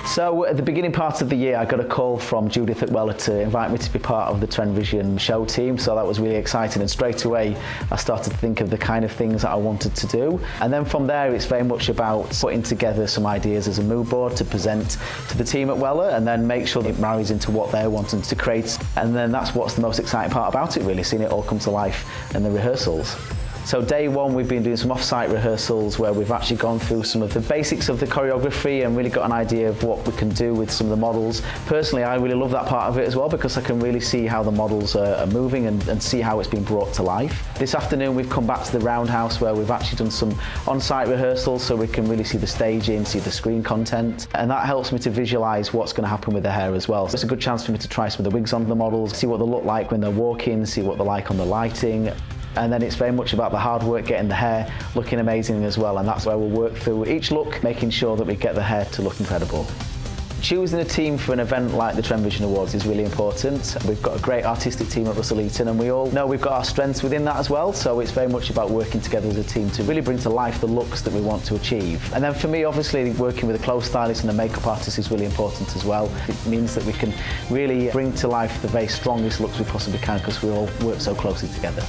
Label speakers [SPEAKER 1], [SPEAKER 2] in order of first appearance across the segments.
[SPEAKER 1] So at the beginning part of the year, I got a call from Judith at Weller to invite me to be part of the Trend Vision show team. So that was really exciting. And straight away, I started to think of the kind of things that I wanted to do. And then from there, it's very much about putting together some ideas as a mood board to present to the team at Weller, and then make sure that it marries into what they're wanting to create. And then that's what's the most exciting part about it, really, seeing it all come to life in the rehearsals. So day one, we've been doing some off-site rehearsals where we've actually gone through some of the basics of the choreography and really got an idea of what we can do with some of the models. Personally, I really love that part of it as well, because I can really see how the models are moving and see how it's been brought to life. This afternoon, we've come back to the Roundhouse where we've actually done some on-site rehearsals so we can really see the staging, see the screen content, and that helps me to visualise what's going to happen with the hair as well. So it's a good chance for me to try some of the wigs on the models, see what they look like when they're walking, see what they're like on the lighting. And then it's very much about the hard work, getting the hair looking amazing as well, and that's where we'll work through each look, making sure that we get the hair to look incredible. Choosing a team for an event like the Trend Vision Awards is really important. We've got a great artistic team at Russell Eaton, and we all know we've got our strengths within that as well, so it's very much about working together as a team to really bring to life the looks that we want to achieve. And then for me, obviously, working with a clothes stylist and a makeup artist is really important as well. It means that we can really bring to life the very strongest looks we possibly can, because we all work so closely together.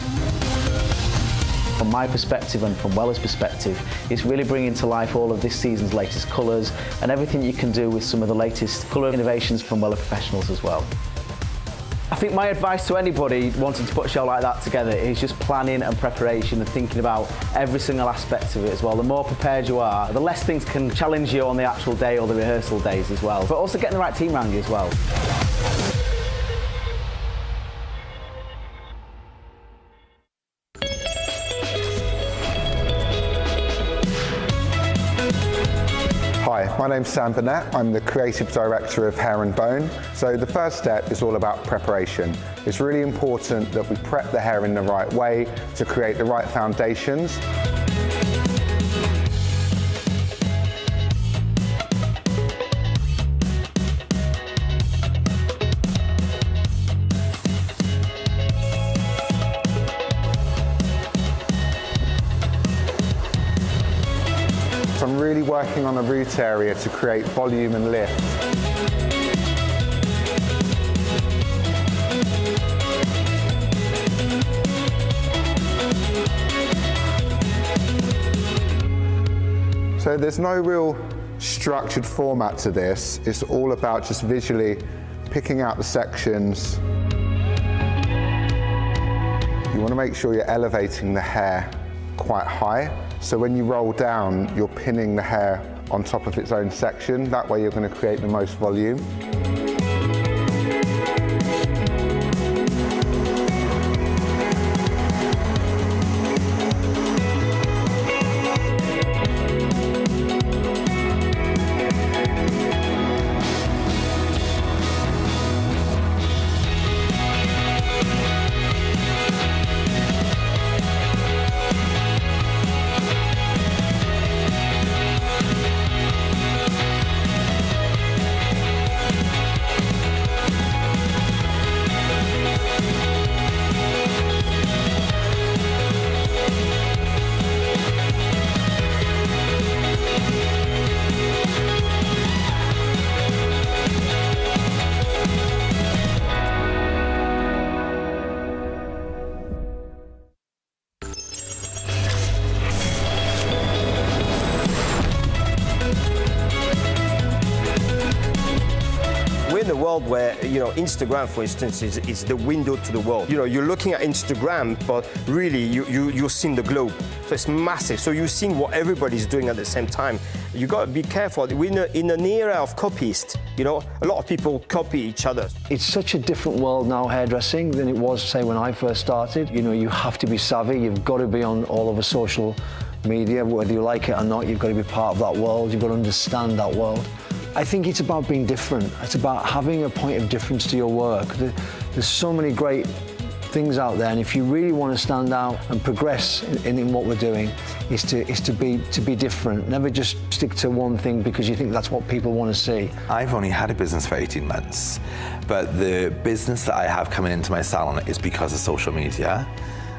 [SPEAKER 1] From my perspective and from Weller's perspective, it's really bringing to life all of this season's latest colours and everything you can do with some of the latest colour innovations from Weller Professionals as well. I think my advice to anybody wanting to put a show like that together is just planning and preparation and thinking about every single aspect of it as well. The more prepared you are, the less things can challenge you on the actual day or the rehearsal days as well. But also getting the right team around you as well.
[SPEAKER 2] Hi, my name's Sam Burnett. I'm the Creative Director of Hair and Bone. So the first step is all about preparation. It's really important that we prep the hair in the right way to create the right foundations. So I'm really working on a root area to create volume and lift. So there's no real structured format to this. It's all about just visually picking out the sections. You want to make sure you're elevating the hair quite high. So when you roll down, you're pinning the hair on top of its own section. That way you're going to create the most volume.
[SPEAKER 3] We're in a world where, Instagram, for instance, is the window to the world. You're looking at Instagram, but really you're seeing the globe. So it's massive. So you're seeing what everybody's doing at the same time. You got to be careful. We're in an era of copyists. A lot of people copy each other.
[SPEAKER 4] It's such a different world now, hairdressing, than it was, say, when I first started. You have to be savvy. You've got to be on all over social media, whether you like it or not. You've got to be part of that world. You've got to understand that world. I think it's about being different. It's about having a point of difference to your work. There's so many great things out there, and if you really want to stand out and progress in what we're doing, is to be different. Never just stick to one thing because you think that's what people want to see.
[SPEAKER 5] I've only had a business for 18 months, but the business that I have coming into my salon is because of social media.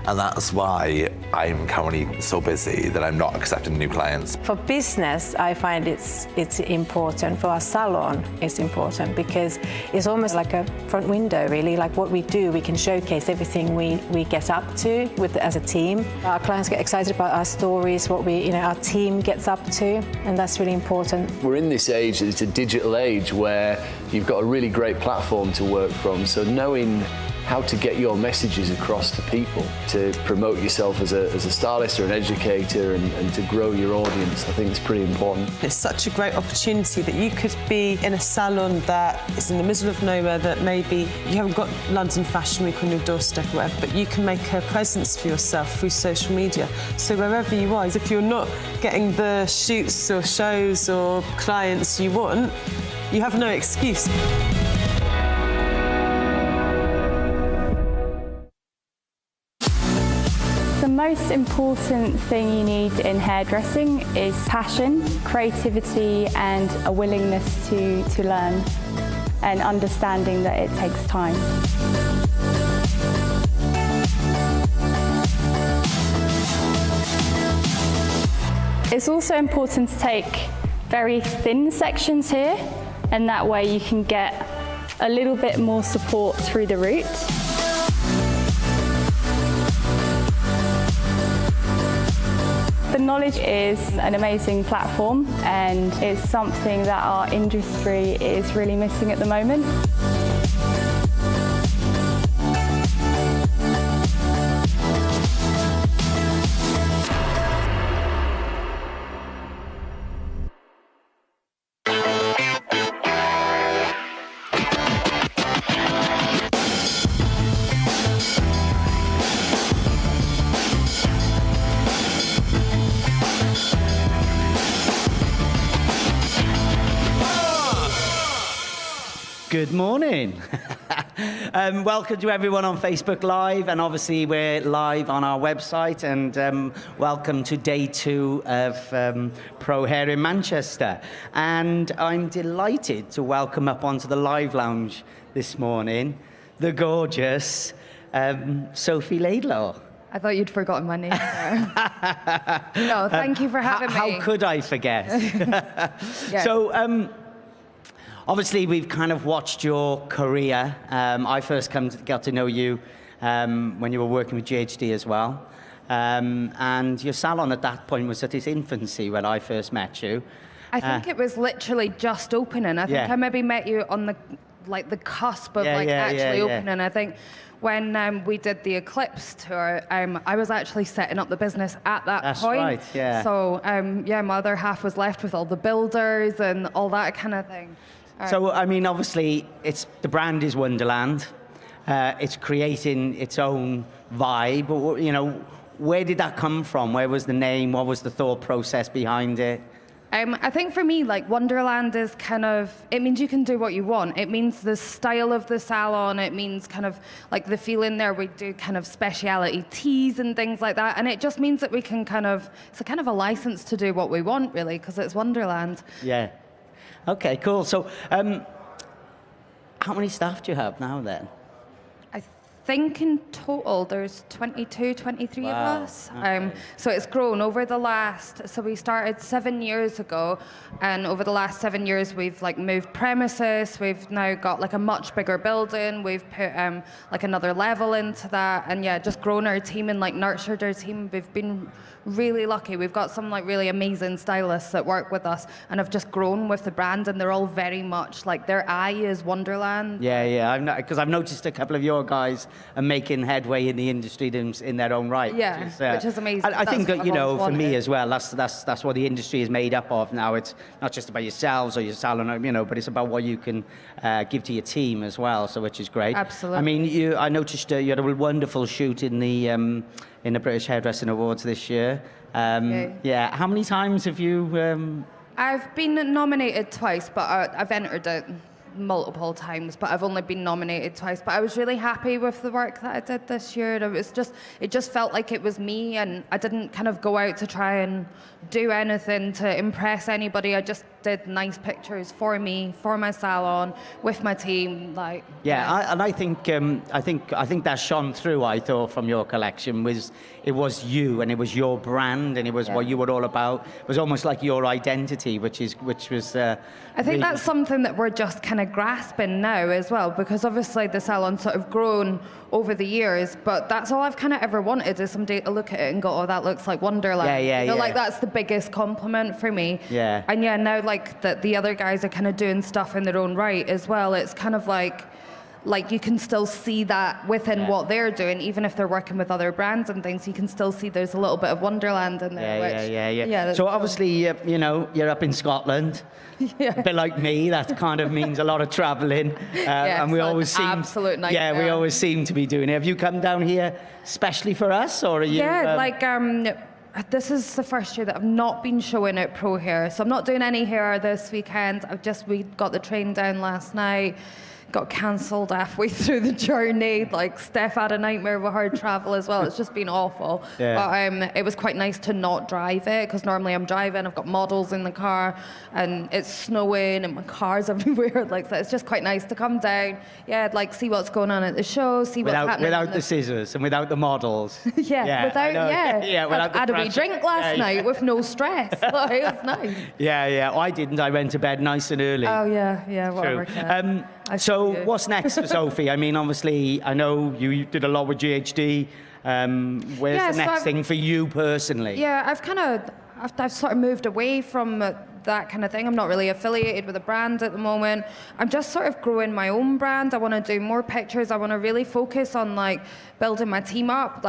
[SPEAKER 5] And that's why I'm currently so busy that I'm not accepting new clients.
[SPEAKER 6] For business, I find it's important. For our salon, it's important because it's almost like a front window, really. Like what we do, we can showcase everything we get up to as a team. Our clients get excited about our stories, what our team gets up to, and that's really important.
[SPEAKER 7] We're in this age, it's a digital age where you've got a really great platform to work from. So knowing how to get your messages across to people, to promote yourself as a stylist or an educator and to grow your audience, I think it's pretty important.
[SPEAKER 8] It's such a great opportunity that you could be in a salon that is in the middle of nowhere, that maybe you haven't got London Fashion Week on your doorstep or whatever, but you can make a presence for yourself through social media. So wherever you are, if you're not getting the shoots or shows or clients you want, you have no excuse.
[SPEAKER 9] The most important thing you need in hairdressing is passion, creativity and a willingness to learn and understanding that it takes time. It's also important to take very thin sections here, and that way you can get a little bit more support through the root. The Knowledge is an amazing platform, and it's something that our industry is really missing at the moment.
[SPEAKER 10] Good morning. Welcome to everyone on Facebook Live, and obviously we're live on our website, and welcome to day 2 of Pro Hair in Manchester. And I'm delighted to welcome up onto the live lounge this morning the gorgeous Sophie Laidlaw.
[SPEAKER 11] I thought you'd forgotten my name there. No, thank you for having me.
[SPEAKER 10] How could I forget?
[SPEAKER 11] Yeah.
[SPEAKER 10] So, obviously, we've kind of watched your career. I first got to know you when you were working with GHD as well. And your salon at that point was at its infancy when I first met you.
[SPEAKER 11] I think it was literally just opening. I think I maybe met you on the cusp of actually opening. I think when we did the Eclipse tour, I was actually setting up the business at that point.
[SPEAKER 10] That's right, yeah.
[SPEAKER 11] So, my other half was left with all the builders and all that kind of thing.
[SPEAKER 10] So, I mean, obviously, the brand is Wonderland. It's creating its own vibe. Where did that come from? Where was the name? What was the thought process behind it?
[SPEAKER 11] I think for me, Wonderland is it means you can do what you want. It means the style of the salon. It means the feeling there. We do speciality teas and things like that. And it just means that we can it's a license to do what we want, really, because it's Wonderland.
[SPEAKER 10] Yeah. Okay, cool. So, how many staff do you have now then?
[SPEAKER 11] I think in total there's 22, 23 of us.
[SPEAKER 10] Okay.
[SPEAKER 11] So it's grown over the so we started 7 years ago, and over the last 7 years we've moved premises. We've now got a much bigger building. We've put another level into that, and just grown our team and nurtured our team. We've been really lucky. We've got some really amazing stylists that work with us and have just grown with the brand, and they're all very much their eye is Wonderland.
[SPEAKER 10] Yeah. Because I've noticed a couple of your guys are making headway in the industry in their own right.
[SPEAKER 11] Yeah, which is amazing.
[SPEAKER 10] I think that, for me as well, that's what the industry is made up of now. It's not just about yourselves or your salon, but it's about what you can give to your team as well. So, which is great.
[SPEAKER 11] Absolutely.
[SPEAKER 10] I mean, I noticed you had a wonderful shoot in the British Hairdressing Awards this year. Yeah. How many times have you?
[SPEAKER 11] I've been nominated twice, but I've entered it multiple times, but I've only been nominated twice. But I was really happy with the work that I did this year. It just felt like it was me, and I didn't kind of go out to try and do anything to impress anybody. I just did nice pictures for me, for my salon, with my team. Like
[SPEAKER 10] I think that shone through. I thought from your collection it was you, and it was your brand, and it was what you were all about. It was almost like your identity, which was.
[SPEAKER 11] I think that's something that we're just kind of grasping now as well, because obviously the salon's sort of grown over the years, but that's all I've kind of ever wanted, is somebody to look at it and go, oh, that looks like Wonderland. Like that's the biggest compliment for me.
[SPEAKER 10] Yeah.
[SPEAKER 11] And now like that the other guys are kind of doing stuff in their own right as well. It's kind of like you can still see that within what they're doing, even if they're working with other brands and things. You can still see there's a little bit of Wonderland in there.
[SPEAKER 10] Yeah. So obviously, you're up in Scotland. A bit like me, that kind of means a lot of travelling, and we always seem
[SPEAKER 11] absolute nightmare.
[SPEAKER 10] we always seem to be doing it. Have you come down here especially for us, or are you?
[SPEAKER 11] This is the first year that I've not been showing at Pro Hair, so I'm not doing any hair this weekend. We got the train down last night. Got cancelled halfway through the journey. Like, Steph had a nightmare with hard travel as well. It's just been awful. But it was quite nice to not drive it, because normally I'm driving, I've got models in the car, and it's snowing and my car's everywhere. Like, so it's just quite nice to come down, see what's going on at the show, see what's happening.
[SPEAKER 10] Without the scissors and without the models.
[SPEAKER 11] Without
[SPEAKER 10] without
[SPEAKER 11] I had a wee drink last night with no stress. It was nice.
[SPEAKER 10] I didn't. I went to bed nice and early.
[SPEAKER 11] Oh whatever.
[SPEAKER 10] So what's next for Sophie? I mean, obviously, I know you did a lot with GHD. Where's the next thing for you personally?
[SPEAKER 11] Yeah, I've sort of moved away from that kind of thing. I'm not really affiliated with a brand at the moment. I'm just sort of growing my own brand. I want to do more pictures. I want to really focus on building my team up.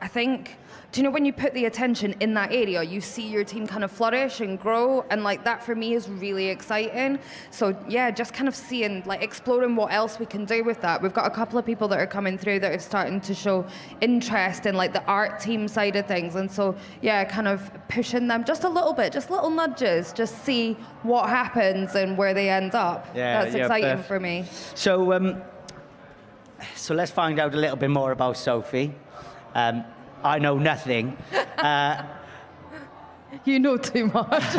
[SPEAKER 11] I think, do you know when you put the attention in that area, you see your team kind of flourish and grow, and that for me is really exciting. So just kind of seeing, exploring what else we can do with that. We've got a couple of people that are coming through that are starting to show interest in the art team side of things, and so kind of pushing them just a little bit, just little nudges, just see what happens and where they end up. That's exciting for me.
[SPEAKER 10] So let's find out a little bit more about Sophie. I know nothing.
[SPEAKER 11] You know too much.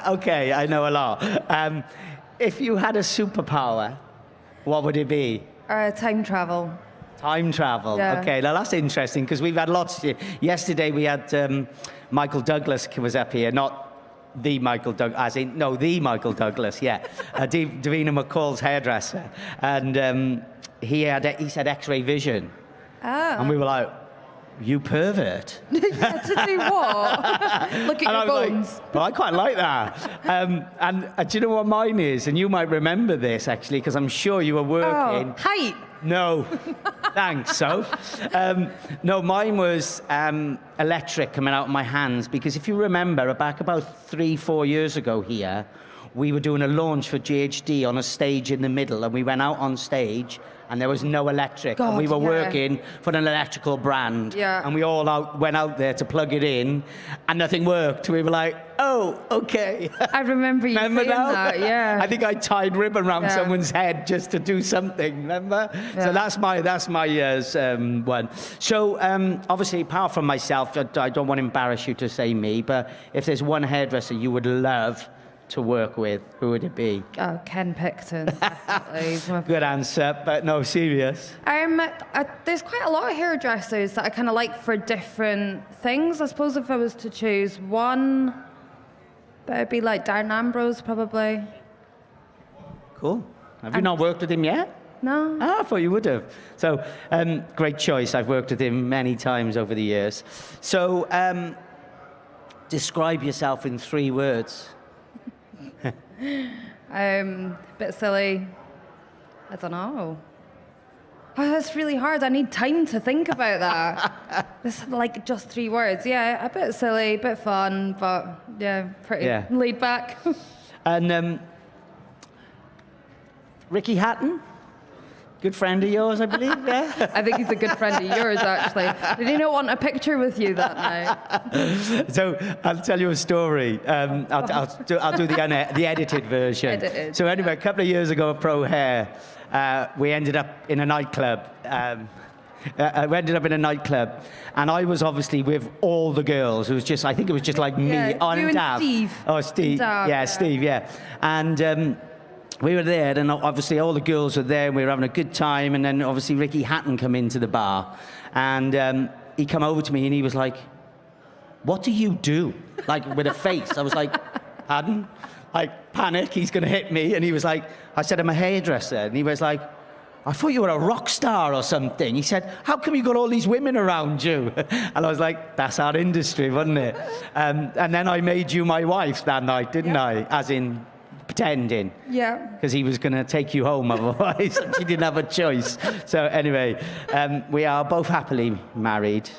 [SPEAKER 10] Okay, I know a lot. If you had a superpower, what would it be?
[SPEAKER 11] Time travel.
[SPEAKER 10] Time travel.
[SPEAKER 11] Yeah.
[SPEAKER 10] Okay, now that's interesting, because we've had lots. Yesterday we had Michael Douglas was up here, not the Michael Douglas, the Michael Douglas, Davina McCall's hairdresser, and he said X-ray vision.
[SPEAKER 11] Oh.
[SPEAKER 10] And we were like, you pervert.
[SPEAKER 11] To do what? Look at your bones.
[SPEAKER 10] Well, I quite like that. And do you know what mine is? And you might remember this, actually, because I'm sure you were working.
[SPEAKER 11] Height.
[SPEAKER 10] No. Thanks, Soph. No, mine was electric coming out of my hands, because if you remember, back about 3-4 years ago here, we were doing a launch for GHD on a stage in the middle, and we went out on stage and there was no electric. And we were working for an electrical brand.
[SPEAKER 11] Yeah.
[SPEAKER 10] And we all went out there to plug it in, and nothing worked. We were like, oh, okay.
[SPEAKER 11] I remember you saying that, yeah.
[SPEAKER 10] I think I tied ribbon around someone's head just to do something, remember? Yeah. So that's my one. So obviously, apart from myself, I don't want to embarrass you to say me, but if there's one hairdresser you would love to work with, who would it be?
[SPEAKER 11] Oh, Ken Picton, definitely.
[SPEAKER 10] Good answer, but no, serious.
[SPEAKER 11] There's quite a lot of hairdressers that I kind of like for different things. I suppose if I was to choose one, it'd be Darren Ambrose, probably.
[SPEAKER 10] Cool. Have you not worked with him yet?
[SPEAKER 11] No.
[SPEAKER 10] I thought you would have. So, great choice. I've worked with him many times over the years. So, describe yourself in 3 words.
[SPEAKER 11] Bit silly. I don't know. Oh, that's really hard. I need time to think about that. It's just 3 words. Yeah, a bit silly, a bit fun, but pretty laid back.
[SPEAKER 10] And Ricky Hatton? Good friend of yours, I believe, yeah?
[SPEAKER 11] I think he's a good friend of yours, actually. Did he not want a picture with you that night?
[SPEAKER 10] So I'll tell you a story. I'll do the edited version.
[SPEAKER 11] Edited,
[SPEAKER 10] so anyway, a couple of years ago at Pro Hair, we ended up in a nightclub. We ended up in a nightclub, and I was obviously with all the girls. It was just, I think it was just like me
[SPEAKER 11] you and
[SPEAKER 10] Dav.
[SPEAKER 11] Steve.
[SPEAKER 10] Oh, Steve.
[SPEAKER 11] Dav,
[SPEAKER 10] yeah, Steve, yeah. And we were there, and obviously all the girls were there, and we were having a good time, and then obviously Ricky Hatton come into the bar, and he come over to me, and he was like, "What do you do?" Like, with a face. I was like, "Pardon?" Like, panic, he's going to hit me, and he was like, I said, "I'm a hairdresser," and he was like, "I thought you were a rock star or something." He said, "How come you got all these women around you?" And I was like, "That's our industry, wasn't it?" And then I made you my wife that night, didn't I? As in, pretending.
[SPEAKER 11] Yeah.
[SPEAKER 10] Because he was going to take you home otherwise. She didn't have a choice. So anyway, we are both happily married.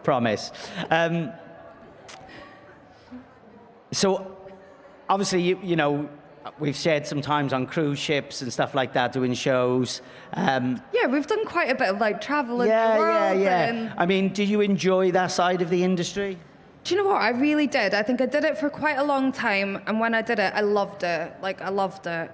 [SPEAKER 10] Promise. So obviously, you know, we've shared sometimes on cruise ships and stuff like that, doing shows.
[SPEAKER 11] Yeah, we've done quite a bit of like travel in the world. And
[SPEAKER 10] I mean, do you enjoy that side of the industry?
[SPEAKER 11] do you know what? I really did. I think I did it for quite a long time, and when I did it, I loved it. Like, I loved it.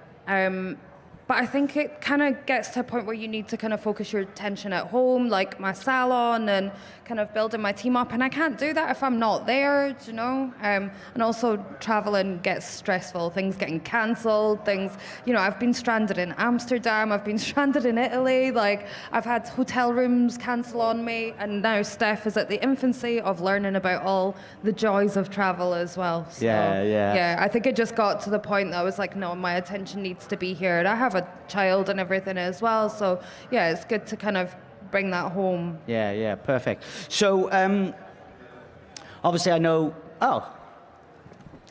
[SPEAKER 11] But I think it kind of gets to a point where you need to kind of focus your attention at home, like my salon and kind of building my team up. And I can't do that if I'm not there, do you know? And also traveling gets stressful, things getting cancelled, things, you know, I've been stranded in Amsterdam, I've been stranded in Italy, like I've had hotel rooms cancel on me. And now Steph is at the infancy of learning about all the joys of travel as well. So, yeah, I think it just got to the point that I was like, no, my attention needs to be here. And I have a child and everything as well, so yeah, it's good to kind of bring that home.
[SPEAKER 10] Yeah, perfect. So obviously I know. Oh,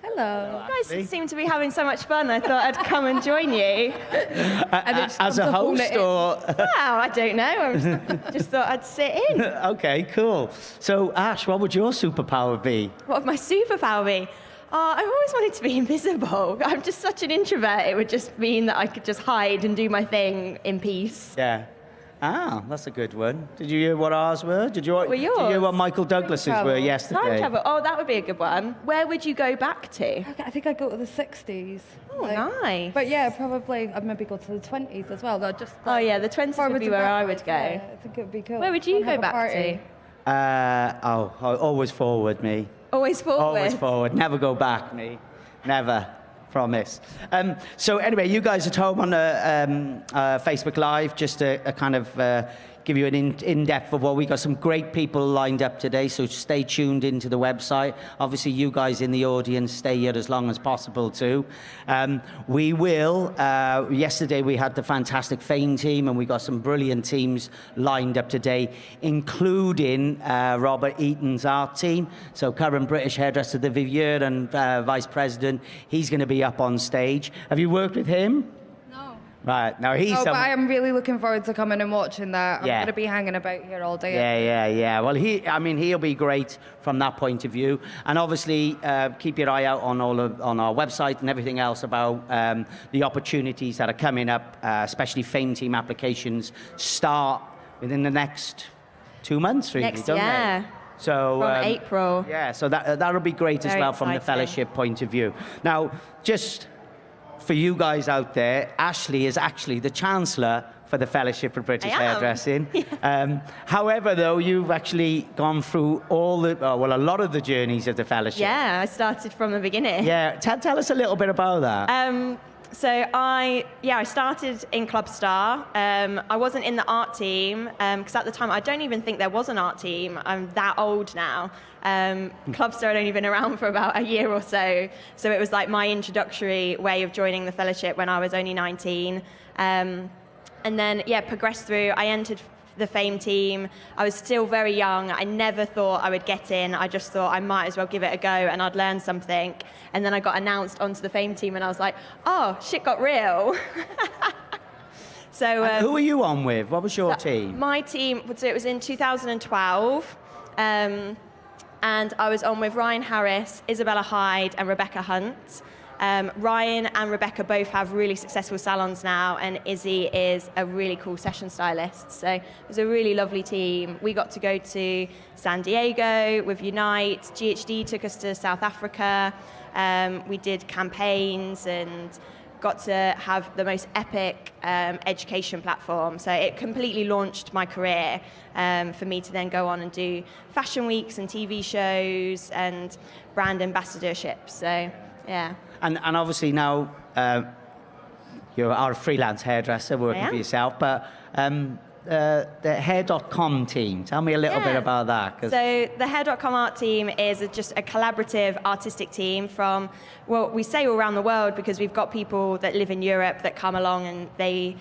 [SPEAKER 12] hello. You guys seem to be having so much fun. I thought I'd come and join you.
[SPEAKER 10] As a host, or?
[SPEAKER 12] Well, I don't know. I just thought I'd sit in.
[SPEAKER 10] Okay, cool. So Ash, what would your superpower be?
[SPEAKER 12] What would my superpower be? I've always wanted to be invisible. I'm just such an introvert. It would just mean that I could just hide and do my thing in peace.
[SPEAKER 10] Yeah. Ah, that's a good one. Did you hear what ours were? Did you
[SPEAKER 12] were yours?
[SPEAKER 10] Did you hear what Michael Douglas's were yesterday?
[SPEAKER 12] Time travel. Oh, that would be a good one. Where would you go back to?
[SPEAKER 11] I think I'd go to the 60s.
[SPEAKER 12] Oh, nice.
[SPEAKER 11] But yeah, probably I'd maybe go to the 20s as well. Just
[SPEAKER 12] oh yeah, the 20s would be where I would go.
[SPEAKER 11] Yeah, I think it would be cool.
[SPEAKER 12] Where would you go back to?
[SPEAKER 10] Always forward, me.
[SPEAKER 12] Always forward?
[SPEAKER 10] Always forward. Never go back, me. Never. Promise. So anyway, you guys at home on Facebook Live, just to kind of give you an in-depth of what we got. Some great people lined up today, so stay tuned into the website. Obviously, you guys in the audience, stay here as long as possible too. We will, yesterday we had the fantastic Fame team, and we got some brilliant teams lined up today, including Robert Eaton's art team. So current British hairdresser, the Vivier, and Vice President, he's going to be up on stage. Have you worked with him? Right, now he's...
[SPEAKER 11] No, but I am really looking forward to coming and watching that. I'm
[SPEAKER 10] Yeah.
[SPEAKER 11] going to be hanging about here all day.
[SPEAKER 10] Yeah. Well, he'll be great from that point of view. And obviously, keep your eye out on on our website and everything else about the opportunities that are coming up, especially Fame Team applications start within the next 2 months, really, don't they? So,
[SPEAKER 12] from April.
[SPEAKER 10] Yeah, so that'll be great as
[SPEAKER 12] Very
[SPEAKER 10] well from the
[SPEAKER 12] exciting.
[SPEAKER 10] fellowship point of view. Now, just for you guys out there, Ashley is actually the Chancellor for the Fellowship of British Hairdressing. However, though, you've actually gone through a lot of the journeys of the Fellowship.
[SPEAKER 12] Yeah, I started from the beginning.
[SPEAKER 10] Yeah, tell us a little bit about that.
[SPEAKER 12] So I started in Club Star. I wasn't in the art team because at the time I don't even think there was an art team. I'm that old now. Club Star had only been around for about a year or so. So it was like my introductory way of joining the fellowship when I was only 19. And then, progressed through. I entered the Fame team. I was still very young. I never thought I would get in. I just thought I might as well give it a go and I'd learn something. And then I got announced onto the Fame team and I was like, oh, shit got real. So
[SPEAKER 10] who were you on with? What was your team?
[SPEAKER 12] My team, so it was in 2012. And I was on with Ryan Harris, Isabella Hyde and Rebecca Hunt. Ryan and Rebecca both have really successful salons now, and Izzy is a really cool session stylist. So it was a really lovely team. We got to go to San Diego with Unite. GHD took us to South Africa. We did campaigns and got to have the most epic education platform. So it completely launched my career for me to then go on and do fashion weeks and TV shows and brand ambassadorships. So, yeah.
[SPEAKER 10] And obviously now you are a freelance hairdresser working for yourself, but the hair.com team, tell me a little bit about that.
[SPEAKER 12] So the hair.com art team is just a collaborative artistic team from, well, we say all around the world because we've got people that live in Europe that come along and they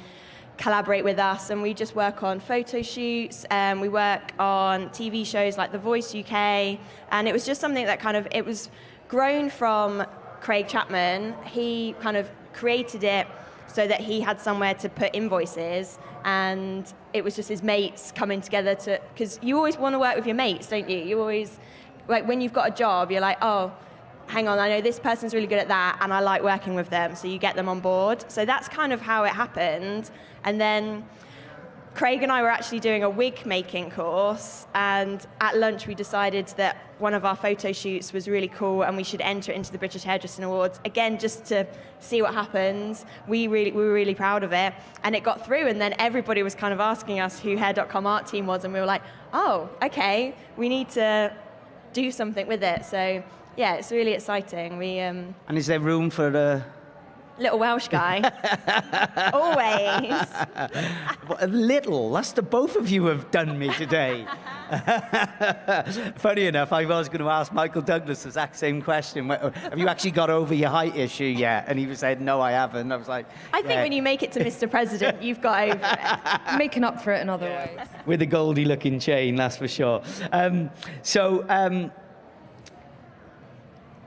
[SPEAKER 12] collaborate with us, and we just work on photo shoots, and we work on TV shows like The Voice UK, and it was just something that it was grown from Craig Chapman. He kind of created it so that he had somewhere to put invoices, and it was just his mates coming together because you always want to work with your mates, don't you? You always, like when you've got a job, you're like, oh, hang on, I know this person's really good at that, and I like working with them, so you get them on board. So that's kind of how it happened. And then Craig and I were actually doing a wig making course, and at lunch we decided that one of our photo shoots was really cool and we should enter it into the British Hairdressing Awards, again, just to see what happens. We were really proud of it, and it got through, and then everybody was kind of asking us who Hair.com art team was, and we were like, oh, okay, we need to do something with it. So yeah, it's really exciting.
[SPEAKER 10] And is there room for the
[SPEAKER 12] little Welsh guy? Always.
[SPEAKER 10] A little. That's the both of you have done me today. Funny enough, I was going to ask Michael Douglas the exact same question. Have you actually got over your height issue yet? And he said, no, I haven't. I was like,
[SPEAKER 12] I think when you make it to Mr. President, you've got over it.
[SPEAKER 11] Making up for it in other ways.
[SPEAKER 10] With a Goldie-looking chain, that's for sure.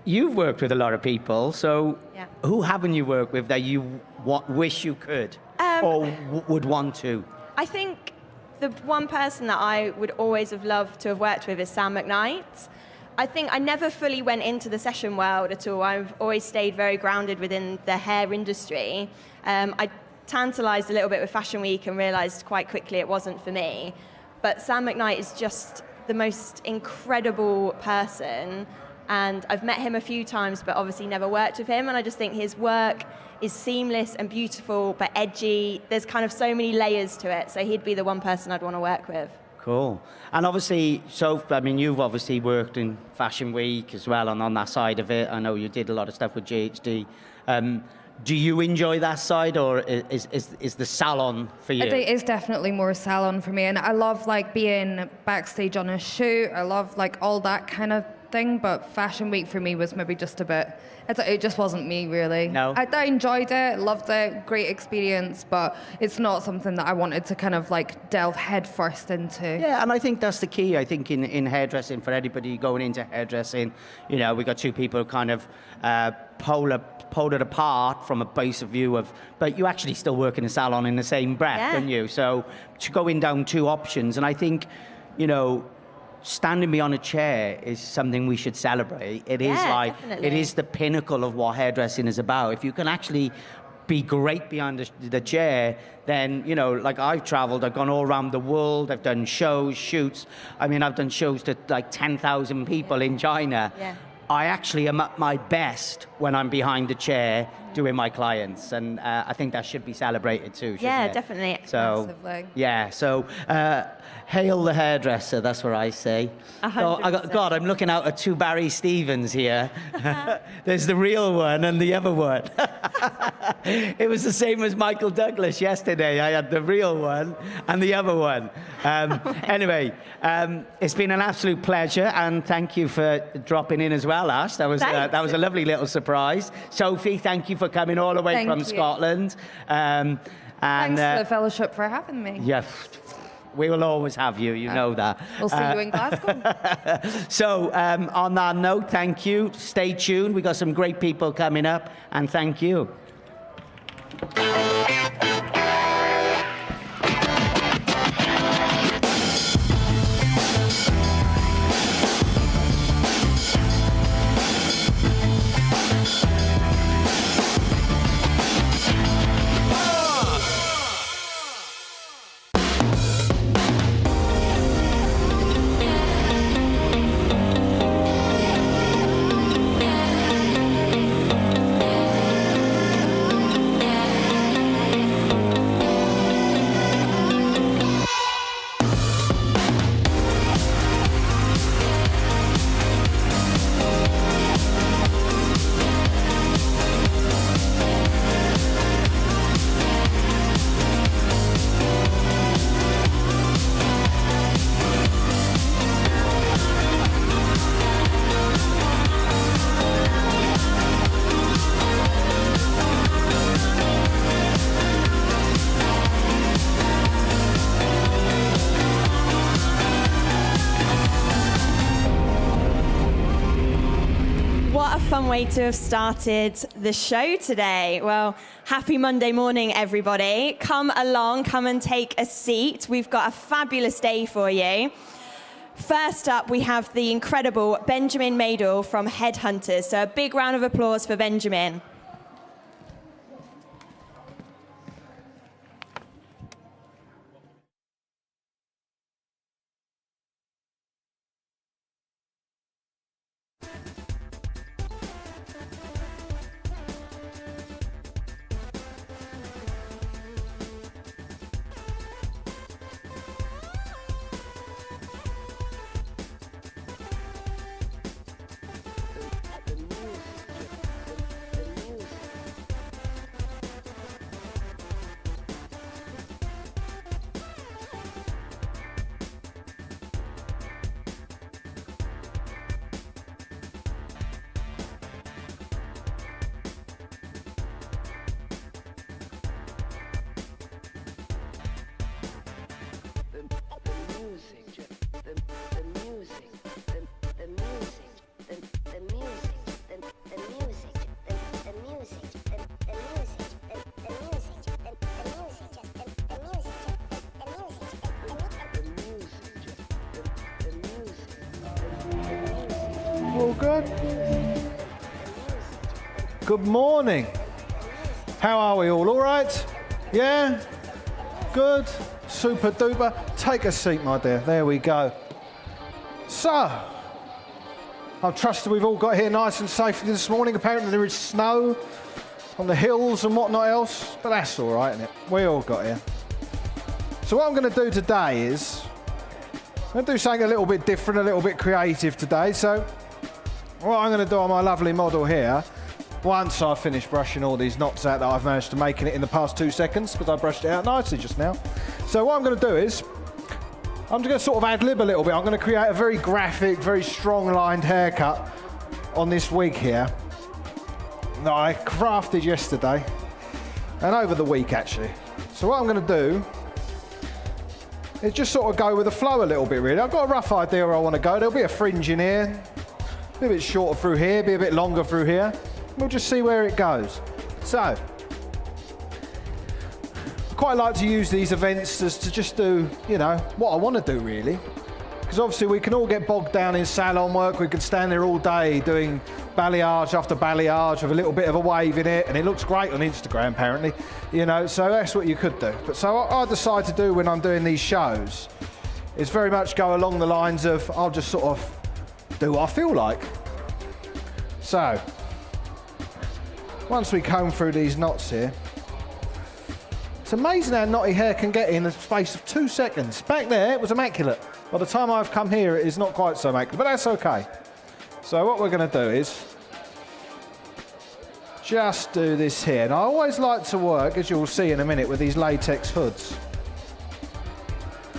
[SPEAKER 10] You've worked with a lot of people, so who haven't you worked with that you wish you could or would want to?
[SPEAKER 12] I think the one person that I would always have loved to have worked with is Sam McKnight. I think I never fully went into the session world at all. I've always stayed very grounded within the hair industry. I tantalised a little bit with Fashion Week and realised quite quickly it wasn't for me. But Sam McKnight is just the most incredible person. And I've met him a few times, but obviously never worked with him. And I just think his work is seamless and beautiful, but edgy. There's kind of so many layers to it. So he'd be the one person I'd want to work with.
[SPEAKER 10] Cool. And obviously, you've obviously worked in Fashion Week as well, and on that side of it. I know you did a lot of stuff with GHD. Do you enjoy that side, or is the salon for you?
[SPEAKER 11] It is definitely more salon for me, and I love being backstage on a shoot. I love all that kind of thing, but Fashion Week for me was maybe just a bit, it just wasn't me really.
[SPEAKER 10] No.
[SPEAKER 11] I enjoyed it, loved it, great experience, but it's not something that I wanted to kind of delve head first into.
[SPEAKER 10] Yeah, and I think that's the key. I think in hairdressing, for anybody going into hairdressing, we got two people kind of polar apart from a base of view of, but you actually still work in a salon in the same breath, don't you? So to going down two options, and I think, standing behind a chair is something we should celebrate. It is
[SPEAKER 12] definitely.
[SPEAKER 10] It is the pinnacle of what hairdressing is about. If you can actually be great behind the chair, then, I've traveled, I've gone all around the world, I've done shows, shoots. I've done shows to 10,000 people in China.
[SPEAKER 12] Yeah.
[SPEAKER 10] I actually am at my best when I'm behind the chair doing my clients, and I think that should be celebrated too, shouldn't it?
[SPEAKER 12] Definitely.
[SPEAKER 10] So,
[SPEAKER 11] massively.
[SPEAKER 10] yeah, so hail the hairdresser, that's what I say.
[SPEAKER 12] 100%.
[SPEAKER 10] God, I'm looking out at two Barry Stevens here. There's the real one and the other one. It was the same as Michael Douglas yesterday. I had the real one and the other one. Anyway, it's been an absolute pleasure, and thank you for dropping in as well, Ash. That was a lovely little surprise. Sophie, thank you for coming all the way from Scotland.
[SPEAKER 11] Thanks to the fellowship for having me.
[SPEAKER 10] Yes. We will always have you, you know that.
[SPEAKER 11] We'll see you in Glasgow.
[SPEAKER 10] So, on that note, thank you. Stay tuned. We got some great people coming up, and thank you.
[SPEAKER 12] wait to have started the show today. Well, happy Monday morning, everybody. Come along, come and take a seat. We've got a fabulous day for you. First up, we have the incredible Benjamin Madel from Headhunters. So a big round of applause for Benjamin.
[SPEAKER 13] All good? Good morning. How are we all? All right? Yeah? Good? Super duper. Take a seat, my dear. There we go. So, I trust we've all got here nice and safely this morning. Apparently there is snow on the hills and whatnot else, but that's all right, isn't it? We all got here. So what I'm going to do today is, I'm going to do something a little bit different, a little bit creative today. So what I'm going to do on my lovely model here, once I finish brushing all these knots out that I've managed to make in it in the past 2 seconds, because I brushed it out nicely just now. So what I'm going to do is, I'm just going to sort of ad-lib a little bit. I'm going to create a very graphic, very strong-lined haircut on this wig here that I crafted yesterday, and over the week actually. So what I'm going to do is just sort of go with the flow a little bit really. I've got a rough idea where I want to go. There'll be a fringe in here, be a bit shorter through here, be a bit longer through here. We'll just see where it goes. So, I quite like to use these events as to just do, you know, what I want to do really. Because obviously we can all get bogged down in salon work. We can stand there all day doing balayage after balayage with a little bit of a wave in it, and it looks great on Instagram apparently, you know, so that's what you could do. But so what I decide to do when I'm doing these shows is very much go along the lines of, I'll just sort of do what I feel like. So, once we comb through these knots here, it's amazing how knotty hair can get in the space of 2 seconds. Back there, it was immaculate. By the time I've come here, it is not quite so immaculate, but that's okay. So what we're going to do is just do this here. And I always like to work, as you'll see in a minute, with these latex hoods.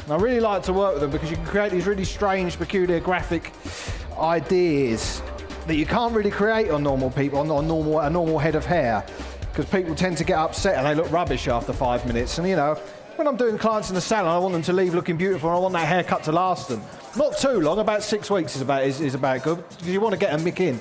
[SPEAKER 13] And I really like to work with them because you can create these really strange, peculiar graphic ideas that you can't really create on normal people, on a normal head of hair, because people tend to get upset and they look rubbish after 5 minutes. And you know, when I'm doing clients in the salon, I want them to leave looking beautiful and I want that haircut to last them. Not too long, about 6 weeks is about good, because you want to get a mick in.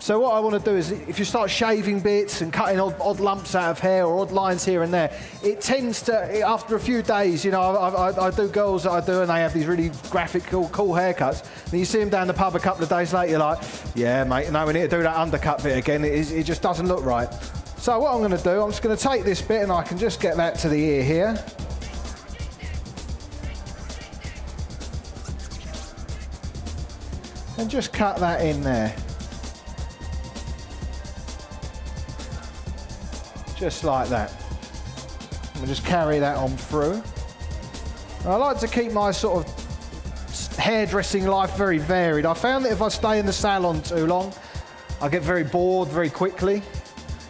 [SPEAKER 13] So what I want to do is, if you start shaving bits and cutting odd lumps out of hair or odd lines here and there, it tends to, after a few days, you know, I do girls that I do and they have these really graphic, cool haircuts. And you see them down the pub a couple of days later, you're like, yeah, mate, no, we need to do that undercut bit again. It just doesn't look right. So what I'm going to do, I'm just going to take this bit and I can just get that to the ear here. And just cut that in there. Just like that. We'll just carry that on through. And I like to keep my sort of hairdressing life very varied. I found that if I stay in the salon too long, I get very bored very quickly.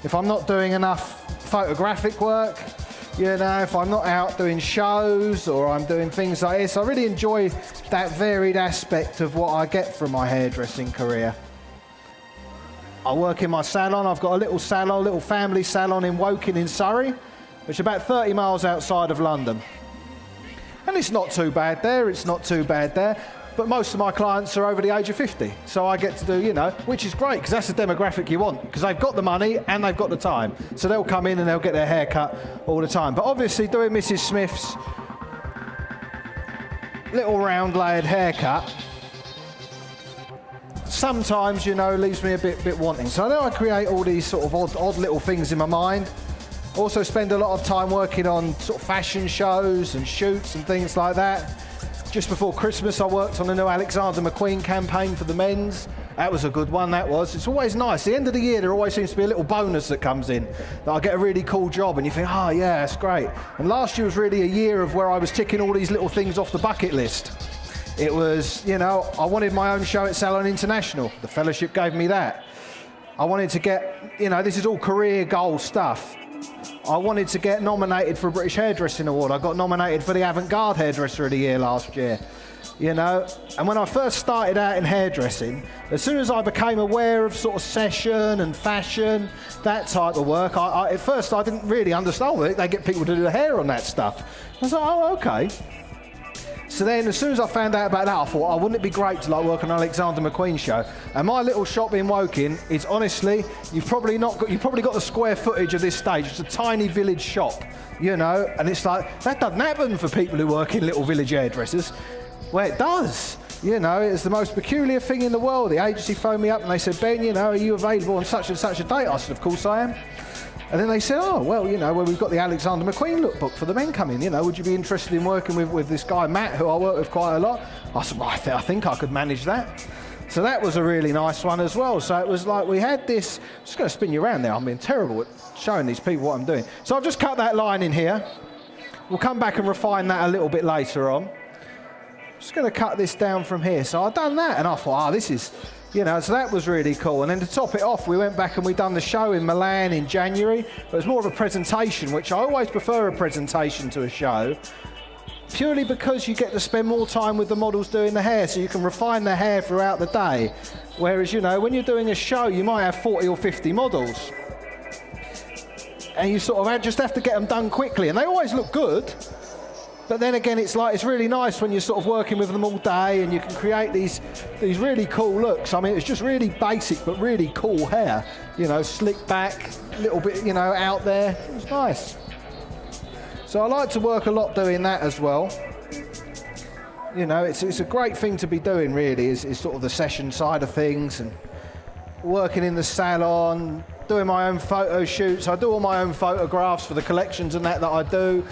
[SPEAKER 13] If I'm not doing enough photographic work, you know, if I'm not out doing shows or I'm doing things like this, I really enjoy that varied aspect of what I get from my hairdressing career. I work in my salon. I've got a little salon, a little family salon in Woking in Surrey, which is about 30 miles outside of London. And it's not too bad there, it's not too bad there. but most of my clients are over the age of 50. So I get to do, which is great because that's the demographic you want, because they've got the money and they've got the time. So they'll come in and they'll get their hair cut all the time. But obviously doing Mrs. Smith's little round layered haircut sometimes, leaves me a bit wanting. So I know I create all these sort of odd little things in my mind. Also spend a lot of time working on sort of fashion shows and shoots and things like that. Just before Christmas, I worked on the new Alexander McQueen campaign for the men's. That was a good one, that was. It's always nice. At the end of the year, there always seems to be a little bonus that comes in, that I get a really cool job, and you think, oh, yeah, that's great. And last year was really a year of where I was ticking all these little things off the bucket list. It was, I wanted my own show at Salon International. The fellowship gave me that. I wanted to get, this is all career goal stuff. I wanted to get nominated for a British Hairdressing Award. I got nominated for the Avant-Garde Hairdresser of the Year last year. And when I first started out in hairdressing, as soon as I became aware of sort of session and fashion, that type of work, at first I didn't really understand it. They get people to do the hair on that stuff. I was like, oh, okay. So then, as soon as I found out about that, I thought, wouldn't it be great to work on Alexander McQueen show? And my little shop in Woking is honestly, you've probably got the square footage of this stage. It's a tiny village shop, and it's like, that doesn't happen for people who work in little village hairdressers. Well, it does. It's the most peculiar thing in the world. The agency phoned me up and they said, Ben, are you available on such and such a date? I said, of course I am. And then they said, we've got the Alexander McQueen lookbook for the men coming. Would you be interested in working with this guy, Matt, who I work with quite a lot? I said, well, I think I could manage that. So that was a really nice one as well. So it was like we had this, I'm just going to spin you around there. I'm being terrible at showing these people what I'm doing. So I've just cut that line in here. We'll come back and refine that a little bit later on. I'm just going to cut this down from here. So I've done that and I thought, this is... so that was really cool. And then to top it off, we went back and we done the show in Milan in January. It was more of a presentation, which I always prefer a presentation to a show, purely because you get to spend more time with the models doing the hair, so you can refine the hair throughout the day. Whereas, when you're doing a show, you might have 40 or 50 models. And you sort of just have to get them done quickly. And they always look good. But then again, it's really nice when you're sort of working with them all day and you can create these really cool looks. I mean, it's just really basic but really cool hair. Slick back, a little bit, out there. It was nice. So I like to work a lot doing that as well. It's a great thing to be doing, really, is sort of the session side of things and working in the salon, doing my own photo shoots. I do all my own photographs for the collections and that I do.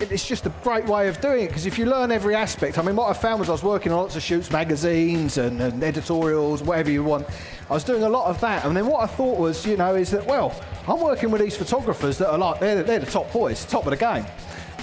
[SPEAKER 13] It's just a great way of doing it, because if you learn every aspect, I mean, what I found was I was working on lots of shoots, magazines and editorials, whatever you want. I was doing a lot of that, and then what I thought was, is that, I'm working with these photographers that are they're the top boys, top of the game.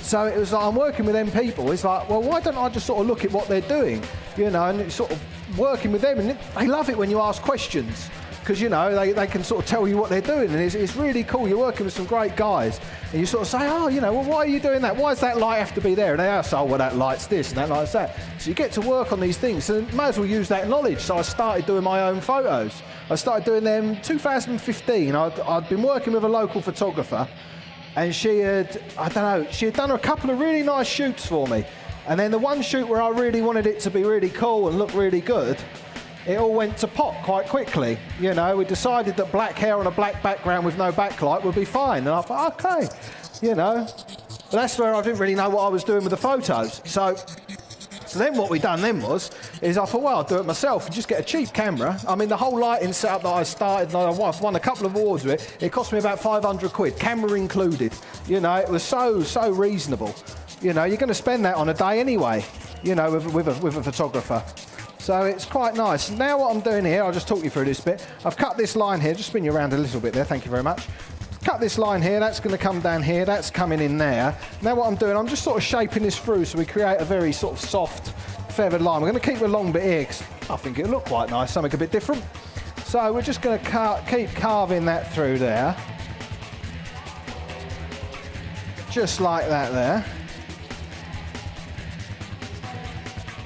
[SPEAKER 13] So it was like, I'm working with them people. It's like, why don't I just sort of look at what they're doing, and it's sort of working with them, and they love it when you ask questions. Because, they can sort of tell you what they're doing, and it's really cool. You're working with some great guys, and you sort of say, why are you doing that? Why does that light have to be there? And they say, that light's this and that light's that. So you get to work on these things, so you might as well use that knowledge. So I started doing my own photos. I started doing them 2015. I'd been working with a local photographer, and she had done a couple of really nice shoots for me. And then the one shoot where I really wanted it to be really cool and look really good, it all went to pot quite quickly. We decided that black hair on a black background with no backlight would be fine. And I thought, okay, But that's where I didn't really know what I was doing with the photos. So then what we done then is I thought, I'll do it myself and just get a cheap camera. I mean, the whole lighting setup that I started, and I won a couple of awards with it cost me about 500 quid, camera included. It was so reasonable. You're going to spend that on a day anyway, with a photographer. So it's quite nice. Now what I'm doing here, I'll just talk you through this bit. I've cut this line here, just spin you around a little bit there, thank you very much. Cut this line here, that's going to come down here, that's coming in there. Now what I'm doing, I'm just sort of shaping this through so we create a very sort of soft, feathered line. We're going to keep the long bit here because I think it'll look quite nice, something a bit different. So we're just going to keep carving that through there. Just like that there.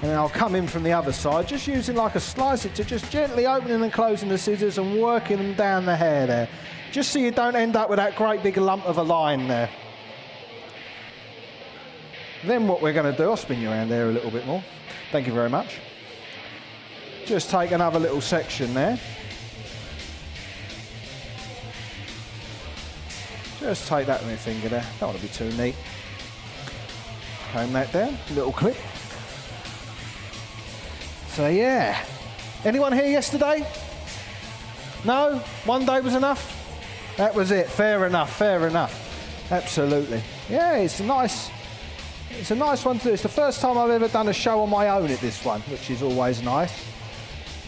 [SPEAKER 13] And then I'll come in from the other side, just using like a slicer to just gently opening and closing the scissors and working them down the hair there. Just so you don't end up with that great big lump of a line there. Then what we're going to do, I'll spin you around there a little bit more. Thank you very much. Just take another little section there. Just take that with my finger there. Don't want to be too neat. Comb that down, little clip. So yeah. Anyone here yesterday? No? One day was enough? That was it. Fair enough, fair enough. Absolutely. Yeah, it's a nice one to do. It's the first time I've ever done a show on my own at this one, which is always nice.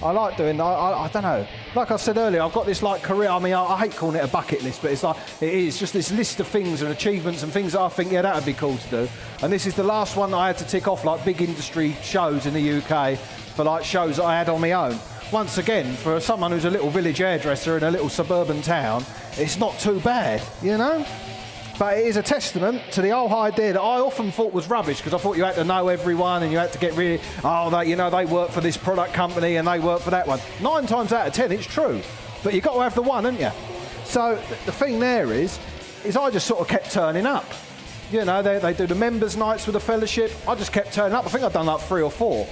[SPEAKER 13] I like doing, I don't know. Like I said earlier, I've got this like career, I mean, I hate calling it a bucket list, but it's like, it is just this list of things and achievements and things that I think, yeah, that would be cool to do. And this is the last one that I had to tick off, like big industry shows in the UK for like shows that I had on my own. Once again, for someone who's a little village hairdresser in a little suburban town, it's not too bad, you know? But it is a testament to the whole idea that I often thought was rubbish, because I thought you had to know everyone and you had to get really, they work for this product company and they work for that one. 9 times out of 10, it's true. But you've got to have the one, haven't you? So the thing there is I just sort of kept turning up. You know, they do the members' nights with the fellowship. I just kept turning up. I think I've done like 3 or 4.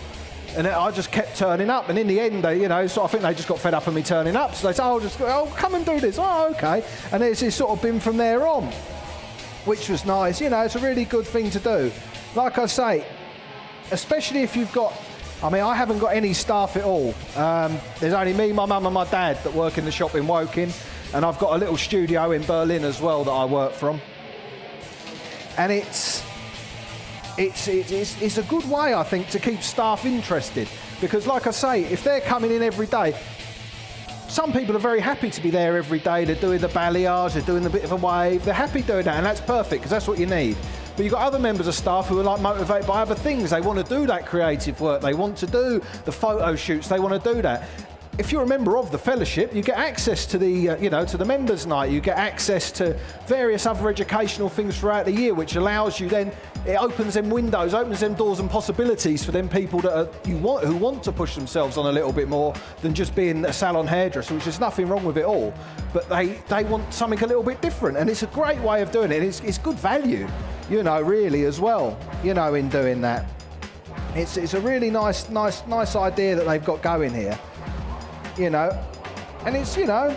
[SPEAKER 13] And I just kept turning up, and in the end, so I think they just got fed up of me turning up. So they said, come and do this. Oh, okay. And it's sort of been from there on, which was nice. You know, it's a really good thing to do. Like I say, especially if you've got, I haven't got any staff at all. There's only me, my mum and my dad that work in the shop in Woking, and I've got a little studio in Berlin as well that I work from. And it's a good way, I think, to keep staff interested, because like I say, if they're coming in every day, some people are very happy to be there every day. They're doing the balayage, they're doing a bit of a wave. They're happy doing that, and that's perfect, because that's what you need. But you've got other members of staff who are like motivated by other things. They want to do that creative work. They want to do the photo shoots. They want to do that. If you're a member of the fellowship, you get access to the, to the members' night. You get access to various other educational things throughout the year, which allows you then, it opens them windows, opens them doors and possibilities for them people that who want to push themselves on a little bit more than just being a salon hairdresser, which is nothing wrong with it all. But they want something a little bit different, and it's a great way of doing it. It's good value, really as well, in doing that. It's a really nice idea that they've got going here. And it's, a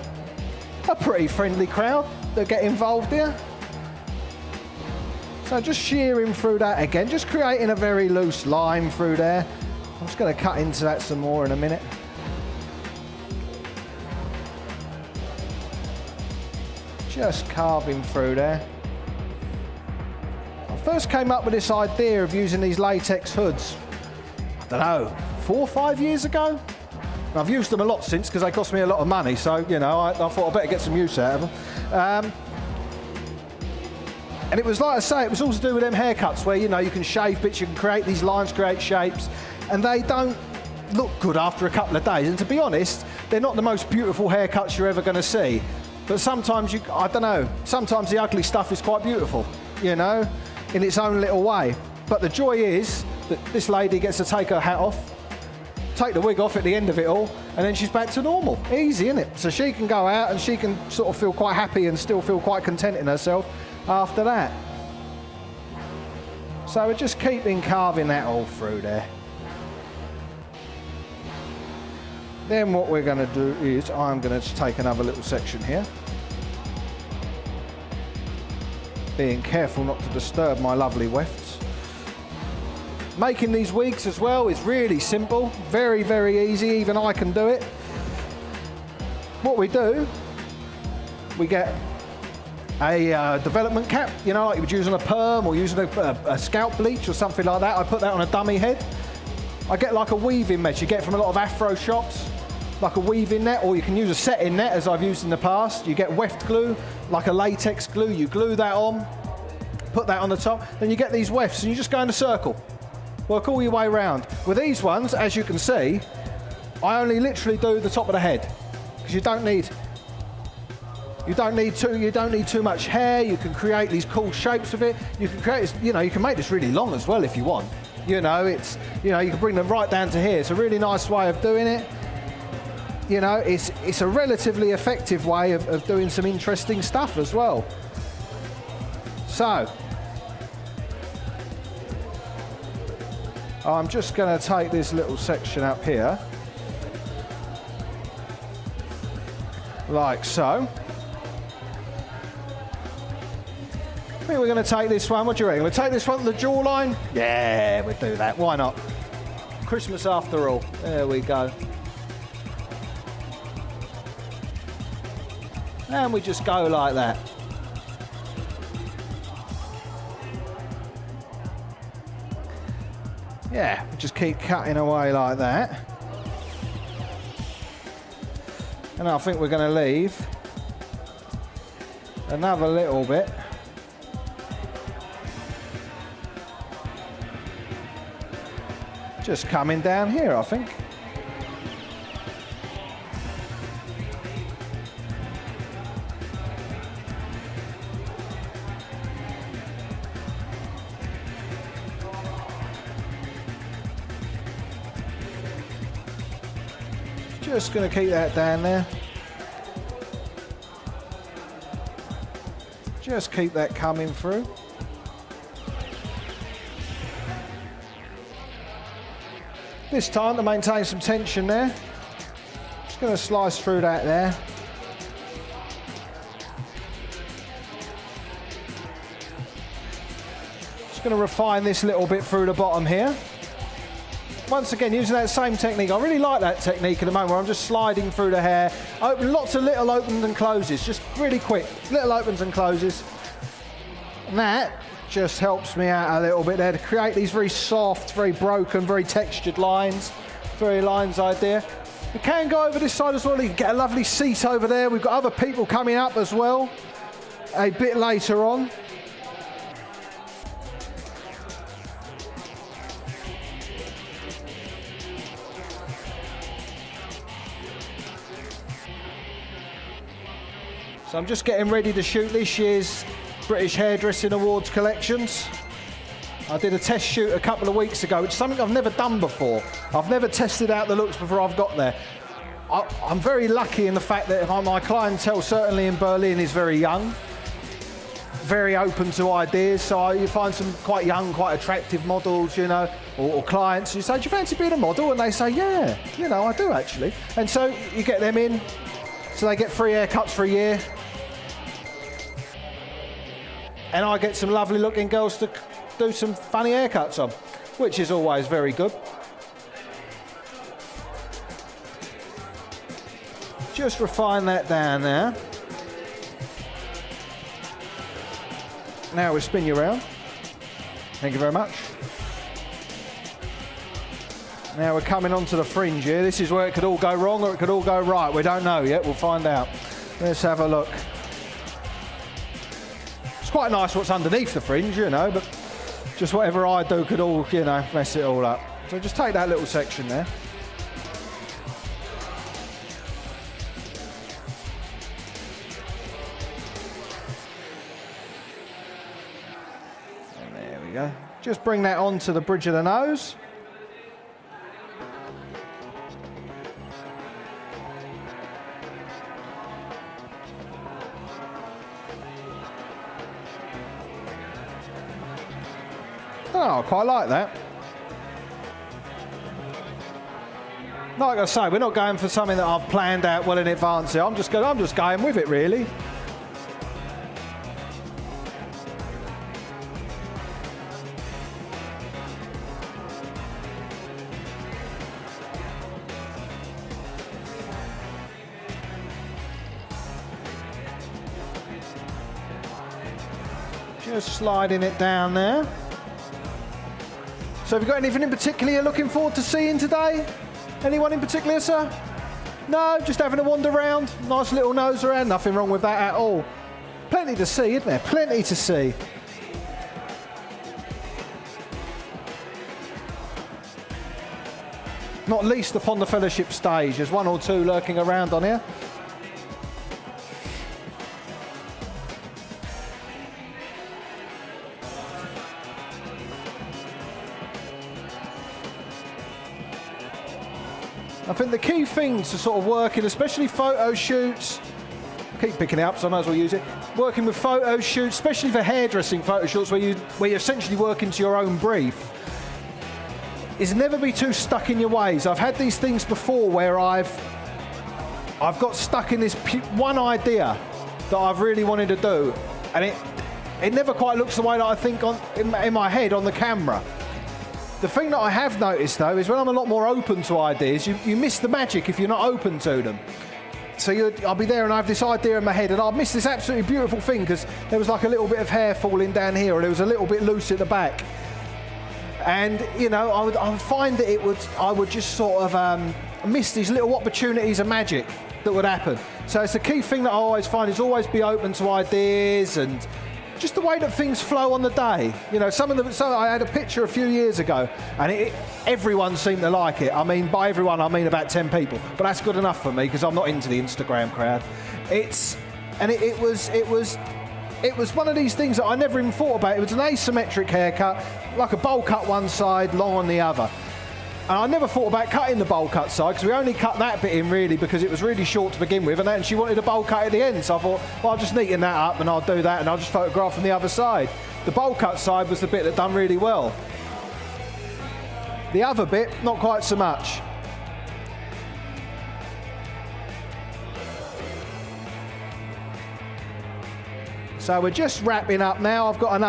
[SPEAKER 13] pretty friendly crowd that get involved here. So just shearing through that again, just creating a very loose line through there. I'm just going to cut into that some more in a minute. Just carving through there. I first came up with this idea of using these latex hoods, I don't know, 4 or 5 years ago. I've used them a lot since, because they cost me a lot of money, so, I thought I'd better get some use out of them. And it was, like I say, it was all to do with them haircuts where, you can shave bits, you can create these lines, create shapes, and they don't look good after a couple of days. And to be honest, they're not the most beautiful haircuts you're ever going to see. But sometimes, sometimes the ugly stuff is quite beautiful, in its own little way. But the joy is that this lady gets to take her hat off, take the wig off at the end of it all, and then she's back to normal. Easy, isn't it? So she can go out and she can sort of feel quite happy and still feel quite content in herself after that. So we're just keeping carving that all through there. Then what we're going to do is I'm going to take another little section here. Being careful not to disturb my lovely wefts. Making these wigs as well is really simple, very, very easy. Even I can do it. What we do, we get a development cap, like you would use on a perm or using a scalp bleach or something like that. I put that on a dummy head. I get like a weaving mesh you get from a lot of afro shops, like a weaving net, or you can use a setting net as I've used in the past. You get weft glue, like a latex glue. You glue that on, put that on the top, then you get these wefts and you just go in a circle. Work all your way around. With these ones, as you can see, I only literally do the top of the head, because you don't need too much hair. You can create these cool shapes with it. You can create this, you can make this really long as well if you want. You can bring them right down to here. It's a really nice way of doing it. It's a relatively effective way of doing some interesting stuff as well. So I'm just going to take this little section up here, like so. I think we're going to take this one. What do you reckon? We'll take this one to the jawline? Yeah, we'll do that. Why not? Christmas after all. There we go. And we just go like that. Yeah, just keep cutting away like that. And I think we're going to leave another little bit. Just coming down here, I think. Just going to keep that down there. Just keep that coming through. This time to maintain some tension there. Just going to slice through that there. Just going to refine this little bit through the bottom here. Once again, using that same technique. I really like that technique at the moment where I'm just sliding through the hair. Open lots of little opens and closes, just really quick. Little opens and closes. And that just helps me out a little bit there to create these very soft, very broken, very textured lines. Very lines idea. We can go over this side as well. You can get a lovely seat over there. We've got other people coming up as well a bit later on. So I'm just getting ready to shoot this year's British Hairdressing Awards collections. I did a test shoot a couple of weeks ago, which is something I've never done before. I've never tested out the looks before I've got there. I'm very lucky in the fact that my clientele, certainly in Berlin, is very young, very open to ideas. So you find some quite young, quite attractive models, you know, or clients. You say, do you fancy being a model? And they say, yeah, you know, I do actually. And so you get them in, so they get free haircuts for a year. And I get some lovely looking girls to do some funny haircuts on, which is always very good. Just refine that down there. Now we'll spin you around. Thank you very much. Now we're coming onto the fringe here. This is where it could all go wrong or it could all go right. We don't know yet, we'll find out. Let's have a look. Quite nice what's underneath the fringe, you know, but just whatever I do could all, you know, mess it all up. So just take that little section there. And there we go. Just bring that onto the bridge of the nose. Oh, I quite like that. Like I say, we're not going for something that I've planned out well in advance here. I'm just going with it, really. Just sliding it down there. So have you got anything in particular you're looking forward to seeing today? Anyone in particular, sir? No, just having a wander around. Nice little nose around. Nothing wrong with that at all. Plenty to see, isn't there? Plenty to see. Not least upon the fellowship stage. There's one or two lurking around on here. I think the key thing to sort of working, especially photo shoots, I keep picking it up so I might as well use it, working with photo shoots, especially for hairdressing photo shoots where you're essentially working to your own brief, is never be too stuck in your ways. I've had these things before where I've got stuck in this one idea that I've really wanted to do, and it never quite looks the way that I think in my head on the camera. The thing that I have noticed, though, is when I'm a lot more open to ideas, you miss the magic if you're not open to them. So I'll be there and I have this idea in my head and I'll miss this absolutely beautiful thing because there was like a little bit of hair falling down here or there was a little bit loose at the back. And, you know, I would find that I would just sort of miss these little opportunities of magic that would happen. So it's the key thing that I always find is always be open to ideas and just the way that things flow on the day. You know, so I had a picture a few years ago and everyone seemed to like it. I mean, by everyone, I mean about 10 people. But that's good enough for me because I'm not into the Instagram crowd. It was one of these things that I never even thought about. It was an asymmetric haircut, like a bowl cut one side, long on the other. And I never thought about cutting the bowl cut side because we only cut that bit in really because it was really short to begin with, and she wanted a bowl cut at the end. So I thought, well, I'll just neaten that up and I'll do that and I'll just photograph from the other side. The bowl cut side was the bit that done really well. The other bit, not quite so much. So we're just wrapping up now. I've got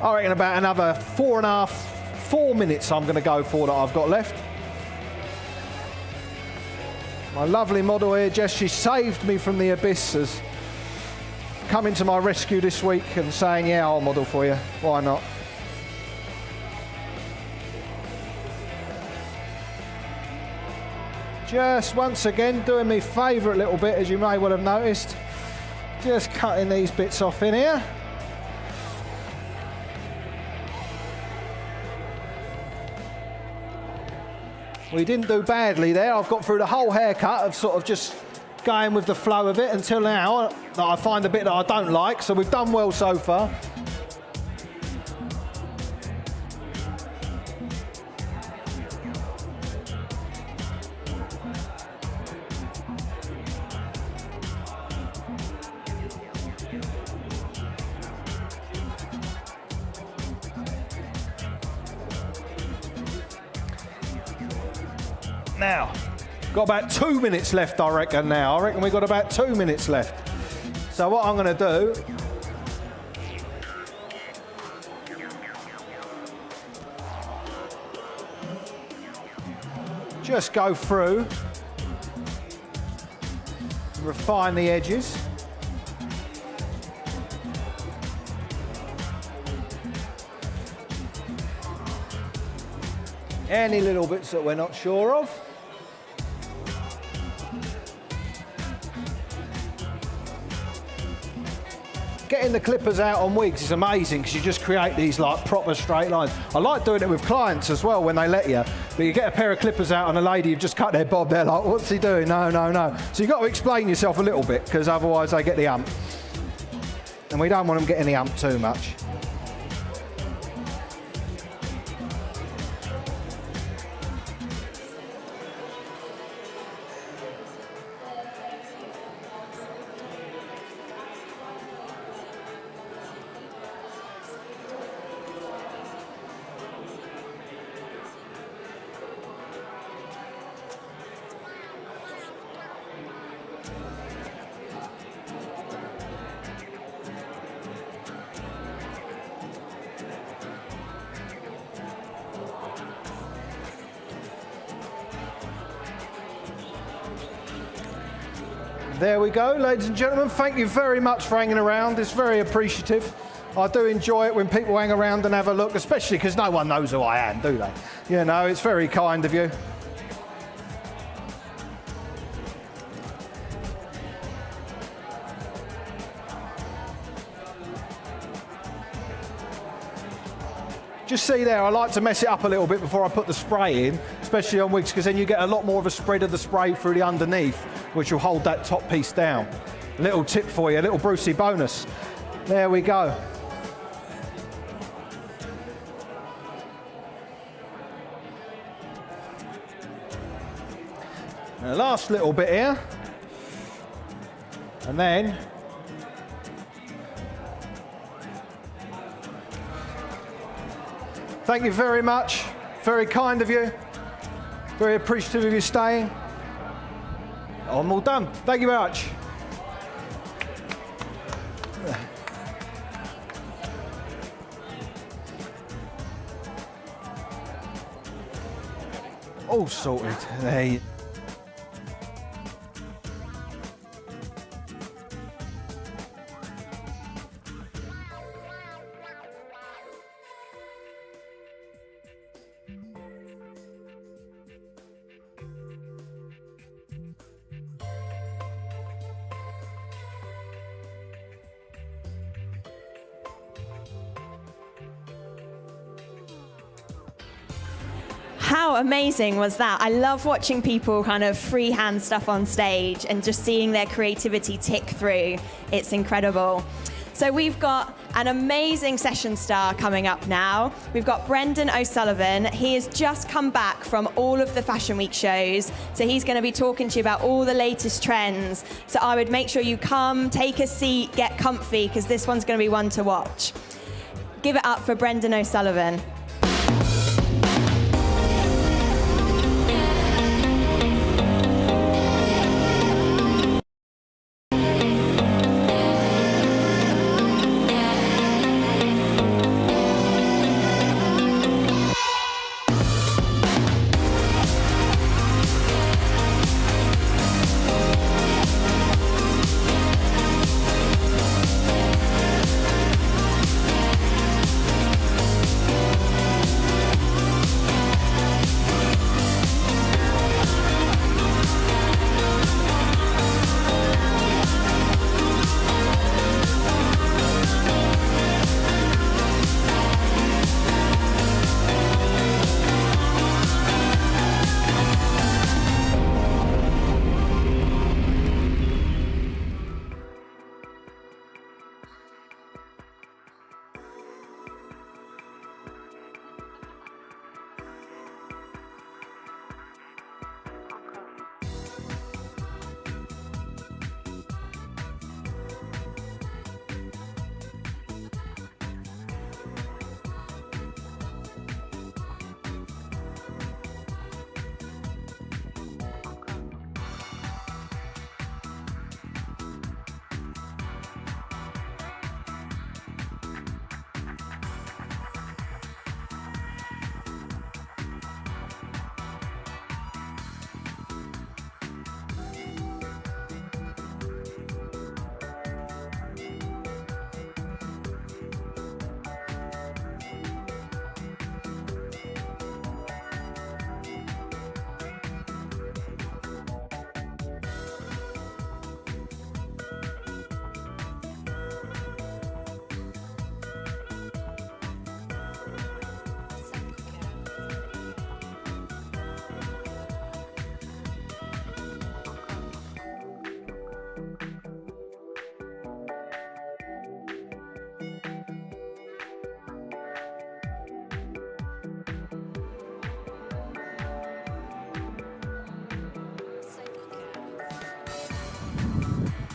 [SPEAKER 13] I reckon about another 4 minutes I'm going to go for that I've got left. My lovely model here, Jess, she saved me from the abyss, has come to my rescue this week and saying, yeah, I'll model for you. Why not? Just once again doing my favourite little bit, as you may well have noticed. Just cutting these bits off in here. We didn't do badly there. I've got through the whole haircut of sort of just going with the flow of it until now that I find a bit that I don't like. So we've done well so far. Now, got about 2 minutes left, I reckon now. I reckon we've got about 2 minutes left. So what I'm going to do, just go through, refine the edges. Any little bits that we're not sure of. Getting the clippers out on wigs is amazing because you just create these like proper straight lines. I like doing it with clients as well when they let you, but you get a pair of clippers out on a lady who've just cut their bob, they're like, what's he doing? No. So you've got to explain yourself a little bit because otherwise they get the ump. And we don't want them getting the ump too much. There we go, ladies and gentlemen. Thank you very much for hanging around. It's very appreciative. I do enjoy it when people hang around and have a look, especially because no one knows who I am, do they? You know, it's very kind of you. Just see there, I like to mess it up a little bit before I put the spray in, especially on wigs, because then you get a lot more of a spread of the spray through the underneath, which will hold that top piece down. Little tip for you, a little Brucey bonus. There we go. And the last little bit here. And then Thank you very much. Very kind of you. Very appreciative of you staying. I'm all done. Thank you very much. All sorted. There you
[SPEAKER 12] How amazing was that? I love watching people kind of freehand stuff on stage and just seeing their creativity tick through. It's incredible. So we've got an amazing session star coming up now. We've got Brendan O'Sullivan. He has just come back from all of the Fashion Week shows. So he's going to be talking to you about all the latest trends. So I would make sure you come, take a seat, get comfy, because this one's going to be one to watch. Give it up for Brendan O'Sullivan.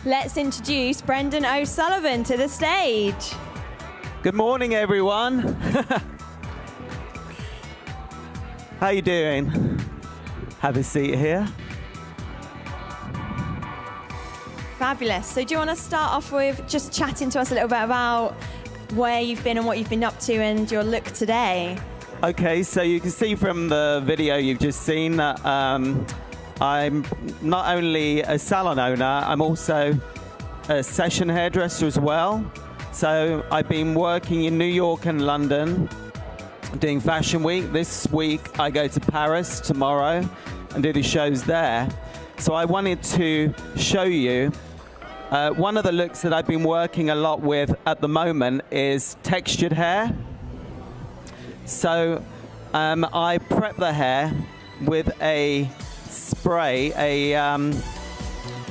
[SPEAKER 12] Let's introduce Brendan O'Sullivan to the stage.
[SPEAKER 14] Good morning, everyone. How you doing? Have a seat here.
[SPEAKER 12] Fabulous. So do you want to start off with just chatting to us a little bit about where you've been and what you've been up to and your look today?
[SPEAKER 14] Okay, so you can see from the video you've just seen that I'm not only a salon owner, I'm also a session hairdresser as well. So I've been working in New York and London doing Fashion Week. This week I go to Paris tomorrow and do the shows there. So I wanted to show you one of the looks that I've been working a lot with at the moment is textured hair. So I prep the hair with a spray, a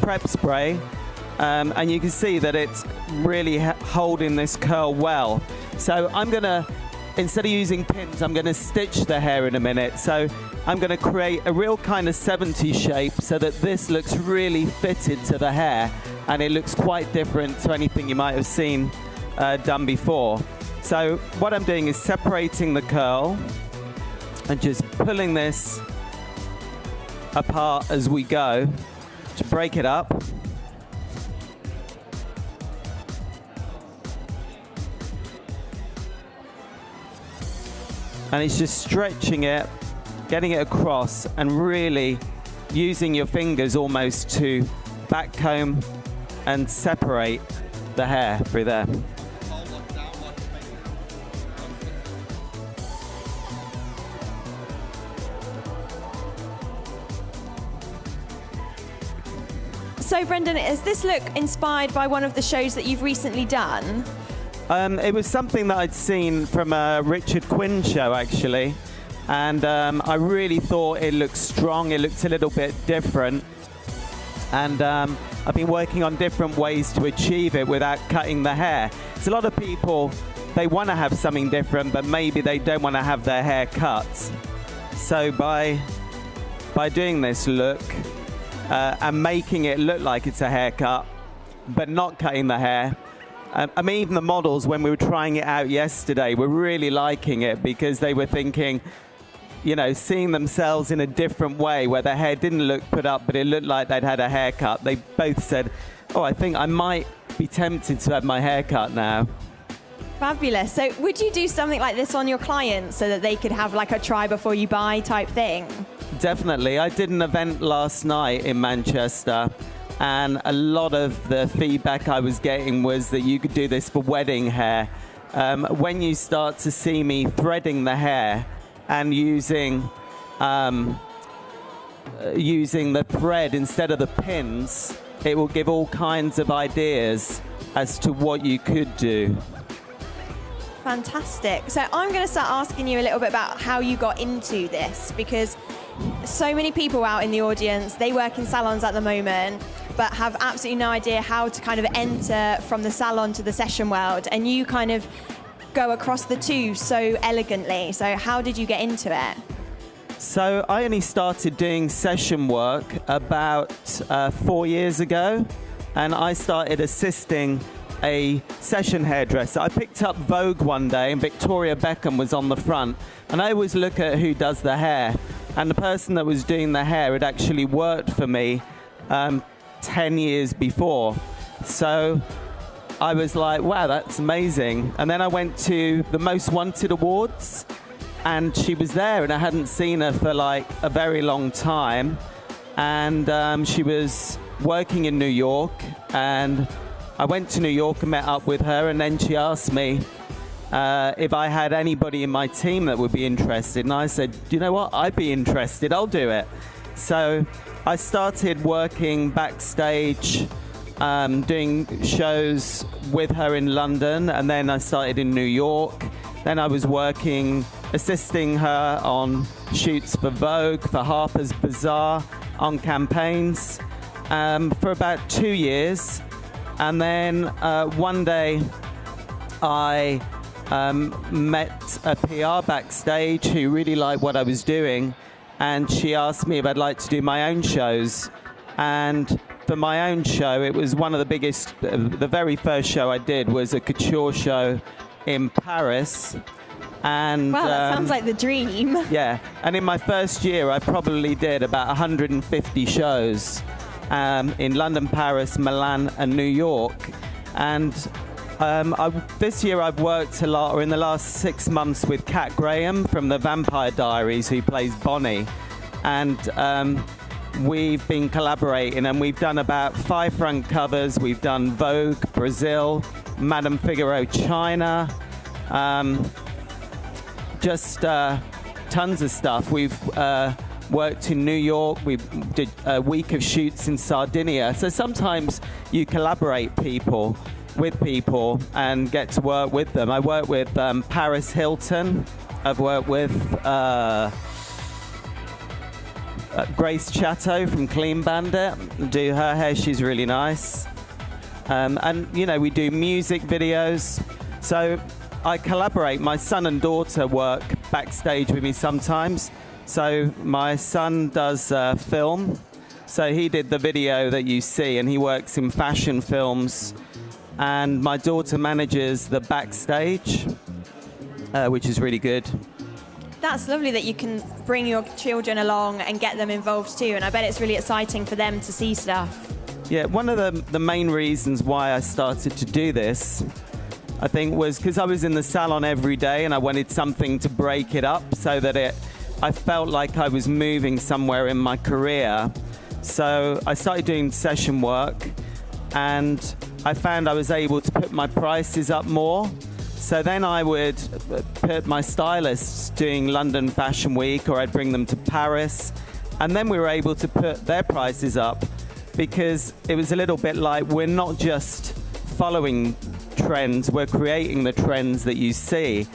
[SPEAKER 14] prep spray, and you can see that it's really holding this curl well. So I'm gonna, instead of using pins, I'm gonna stitch the hair in a minute. So I'm gonna create a real kind of 70s shape so that this looks really fitted to the hair and it looks quite different to anything you might have seen done before. So what I'm doing is separating the curl and just pulling this apart as we go to break it up. And it's just stretching it, getting it across, and really using your fingers almost to back comb and separate the hair through there.
[SPEAKER 12] So Brendan, is this look inspired by one of the shows that you've recently done?
[SPEAKER 14] It was something that I'd seen from a Richard Quinn show, actually. And I really thought it looked strong, it looked a little bit different. And I've been working on different ways to achieve it without cutting the hair. So a lot of people, they want to have something different, but maybe they don't want to have their hair cut. So by doing this look and making it look like it's a haircut, but not cutting the hair, I mean, even the models, when we were trying it out yesterday, were really liking it because they were thinking, you know, seeing themselves in a different way where their hair didn't look put up, but it looked like they'd had a haircut. They both said, oh, I think I might be tempted to have my hair cut now.
[SPEAKER 12] Fabulous. So would you do something like this on your clients so that they could have like a try before you buy type thing?
[SPEAKER 14] Definitely. I did an event last night in Manchester, and a lot of the feedback I was getting was that you could do this for wedding hair. When you start to see me threading the hair and using the thread instead of the pins, it will give all kinds of ideas as to what you could do.
[SPEAKER 12] Fantastic. So I'm going to start asking you a little bit about how you got into this, because so many people out in the audience, they work in salons at the moment, but have absolutely no idea how to kind of enter from the salon to the session world. And you kind of go across the two so elegantly. So how did you get into it?
[SPEAKER 14] So I only started doing session work about 4 years ago, and I started assisting a session hairdresser. I picked up Vogue one day and Victoria Beckham was on the front, and I always look at who does the hair, and the person that was doing the hair had actually worked for me 10 years before. So I was like, wow, that's amazing. And then I went to the Most Wanted Awards, and she was there, and I hadn't seen her for like a very long time. And she was working in New York, and I went to New York and met up with her, and then she asked me if I had anybody in my team that would be interested. And I said, you know what, I'd be interested, I'll do it. So I started working backstage, doing shows with her in London, and then I started in New York. Then I was working, assisting her on shoots for Vogue, for Harper's Bazaar, on campaigns for about 2 years. And then one day I met a PR backstage who really liked what I was doing, and she asked me if I'd like to do my own shows. And for my own show, it was one of the biggest, the very first show I did was a couture show in Paris. And
[SPEAKER 12] wow, that sounds like the dream.
[SPEAKER 14] Yeah, and in my first year, I probably did about 150 shows in London, Paris, Milan, and New York. And this year I've worked a lot, or in the last 6 months, with Kat Graham from The Vampire Diaries, who plays Bonnie. And we've been collaborating, and we've done about 5 front covers. We've done Vogue, Brazil, Madame Figaro, China, just tons of stuff. We've worked in New York. We did a week of shoots in Sardinia. So sometimes you collaborate with people and get to work with them. I work with Paris Hilton. I've worked with Grace Chateau from Clean Bandit. Do her hair, she's really nice. And, you know, we do music videos. So I collaborate. My son and daughter work backstage with me sometimes. So my son does film. So he did the video that you see, and he works in fashion films. And my daughter manages the backstage. which is really good.
[SPEAKER 12] That's lovely that you can bring your children along and get them involved too, and I bet it's really exciting for them to see stuff.
[SPEAKER 14] Yeah, one of the main reasons why I started to do this, I think, was because I was in the salon every day and I wanted something to break it up so that I felt like I was moving somewhere in my career. So I started doing session work, and I found I was able to put my prices up more. So then I would put my stylists doing London Fashion Week, or I'd bring them to Paris, and then we were able to put their prices up, because it was a little bit like, we're not just following trends, we're creating the trends that you see.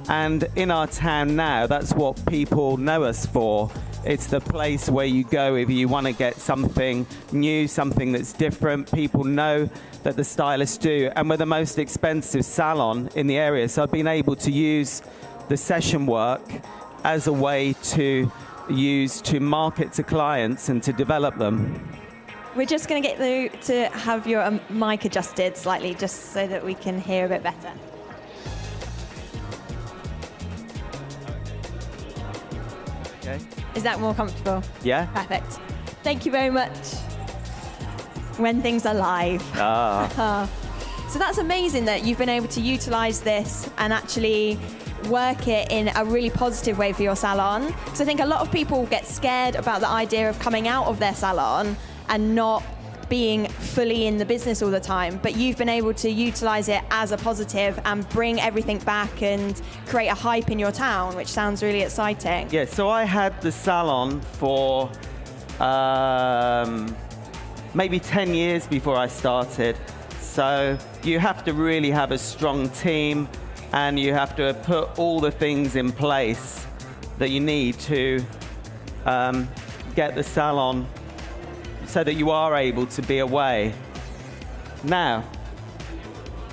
[SPEAKER 14] And in our town now, that's what people know us for. It's the place where you go if you want to get something new, something that's different. People know that the stylists do. And we're the most expensive salon in the area. So I've been able to use the session work as a way to use to market to clients and to develop them.
[SPEAKER 12] We're just going to get you to have your mic adjusted slightly, just so that we can hear a bit better.
[SPEAKER 14] Okay.
[SPEAKER 12] Is that more comfortable?
[SPEAKER 14] Yeah.
[SPEAKER 12] Perfect. Thank you very much. When things are live. So that's amazing that you've been able to utilize this and actually work it in a really positive way for your salon. Because I think a lot of people get scared about the idea of coming out of their salon and not being fully in the business all the time, but you've been able to utilize it as a positive and bring everything back and create a hype in your town, which sounds really exciting.
[SPEAKER 14] Yeah, so I had the salon for maybe 10 years before I started. So you have to really have a strong team, and you have to put all the things in place that you need to get the salon so that you are able to be away. Now,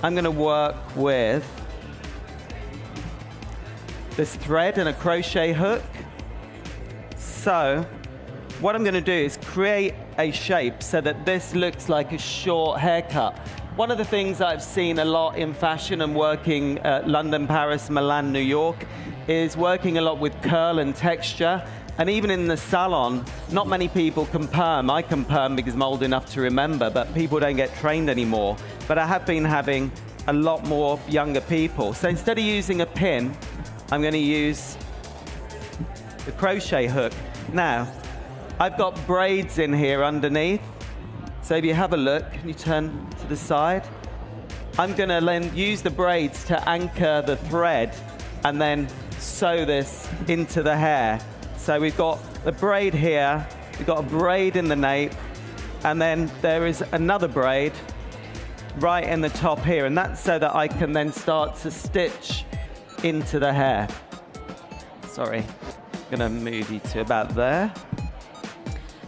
[SPEAKER 14] I'm going to work with this thread and a crochet hook. So what I'm going to do is create a shape so that this looks like a short haircut. One of the things I've seen a lot in fashion and working at London, Paris, Milan, New York is working a lot with curl and texture. And even in the salon, not many people can perm. I can perm because I'm old enough to remember, but people don't get trained anymore. But I have been having a lot more younger people. So instead of using a pin, I'm going to use the crochet hook. Now, I've got braids in here underneath. So if you have a look, and you turn to the side, I'm going to then use the braids to anchor the thread and then sew this into the hair. So we've got the braid here, we've got a braid in the nape, and then there is another braid right in the top here, and that's so that I can then start to stitch into the hair. Sorry, I'm gonna move you to about there.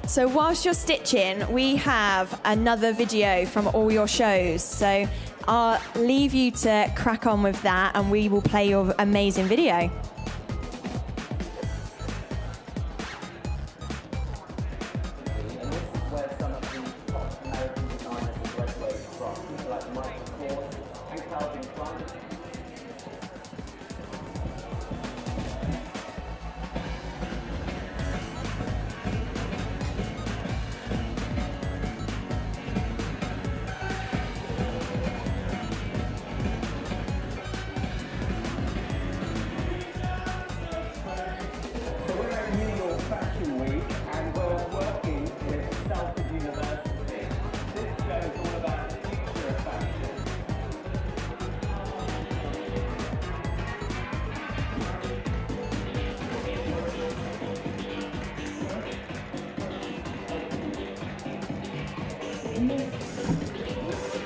[SPEAKER 12] So whilst you're stitching, we have another video from all your shows. So I'll leave you to crack on with that, and we will play your amazing video.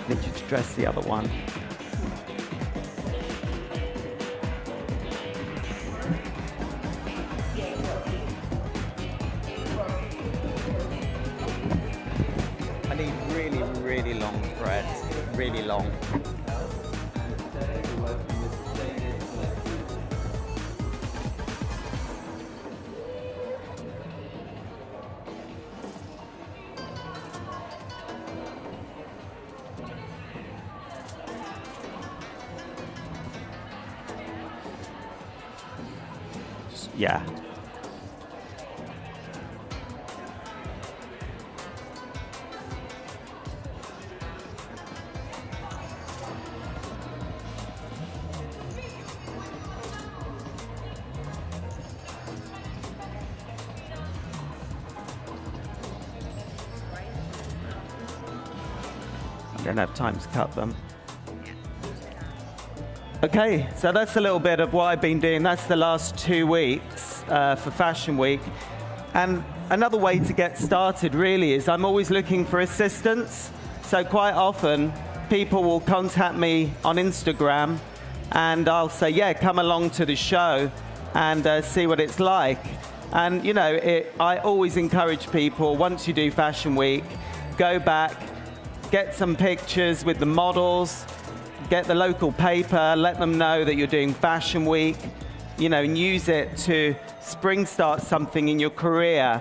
[SPEAKER 14] Need you to dress the other one. I need really, really long threads, really long. yeah. I don't have time to cut them. Okay, so that's a little bit of what I've been doing. That's the last 2 weeks for Fashion Week. And another way to get started really is I'm always looking for assistance. So quite often people will contact me on Instagram and I'll say, yeah, come along to the show and see what it's like. And you know, I always encourage people, once you do Fashion Week, go back, get some pictures with the models, get the local paper, let them know that you're doing Fashion Week, you know, and use it to spring-start something in your career.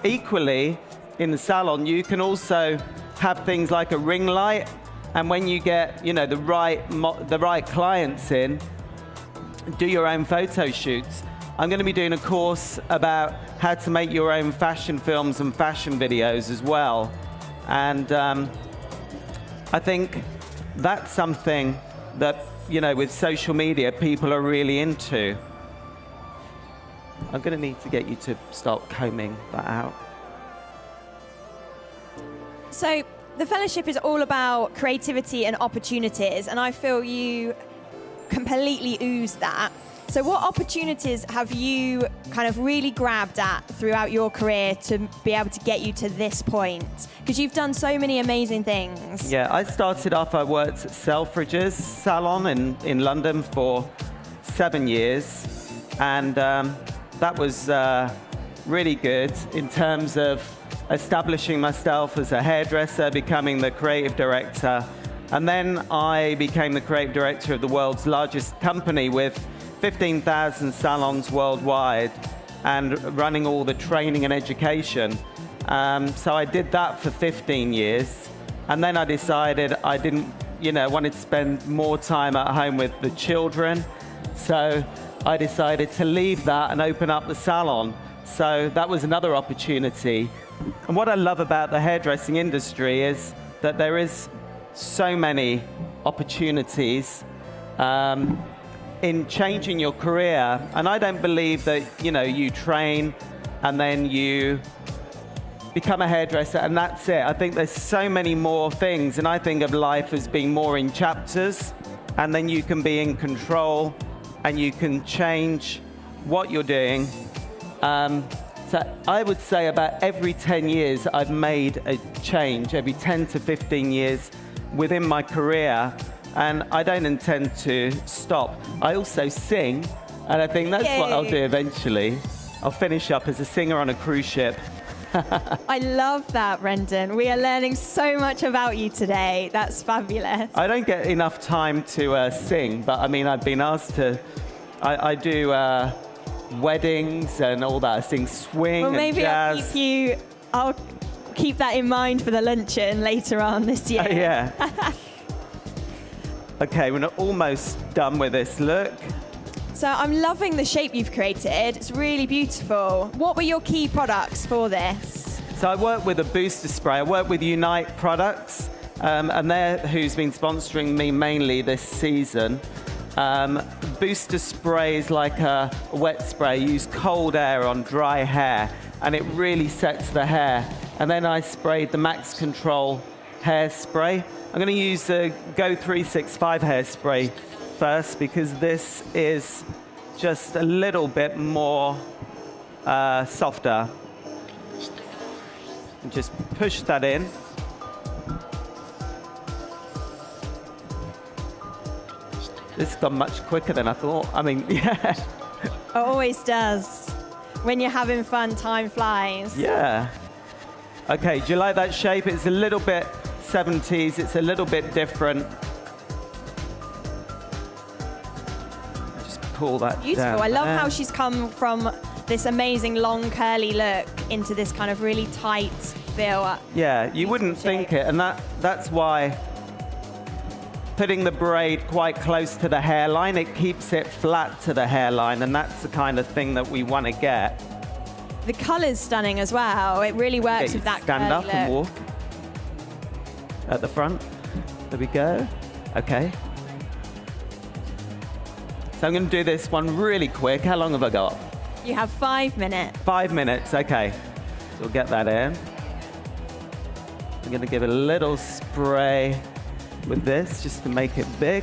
[SPEAKER 14] Equally, in the salon, you can also have things like a ring light, and when you get, you know, the right clients in, do your own photo shoots. I'm going to be doing a course about how to make your own fashion films and fashion videos as well. And I think that's something that, you know, with social media, people are really into. I'm going to need to get you to start combing that out.
[SPEAKER 12] So the fellowship is all about creativity and opportunities, and I feel you completely ooze that. So what opportunities have you kind of really grabbed at throughout your career to be able to get you to this point? Because you've done so many amazing things.
[SPEAKER 14] Yeah, I started off, I worked at Selfridges salon in London for 7 years. And that was really good in terms of establishing myself as a hairdresser, becoming the creative director. And then I became the creative director of the world's largest company with 15,000 salons worldwide and running all the training and education. So I did that for 15 years. And then I decided I didn't, you know, wanted to spend more time at home with the children. So I decided to leave that and open up the salon. So that was another opportunity. And what I love about the hairdressing industry is that there is so many opportunities in changing your career. And I don't believe that, you know, you train and then you become a hairdresser and that's it. I think there's so many more things, and I think of life as being more in chapters, and then you can be in control and you can change what you're doing. So I would say about every 10 years I've made a change, every 10 to 15 years within my career. And I don't intend to stop. I also sing, and I think that's what I'll do eventually. I'll finish up as a singer on a cruise ship.
[SPEAKER 12] I love that, Brendan. We are learning so much about you today. That's fabulous.
[SPEAKER 14] I don't get enough time to sing, but I mean, I've been asked to. I do weddings and all that. I sing swing and jazz.
[SPEAKER 12] I'll keep that in mind for the luncheon later on this year.
[SPEAKER 14] Yeah. Okay, we're almost done with this look.
[SPEAKER 12] So I'm loving the shape you've created. It's really beautiful. What were your key products for this?
[SPEAKER 14] So I work with a booster spray. I work with Unite Products, and they're who's been sponsoring me mainly this season. Booster spray is like a wet spray. You use cold air on dry hair, and it really sets the hair. And then I sprayed the Max Control hairspray. I'm going to use the Go 365 hairspray first because this is just a little bit more softer. And just push that in. This has gone much quicker than I thought. I mean, yeah.
[SPEAKER 12] It always does. When you're having fun, time flies.
[SPEAKER 14] Yeah. Okay, do you like that shape? It's a little bit 70s, it's a little bit different. Just pull that
[SPEAKER 12] Beautiful.
[SPEAKER 14] down
[SPEAKER 12] I love
[SPEAKER 14] there.
[SPEAKER 12] how she's come from this amazing long curly look into this kind of really tight feel.
[SPEAKER 14] Yeah, you wouldn't think it, and that's why putting the braid quite close to the hairline. It keeps it flat to the hairline, and that's the kind of thing that we want to get.
[SPEAKER 12] The colour's stunning as well. It really works
[SPEAKER 14] Get you
[SPEAKER 12] with that
[SPEAKER 14] to stand
[SPEAKER 12] curly
[SPEAKER 14] up and
[SPEAKER 12] look.
[SPEAKER 14] walk at the front. There we go. Okay. So I'm going to do this one really quick. How long have I got?
[SPEAKER 12] You have 5 minutes.
[SPEAKER 14] 5 minutes. Okay. So we'll get that in. I'm going to give it a little spray with this just to make it big.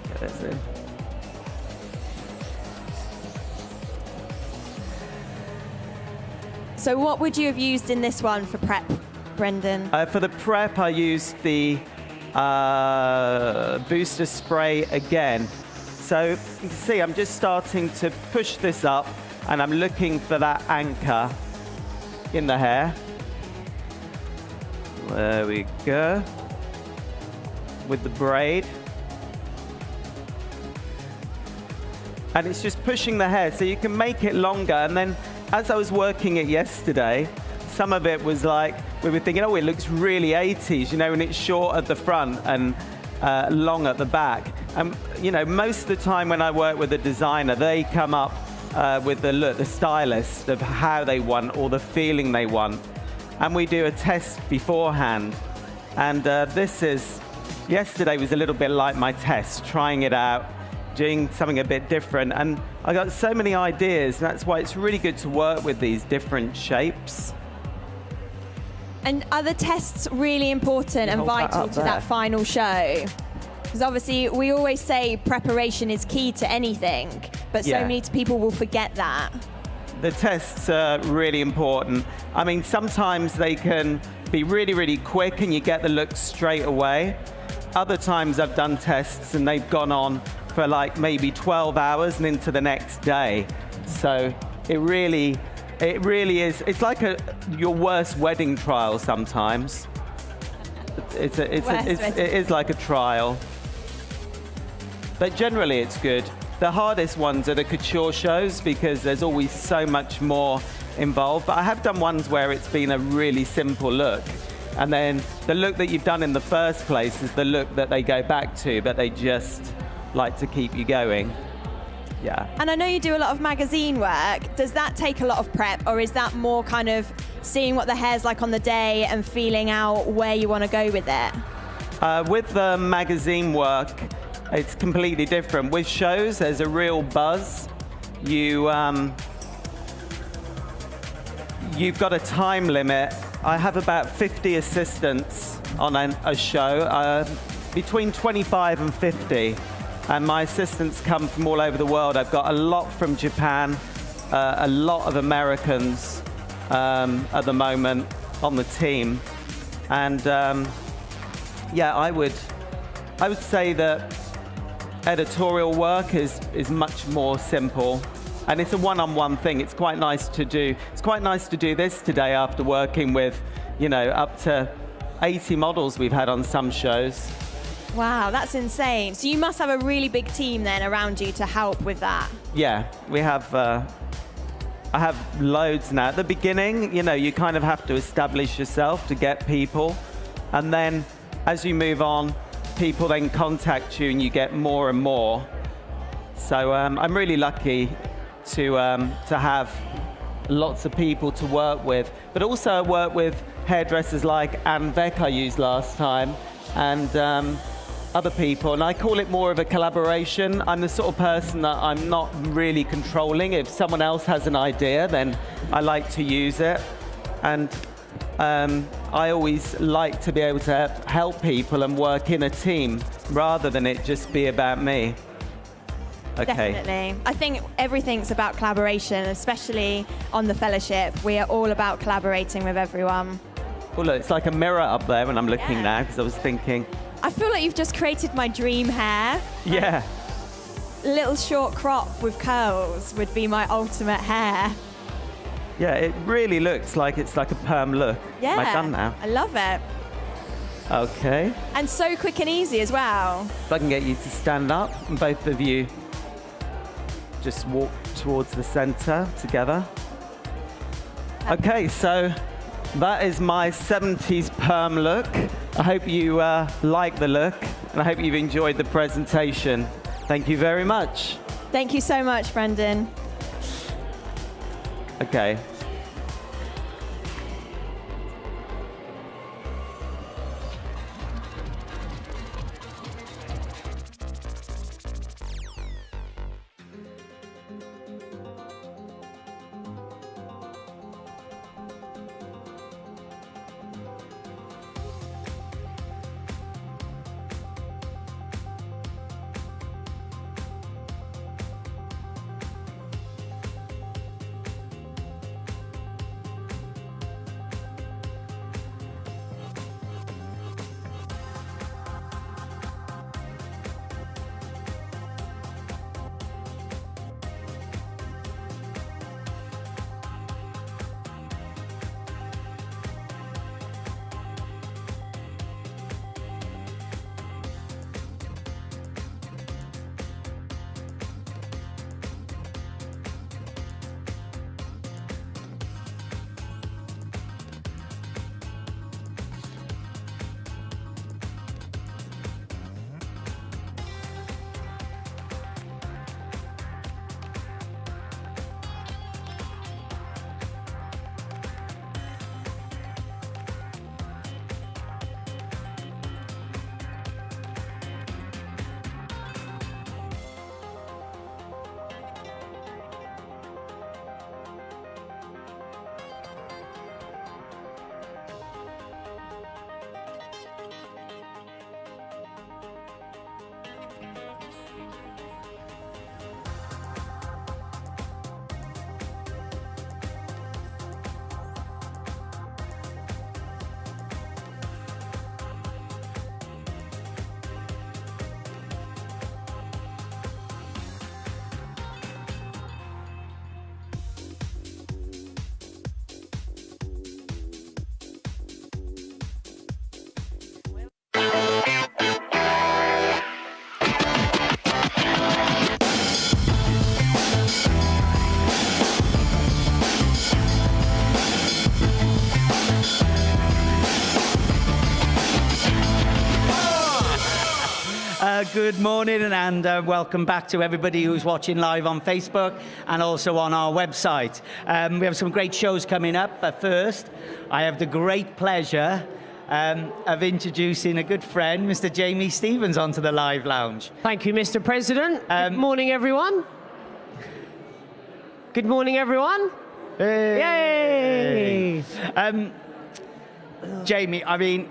[SPEAKER 14] Get this in.
[SPEAKER 12] So what would you have used in this one for prep, Brendan?
[SPEAKER 14] For the prep, I used the booster spray again. So you can see I'm just starting to push this up, and I'm looking for that anchor in the hair. There we go. With the braid. And it's just pushing the hair so you can make it longer. And then as I was working it yesterday, some of it was like, we were thinking, oh, it looks really 80s, you know, and it's short at the front and long at the back. And, you know, most of the time when I work with a designer, they come up with the look, the stylist of how they want or the feeling they want. And we do a test beforehand. And yesterday was a little bit like my test, trying it out, doing something a bit different. And I got so many ideas. And that's why it's really good to work with these different shapes.
[SPEAKER 12] And are the tests really important and vital to that final show? Because obviously we always say preparation is key to anything, but so many people will forget that.
[SPEAKER 14] The tests are really important. I mean, sometimes they can be really, really quick and you get the look straight away. Other times I've done tests and they've gone on for like maybe 12 hours and into the next day. So it really is. It's like your worst wedding trial sometimes. It is like a trial. But generally it's good. The hardest ones are the couture shows because there's always so much more involved. But I have done ones where it's been a really simple look. And then the look that you've done in the first place is the look that they go back to, but they just like to keep you going. Yeah.
[SPEAKER 12] And I know you do a lot of magazine work. Does that take a lot of prep, or is that more kind of seeing what the hair's like on the day and feeling out where you want to go with it?
[SPEAKER 14] With the magazine work, it's completely different. With shows, there's a real buzz. You've got a time limit. I have about 50 assistants on a show, between 25 and 50. And my assistants come from all over the world. I've got a lot from Japan, a lot of Americans at the moment on the team. And I would say that editorial work is much more simple. And it's a one-on-one thing. It's quite nice to do. It's quite nice to do this today after working with, up to 80 models we've had on some shows.
[SPEAKER 12] Wow, that's insane. So you must have a really big team then around you to help with that.
[SPEAKER 14] Yeah, we have. I have loads now. At the beginning, you kind of have to establish yourself to get people. And then as you move on, people then contact you and you get more and more. So I'm really lucky to have lots of people to work with. But also I work with hairdressers like Anne Veck I used last time, and other people, and I call it more of a collaboration. I'm the sort of person that I'm not really controlling. If someone else has an idea, then I like to use it. And I always like to be able to help people and work in a team rather than it just be about me. Okay.
[SPEAKER 12] Definitely. I think everything's about collaboration, especially on the fellowship. We are all about collaborating with everyone.
[SPEAKER 14] Well, look, it's like a mirror up there when I'm looking now, because I was thinking.
[SPEAKER 12] I feel like you've just created my dream hair.
[SPEAKER 14] Yeah.
[SPEAKER 12] Little short crop with curls would be my ultimate hair.
[SPEAKER 14] Yeah, it really looks like it's like a perm look.
[SPEAKER 12] Yeah.
[SPEAKER 14] Am I done now?
[SPEAKER 12] I love it.
[SPEAKER 14] Okay.
[SPEAKER 12] And so quick and easy as well.
[SPEAKER 14] If I can get you to stand up, and both of you just walk towards the center together.
[SPEAKER 12] Perfect.
[SPEAKER 14] Okay, so that is my 70s perm look. I hope you like the look, and I hope you've enjoyed the presentation. Thank you very much.
[SPEAKER 12] Thank you so much, Brendan.
[SPEAKER 14] Okay. Good morning and welcome back to everybody who's watching live on Facebook and also on our website. We have some great shows coming up, but first I have the great pleasure of introducing a good friend, Mr. Jamie Stevens, onto the Live Lounge.
[SPEAKER 15] Thank you, Mr. President. Good morning, everyone. Good morning, everyone.
[SPEAKER 14] Hey. Yay! Jamie, I mean,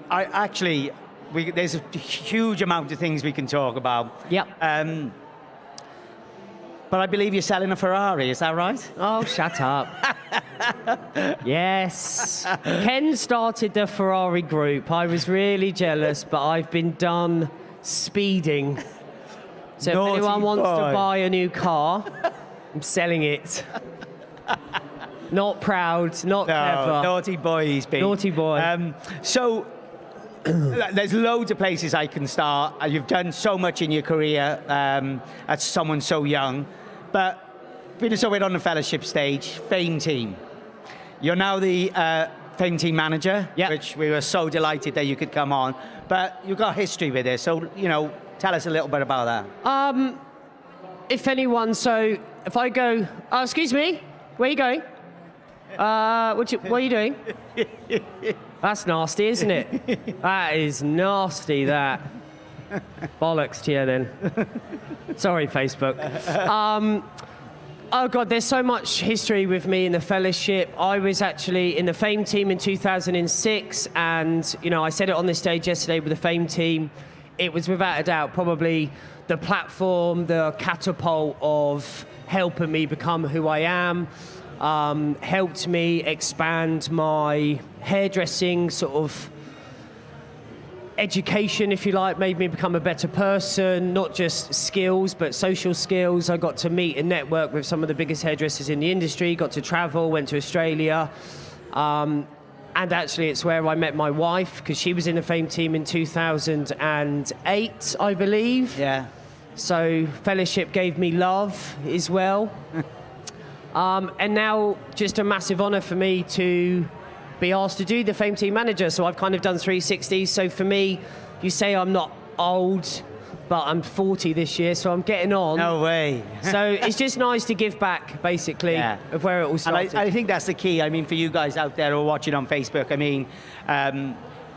[SPEAKER 14] there's a huge amount of things we can talk about.
[SPEAKER 15] Yep.
[SPEAKER 14] But I believe you're selling a Ferrari, is that right?
[SPEAKER 15] Oh, shut up. Yes. Ken started the Ferrari group. I was really jealous, but I've been done speeding. So
[SPEAKER 14] Naughty
[SPEAKER 15] if anyone wants
[SPEAKER 14] boy.
[SPEAKER 15] to buy a new car, I'm selling it. Not proud, not clever.
[SPEAKER 14] Naughty boy he's been.
[SPEAKER 15] Naughty boy.
[SPEAKER 14] So there's loads of places I can start. You've done so much in your career as someone so young, but been on the fellowship stage, Fame Team. You're now the Fame Team manager, which we were so delighted that you could come on. But you've got history with this, so tell us a little bit about that.
[SPEAKER 15] If I go, excuse me, where are you going? What are you doing? That's nasty, isn't it? That is nasty, that. Bollocks to you, then. Sorry, Facebook. Oh, God, there's so much history with me in the fellowship. I was actually in the Fame Team in 2006, and, I said it on this stage yesterday with the Fame Team. It was, without a doubt, probably the platform, the catapult of helping me become who I am. Helped me expand my hairdressing sort of education, if you like, made me become a better person, not just skills, but social skills. I got to meet and network with some of the biggest hairdressers in the industry, got to travel, went to Australia. And actually, it's where I met my wife, because she was in the Fame Team in 2008, I believe.
[SPEAKER 14] Yeah.
[SPEAKER 15] So fellowship gave me love as well. And now just a massive honour for me to be asked to do the Fame Team Manager. So I've kind of done 360s. So for me, you say I'm not old, but I'm 40 this year, so I'm getting on.
[SPEAKER 10] No way.
[SPEAKER 15] So it's just nice to give back, basically, of where it all started.
[SPEAKER 10] And I think that's the key. I mean, for you guys out there who are watching on Facebook, I mean,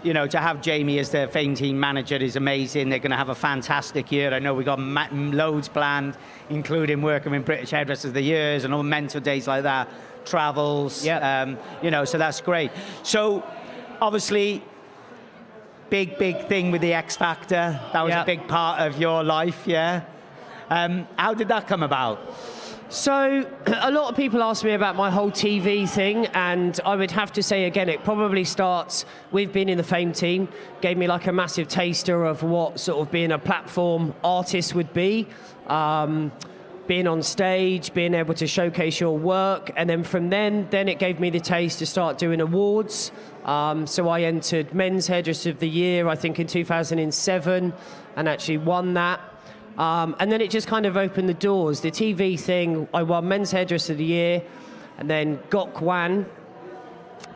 [SPEAKER 10] you know, to have Jamie as the Fame Team Manager is amazing. They're going to have a fantastic year. I know we've got loads planned, including working with British Hairdressers of the Years and all mentor days like that, travels, you know, so that's great. So, obviously, big thing with the X Factor. That was a big part of your life, how did that come about?
[SPEAKER 15] So, a lot of people ask me about my whole TV thing, and I would have to say again, it probably starts with being in the Fame Team. Gave me like a massive taster of what sort of being a platform artist would be. Being on stage, being able to showcase your work, and then from then it gave me the taste to start doing awards. So I entered Men's Hairdresser of the Year, I think in 2007, and actually won that. And then it just kind of opened the doors. The TV thing, I won Men's Hairdresser of the Year, and then Gok Wan,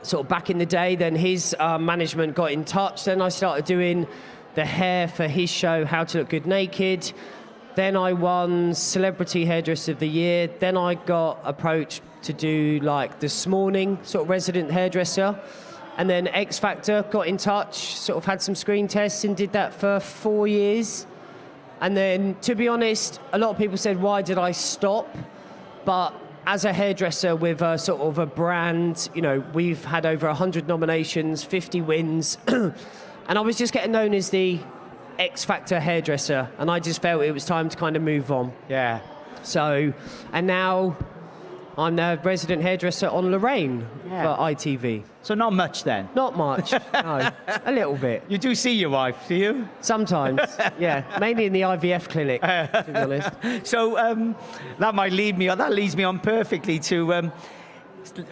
[SPEAKER 15] sort of back in the day, then his management got in touch. Then I started doing the hair for his show, How to Look Good Naked. Then I won Celebrity Hairdresser of the Year. Then I got approached to do like This Morning, sort of resident hairdresser. And then X Factor got in touch, sort of had some screen tests and did that for 4 years. And then, to be honest, a lot of people said, why did I stop? But as a hairdresser with a sort of a brand, you know, we've had over 100 nominations, 50 wins. And I was just getting known as the X Factor hairdresser. And I just felt it was time to kind of move on.
[SPEAKER 10] Yeah.
[SPEAKER 15] So, and now I'm the resident hairdresser on Lorraine for ITV.
[SPEAKER 10] So not much then?
[SPEAKER 15] Not much, no. A little bit.
[SPEAKER 10] You do see your wife, do you?
[SPEAKER 15] Sometimes, yeah. Mainly in the IVF clinic, to be honest.
[SPEAKER 10] So that leads me on perfectly to a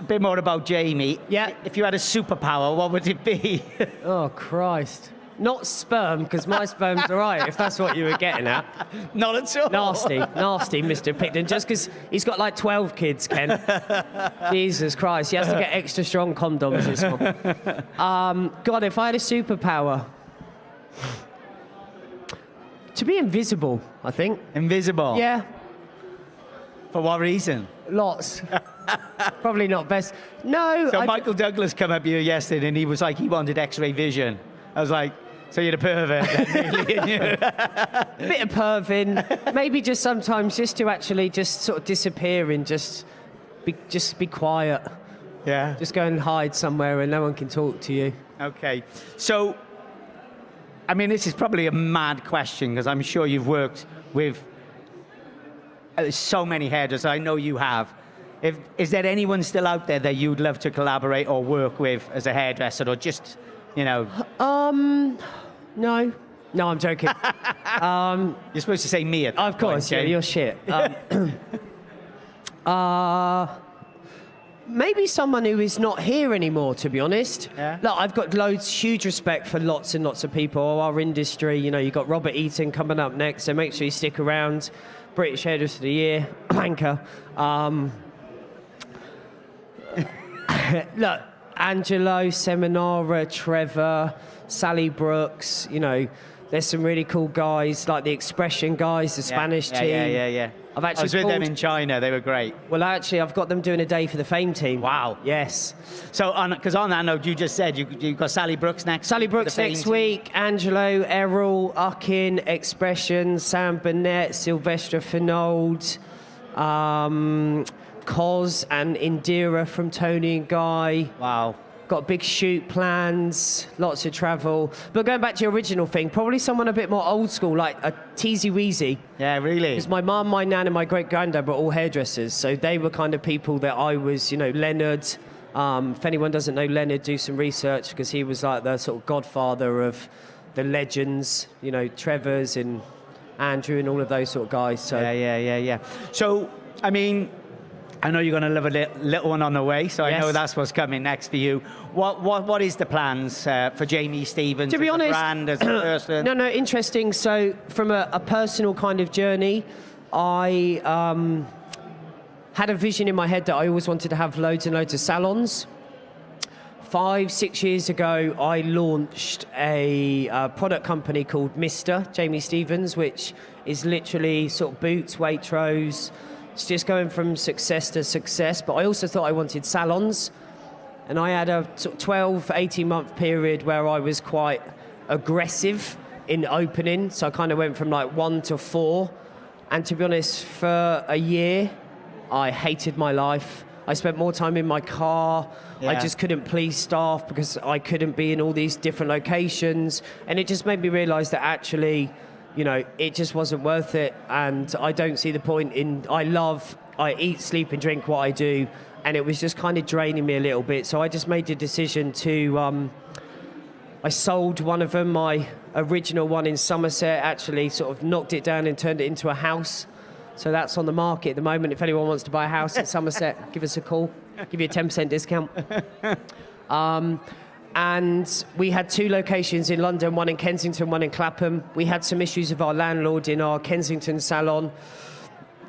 [SPEAKER 10] bit more about Jamie.
[SPEAKER 15] Yeah.
[SPEAKER 10] If you had a superpower, what would it be?
[SPEAKER 15] Oh, Christ. Not sperm, because my sperm's all right, if that's what you were getting at.
[SPEAKER 10] Not at all.
[SPEAKER 15] Nasty, Mr. Picton, just because he's got like 12 kids, Ken. Jesus Christ, he has to get extra strong condoms, this one. God, if I had a superpower... To be invisible, I think.
[SPEAKER 10] Invisible?
[SPEAKER 15] Yeah.
[SPEAKER 10] For what reason?
[SPEAKER 15] Lots. Probably not best. No.
[SPEAKER 10] So Michael Douglas came up here yesterday and he was like, he wanted X-ray vision. I was like, so you're a pervert then, really?
[SPEAKER 15] A bit of perving. Maybe just sometimes just to actually just sort of disappear and just be quiet.
[SPEAKER 10] Yeah.
[SPEAKER 15] Just go and hide somewhere and no one can talk to you.
[SPEAKER 10] Okay. So, I mean, this is probably a mad question because I'm sure you've worked with so many hairdressers. I know you have. Is there anyone still out there that you'd love to collaborate or work with as a hairdresser or just... You know. No, I'm joking. You're supposed to say me at that
[SPEAKER 15] Of course,
[SPEAKER 10] point,
[SPEAKER 15] yeah, you're shit. Maybe someone who is not here anymore, to be honest.
[SPEAKER 10] Yeah.
[SPEAKER 15] Look, I've got huge respect for lots and lots of people. Our industry, you know, you've got Robert Eaton coming up next, so make sure you stick around. British Hairdresser of the Year, Wanker. Look. Angelo, Seminara, Trevor, Sally Brooks, you know, there's some really cool guys, like the Expression guys, the Spanish team.
[SPEAKER 10] Yeah.
[SPEAKER 15] I've actually
[SPEAKER 10] I was with them in China, they were great.
[SPEAKER 15] Well, actually, I've got them doing a day for the Fame Team.
[SPEAKER 10] Wow.
[SPEAKER 15] Yes.
[SPEAKER 10] So, because on that note, you just said you've got Sally Brooks next.
[SPEAKER 15] Sally Brooks next week, Angelo, Errol, Uckin, Expression, Sam Burnett, Sylvester Finold, Cos and Indira from Tony and Guy.
[SPEAKER 10] Wow.
[SPEAKER 15] Got big shoot plans, lots of travel. But going back to your original thing, probably someone a bit more old school, like a Teasy Weezy.
[SPEAKER 10] Yeah, really?
[SPEAKER 15] Because my mum, my nan and my great-granddad were all hairdressers. So they were kind of people that I was, you know, Leonard. If anyone doesn't know Leonard, do some research because he was like the sort of godfather of the legends, you know, Trevor's and Andrew and all of those sort of guys. So
[SPEAKER 10] Yeah. So, I mean... I know you're going to leave a little one on the way, so I know that's what's coming next for you. What is the plans for Jamie Stevens?
[SPEAKER 15] To be honest,
[SPEAKER 10] as a brand, as a person?
[SPEAKER 15] No, interesting. So from a personal kind of journey, I had a vision in my head that I always wanted to have loads and loads of salons. 5-6 years ago, I launched a product company called Mr. Jamie Stevens, which is literally sort of boots, Waitrose. It's just going from success to success. But I also thought I wanted salons. And I had a sort of 12, 18-month period where I was quite aggressive in opening. So I kind of went from like 1 to 4. And to be honest, for a year, I hated my life. I spent more time in my car.
[SPEAKER 10] Yeah.
[SPEAKER 15] I just couldn't please staff because I couldn't be in all these different locations. And it just made me realise that actually, you know, it just wasn't worth it. And I don't see the point in, I eat, sleep and drink what I do. And it was just kind of draining me a little bit. So I just made the decision to, I sold one of them, my original one in Somerset, actually sort of knocked it down and turned it into a house. So that's on the market at the moment. If anyone wants to buy a house in Somerset, give us a call. Give you a 10% discount. And we had 2 locations in London, one in Kensington, one in Clapham. We had some issues with our landlord in our Kensington salon.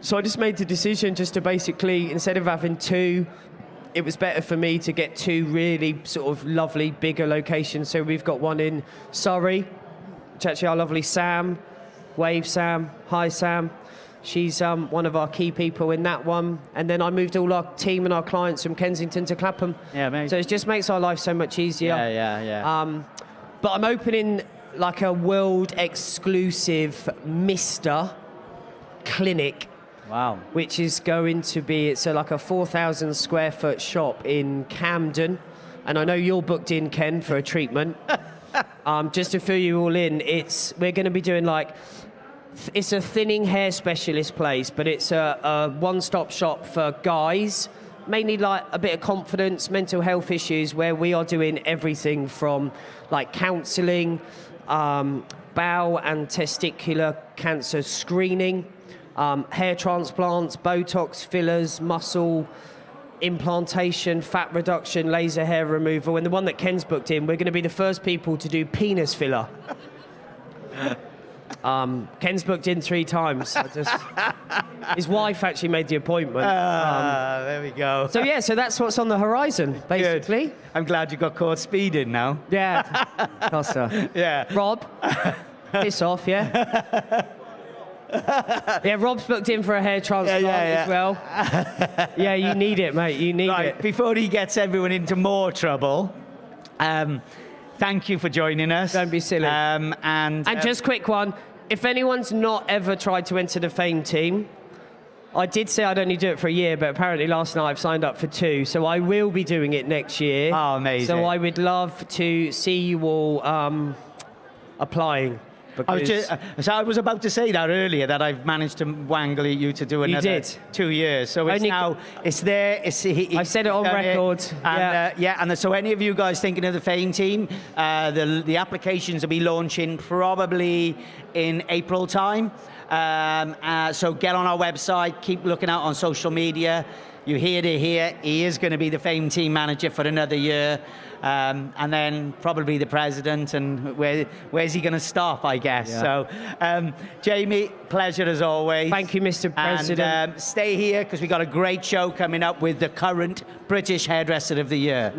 [SPEAKER 15] So I just made the decision just to basically, instead of having 2, it was better for me to get 2 really sort of lovely, bigger locations. So we've got one in Surrey, which actually our lovely Sam, Wave Sam, hi Sam. She's one of our key people in that one. And then I moved all our team and our clients from Kensington to Clapham.
[SPEAKER 10] Yeah, amazing.
[SPEAKER 15] So it just makes our life so much easier.
[SPEAKER 10] Yeah.
[SPEAKER 15] But I'm opening like a world exclusive Mr. clinic.
[SPEAKER 10] Wow.
[SPEAKER 15] Which is going to be, it's like a 4,000 square foot shop in Camden. And I know you're booked in, Ken, for a treatment. Just to fill you all in, we're going to be doing like, it's a thinning hair specialist place, but it's a one-stop shop for guys, mainly like a bit of confidence, mental health issues, where we are doing everything from like counselling, bowel and testicular cancer screening, hair transplants, Botox, fillers, muscle implantation, fat reduction, laser hair removal. And the one that Ken's booked in, we're going to be the first people to do penis filler. Ken's booked in 3 times. His wife actually made the appointment.
[SPEAKER 10] There we go.
[SPEAKER 15] So that's what's on the horizon, basically.
[SPEAKER 10] Good. I'm glad you got caught speeding now.
[SPEAKER 15] Yeah. Costa.
[SPEAKER 10] Yeah.
[SPEAKER 15] Rob, piss off, yeah? Yeah, Rob's booked in for a hair transplant as well. Yeah, you need it, mate. You need it.
[SPEAKER 10] Before he gets everyone into more trouble, thank you for joining us.
[SPEAKER 15] Don't be silly.
[SPEAKER 10] And
[SPEAKER 15] just quick one. If anyone's not ever tried to enter the Fame team, I did say I'd only do it for a year, but apparently last night I've signed up for 2. So I will be doing it next year.
[SPEAKER 10] Oh, amazing.
[SPEAKER 15] So I would love to see you all applying.
[SPEAKER 10] I was about to say that earlier, that I've managed to wangle you to do another 2 years. So it's there.
[SPEAKER 15] I've said it on record.
[SPEAKER 10] So any of you guys thinking of the Fame team, the applications will be launching probably in April time. So get on our website, keep looking out on social media. You hear it here. He is going to be the Fame team manager for another year. And then probably the president, and where's he going to stop, I guess.
[SPEAKER 15] Yeah.
[SPEAKER 10] So, Jamie, pleasure as always.
[SPEAKER 15] Thank you, Mr. President.
[SPEAKER 10] And stay here, because we've got a great show coming up with the current British Hairdresser of the Year.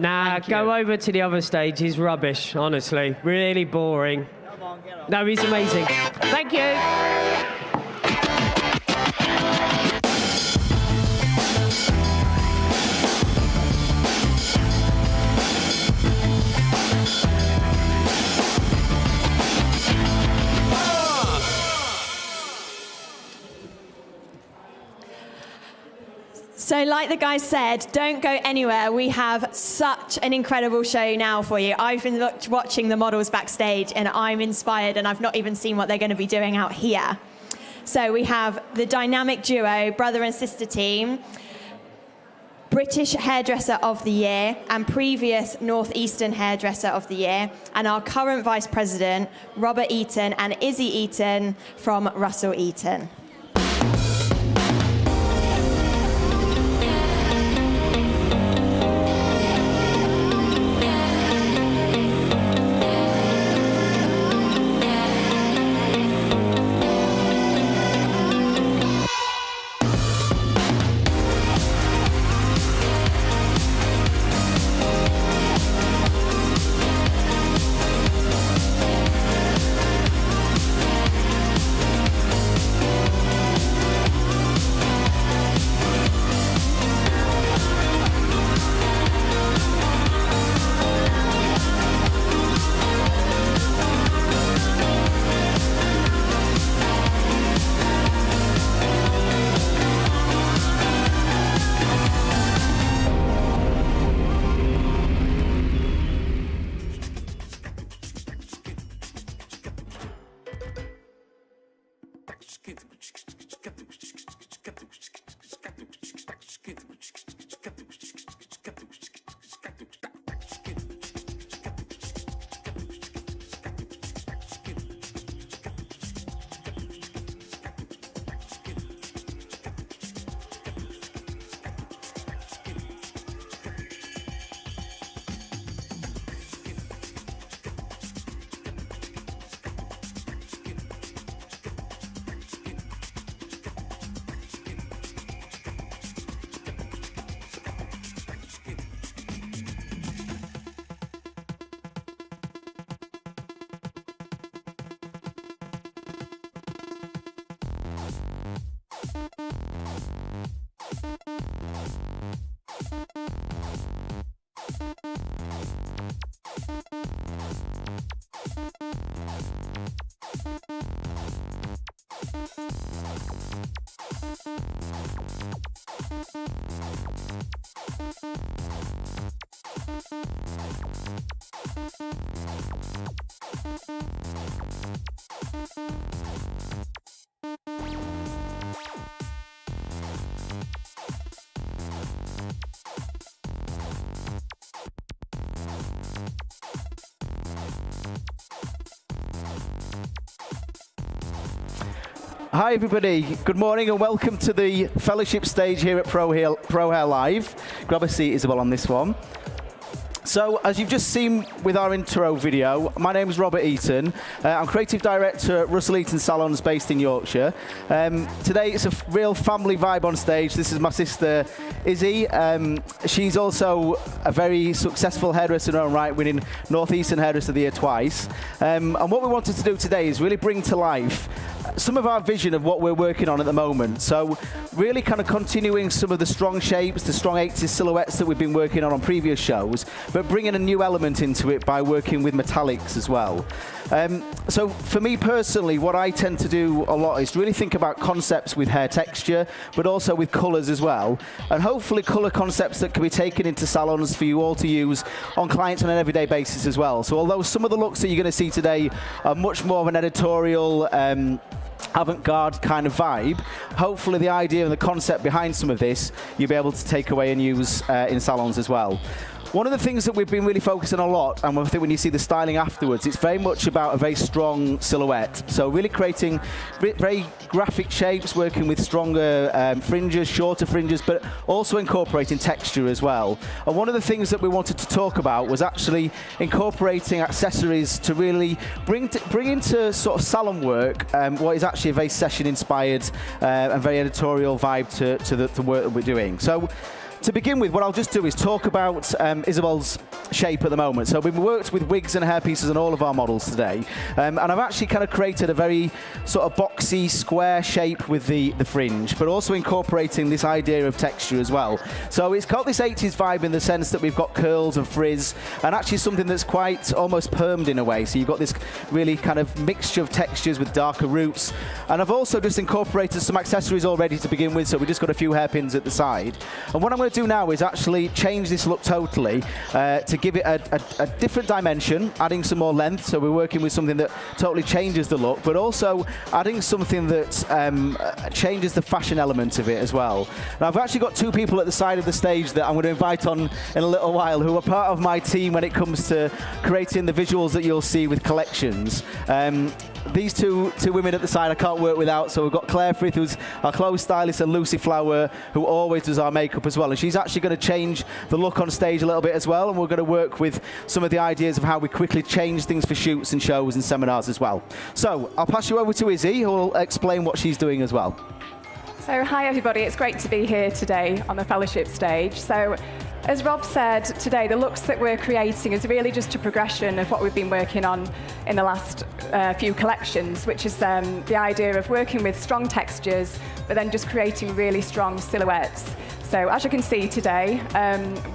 [SPEAKER 15] Go over to the other stage. He's rubbish, honestly. Really boring.
[SPEAKER 10] Come on, get on.
[SPEAKER 15] No, he's amazing. Thank you.
[SPEAKER 12] So like the guy said, don't go anywhere. We have such an incredible show now for you. I've been watching the models backstage and I'm inspired, and I've not even seen what they're going to be doing out here. So we have the dynamic duo, brother and sister team, British Hairdresser of the Year and previous Northeastern Hairdresser of the Year, and our current Vice President, Robert Eaton and Izzy Eaton from Russell Eaton.
[SPEAKER 1] Hi everybody, good morning and welcome to the fellowship stage here at Pro Hair Live. Grab a seat, Isabel, on this one. So, as you've just seen with our intro video, my name is Robert Eaton. I'm Creative Director at Russell Eaton Salons based in Yorkshire. Today it's a real family vibe on stage. This is my sister Izzy. She's also a very successful hairdresser in her own right, winning North Eastern Hairdresser of the Year twice. And what we wanted to do today is really bring to life some of our vision of what we're working on at the moment. So really kind of continuing some of the strong shapes, the strong 80s silhouettes that we've been working on previous shows, but bringing a new element into it by working with metallics as well. So for me personally, what I tend to do a lot is really think about concepts with hair texture, but also with colours as well. And hopefully colour concepts that can be taken into salons for you all to use on clients on an everyday basis as well. So although some of the looks that you're going to see today are much more of an editorial, avant-garde kind of vibe, hopefully the idea and the concept behind some of this you'll be able to take away and use in salons as well. One of the things that we've been really focusing on a lot, and I think when you see the styling afterwards, it's very much about a very strong silhouette. So really creating very graphic shapes, working with stronger fringes, shorter fringes, but also incorporating texture as well. And one of the things that we wanted to talk about was actually incorporating accessories to really bring into sort of salon work what is actually a very session-inspired and very editorial vibe to the work that we're doing. So, to begin with, what I'll just do is talk about Isabel's shape at the moment. So we've worked with wigs and hairpieces on all of our models today. And I've actually kind of created a very sort of boxy, square shape with the fringe, but also incorporating this idea of texture as well. So it's got this 80s vibe in the sense that we've got curls and frizz, and actually something that's quite almost permed in a way. So you've got this really kind of mixture of textures with darker roots. And I've also just incorporated some accessories already to begin with, so we've just got a few hairpins at the side. And what I'm going to do now is actually change this look totally to give it a different dimension, adding some more length. So we're working with something that totally changes the look, but also adding something that changes the fashion element of it as well. Now I've actually got two people at the side of the stage that I'm going to invite on in a little while who are part of my team when it comes to creating the visuals that you'll see with collections. These two women at the side I can't work without. So we've got Claire Frith, who's our clothes stylist, and Lucy Flower, who always does our makeup as well. And she's actually going to change the look on stage a little bit as well. And we're going to work with some of the ideas of how we quickly change things for shoots and shows and seminars as well. So I'll pass you over to Izzy, who will explain what she's doing as well.
[SPEAKER 16] So hi everybody, it's great to be here today on the fellowship stage. So as Rob said today, the looks that we're creating is really just a progression of what we've been working on in the last few collections, which is the idea of working with strong textures, but then just creating really strong silhouettes. So as you can see today,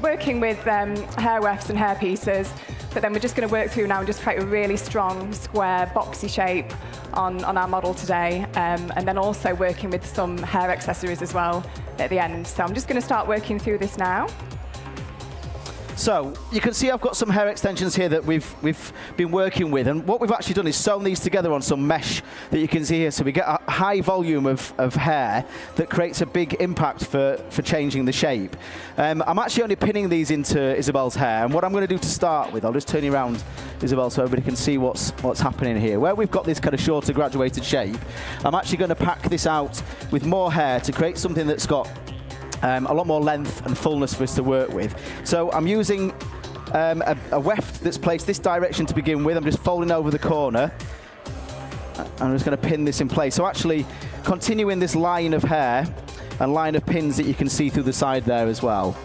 [SPEAKER 16] working with hair wefts and hair pieces, but then we're just going to work through now and just create a really strong, square, boxy shape on our model today, and then also working with some hair accessories as well at the end. So I'm just going to start working through this now.
[SPEAKER 1] So you can see I've got some hair extensions here that we've been working with, and what we've actually done is sewn these together on some mesh that you can see here, so we get a high volume of hair that creates a big impact for changing the shape. I'm actually only pinning these into Isabel's hair, and what I'm going to do to start with, I'll just turn you around, Isabel, so everybody can see what's happening here. Where we've got this kind of shorter graduated shape, I'm actually going to pack this out with more hair to create something that's got a lot more length and fullness for us to work with. So I'm using a weft that's placed this direction to begin with. I'm just folding over the corner. I'm just going to pin this in place. So actually continuing this line of hair and line of pins that you can see through the side there as well.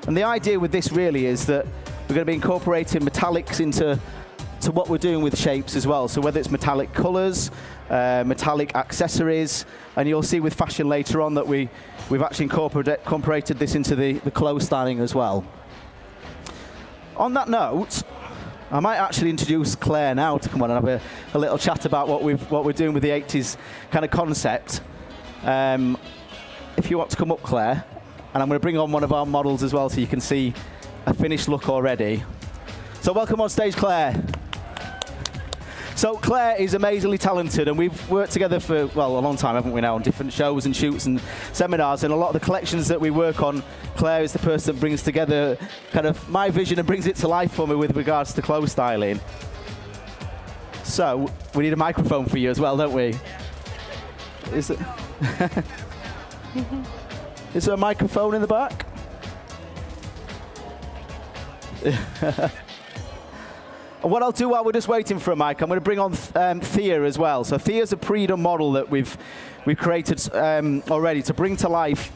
[SPEAKER 1] And the idea with this really is that we're going to be incorporating metallics into what we're doing with shapes as well. So whether it's metallic colours, metallic accessories, and you'll see with fashion later on that we've actually incorporated this into the clothes styling as well. On that note, I might actually introduce Claire now to come on and have a little chat about what we're doing with the 80s kind of concept. If you want to come up, Claire, and I'm going to bring on one of our models as well so you can see a finished look already.
[SPEAKER 17] So welcome on stage, Claire. So Claire is amazingly talented, and we've worked together for, well, a long time, haven't we now, on different shows and shoots and seminars, and a lot of the collections that we work on, Claire is the person that brings together kind of my vision and brings it to life for me with regards to clothes styling. So we need a microphone for you as well, don't we? Is it? Is there a microphone in the back? And what I'll do while we're just waiting for a mic, I'm going to bring on Thea as well. So Thea's a pre-done model that we've created already to bring to life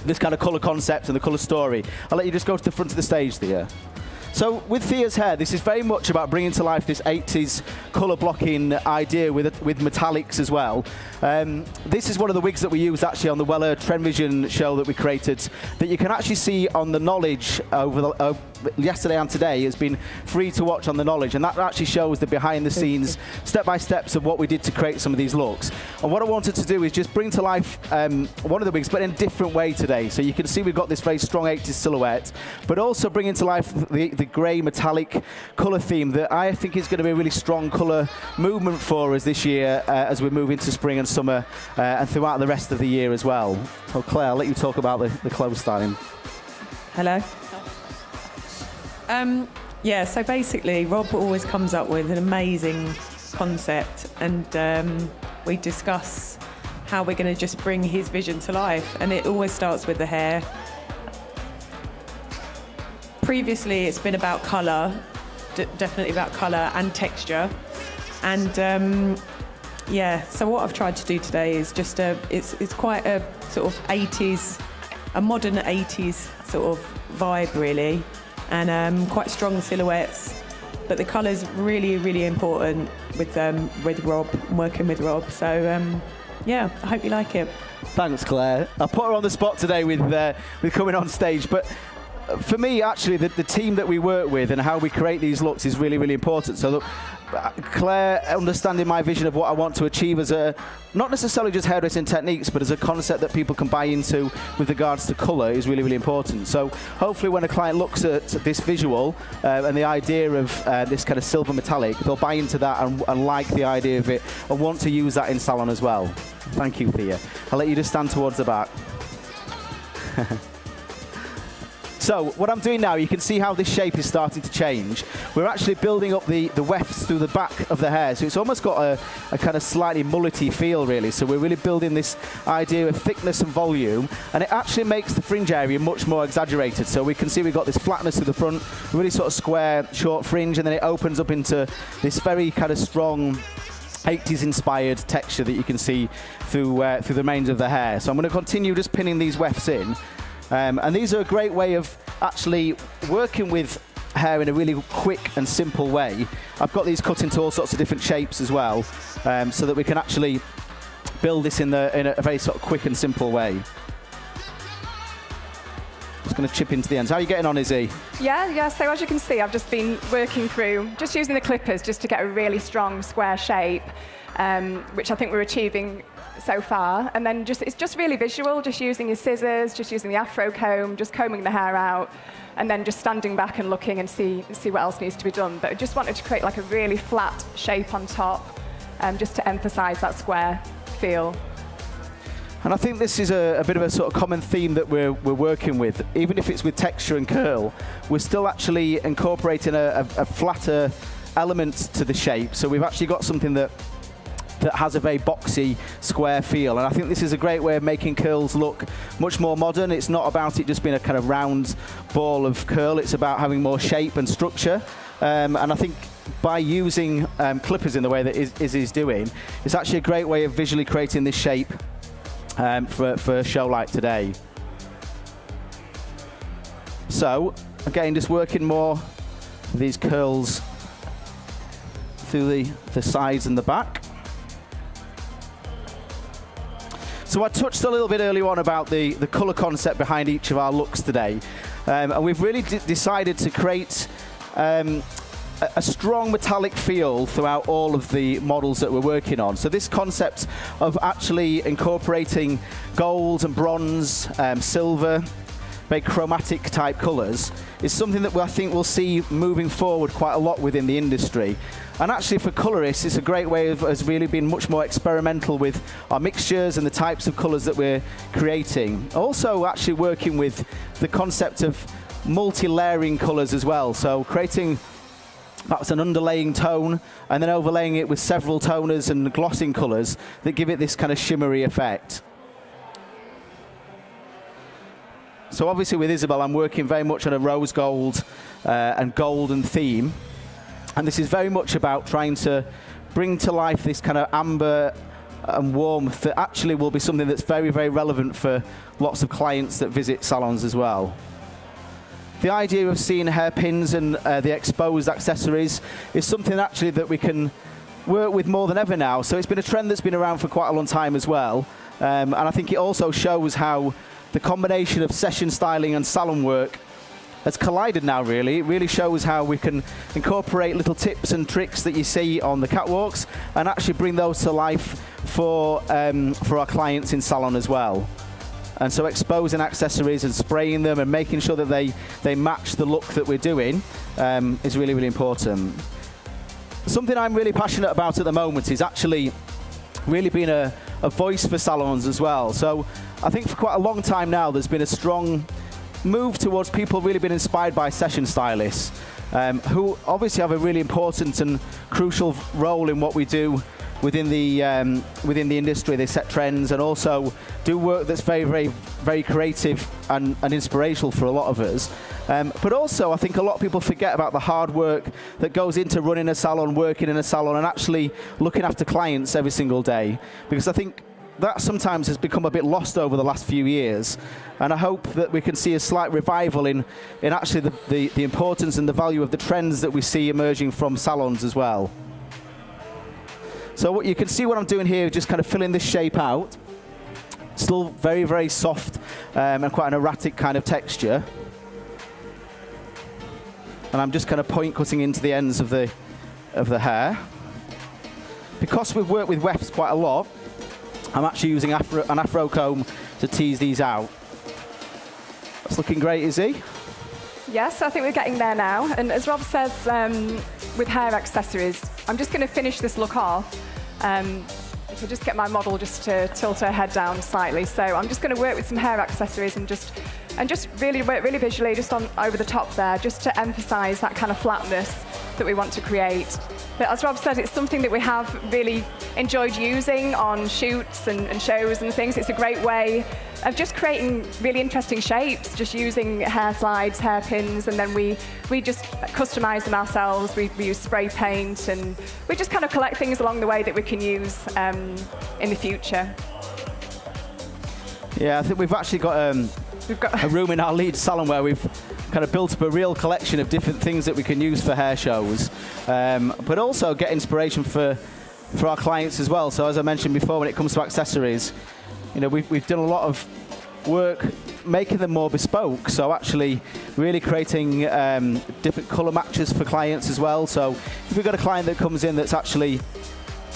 [SPEAKER 17] this kind of colour concept and the colour story. I'll let you just go to the front of the stage, Thea. So with Thea's hair, this is very much about bringing to life this 80s colour blocking idea with metallics as well. This is one of the wigs that we used actually on the Weller Trend Vision show that we created, that you can actually see on the Knowledge over yesterday and today. Has been free to watch on the Knowledge, and that actually shows the behind the scenes step-by-steps of what we did to create some of these looks. And what I wanted to do is just bring to life one of the wigs, but in a different way today. So you can see we've got this very strong 80s silhouette, but also bringing to life the grey metallic colour theme that I think is going to be a really strong colour movement for us this year as we move into spring and summer and throughout the rest of the year as well. So Claire, I'll let you talk about the clothes styling.
[SPEAKER 18] Hello. Yeah, so basically Rob always comes up with an amazing concept, and we discuss how we're going to just bring his vision to life, and it always starts with the hair. Previously it's been about colour, definitely about colour and texture, and yeah, so what I've tried to do today is just it's quite a sort of 80s, a modern 80s sort of vibe really, and quite strong silhouettes, but the colour's really, really important with Rob, working with Rob. So yeah, I hope you like it.
[SPEAKER 17] Thanks, Claire. I put her on the spot today with coming on stage, but for me, actually, the team that we work with and how we create these looks is really, really important. So look, Claire understanding my vision of what I want to achieve as not necessarily just hairdressing techniques, but as a concept that people can buy into with regards to colour is really, really important. So hopefully when a client looks at this visual and the idea of this kind of silver metallic, they'll buy into that and like the idea of it and want to use that in salon as well. Thank you, Thea. I'll let you just stand towards the back. So what I'm doing now, you can see how this shape is starting to change. We're actually building up the wefts through the back of the hair, so it's almost got a kind of slightly mullety feel really. So we're really building this idea of thickness and volume, and it actually makes the fringe area much more exaggerated. So we can see we've got this flatness to the front, really sort of square, short fringe, and then it opens up into this very kind of strong 80s inspired texture that you can see through the remains of the hair. So I'm going to continue just pinning these wefts in. And these are a great way of actually working with hair in a really quick and simple way. I've got these cut into all sorts of different shapes as well, so that we can actually build this in a very sort of quick and simple way. Just going to chip into the ends. How are you getting on, Izzy?
[SPEAKER 16] Yeah, so as you can see, I've just been working through, just using the clippers just to get a really strong square shape, which I think we're achieving so far. And then it's just really visual, just using your scissors, just using the afro comb, just combing the hair out, and then just standing back and looking and see what else needs to be done. But I just wanted to create like a really flat shape on top, just to emphasize that square feel.
[SPEAKER 17] And I think this is a bit of a sort of common theme that we're working with. Even if it's with texture and curl, we're still actually incorporating a flatter element to the shape. So we've actually got something that has a very boxy, square feel. And I think this is a great way of making curls look much more modern. It's not about it just being a kind of round ball of curl. It's about having more shape and structure. And I think by using clippers in the way that Izzy's doing, it's actually a great way of visually creating this shape for a show like today. So, again, just working more these curls through the sides and the back. So I touched a little bit earlier on about the colour concept behind each of our looks today. And we've really decided to create a strong metallic feel throughout all of the models that we're working on. So this concept of actually incorporating gold and bronze, silver, very chromatic type colours, is something that I think we'll see moving forward quite a lot within the industry. And actually for colourists, it's a great way of us really being much more experimental with our mixtures and the types of colours that we're creating. Also actually working with the concept of multi-layering colours as well. So creating perhaps an underlaying tone and then overlaying it with several toners and glossing colours that give it this kind of shimmery effect. So obviously with Isabel, I'm working very much on a rose gold and golden theme. And this is very much about trying to bring to life this kind of amber and warmth that actually will be something that's very, very relevant for lots of clients that visit salons as well. The idea of seeing hairpins and the exposed accessories is something actually that we can work with more than ever now. So it's been a trend that's been around for quite a long time as well. And I think it also shows how the combination of session styling and salon work has collided now, really. It really shows how we can incorporate little tips and tricks that you see on the catwalks and actually bring those to life for our clients in salon as well. And so exposing accessories and spraying them and making sure that they match the look that we're doing is really, really important. Something I'm really passionate about at the moment is actually really being a voice for salons as well. So I think for quite a long time now there's been a strong move towards people really being inspired by session stylists who obviously have a really important and crucial role in what we do within the industry. They set trends and also do work that's very, very, very creative and inspirational for a lot of us. But also I think a lot of people forget about the hard work that goes into running a salon, working in a salon and actually looking after clients every single day, because I think that sometimes has become a bit lost over the last few years, and I hope that we can see a slight revival in actually the importance and the value of the trends that we see emerging from salons as well. So what you can see what I'm doing here, just kind of filling this shape out. Still very, very soft and quite an erratic kind of texture. And I'm just kind of point cutting into the ends of the hair. Because we've worked with wefts quite a lot, I'm actually using an afro comb to tease these out. That's looking great, is he?
[SPEAKER 16] Yes, I think we're getting there now. And as Rob says, with hair accessories, I'm just going to finish this look off. If I just get my model just to tilt her head down slightly. So I'm just going to work with some hair accessories and just really work really visually just on over the top there, just to emphasize that kind of flatness that we want to create. But as Rob said, it's something that we have really enjoyed using on shoots and shows and things. It's a great way of just creating really interesting shapes, just using hair slides, hairpins, and then we just customize them ourselves. We use spray paint, and we just kind of collect things along the way that we can use in the future.
[SPEAKER 17] Yeah, I think we've actually got a room in our lead salon where we've kind of built up a real collection of different things that we can use for hair shows, but also get inspiration for our clients as well. So as I mentioned before, when it comes to accessories, you know, we've done a lot of work making them more bespoke. So actually really creating different colour matches for clients as well. So if we've got a client that comes in that's actually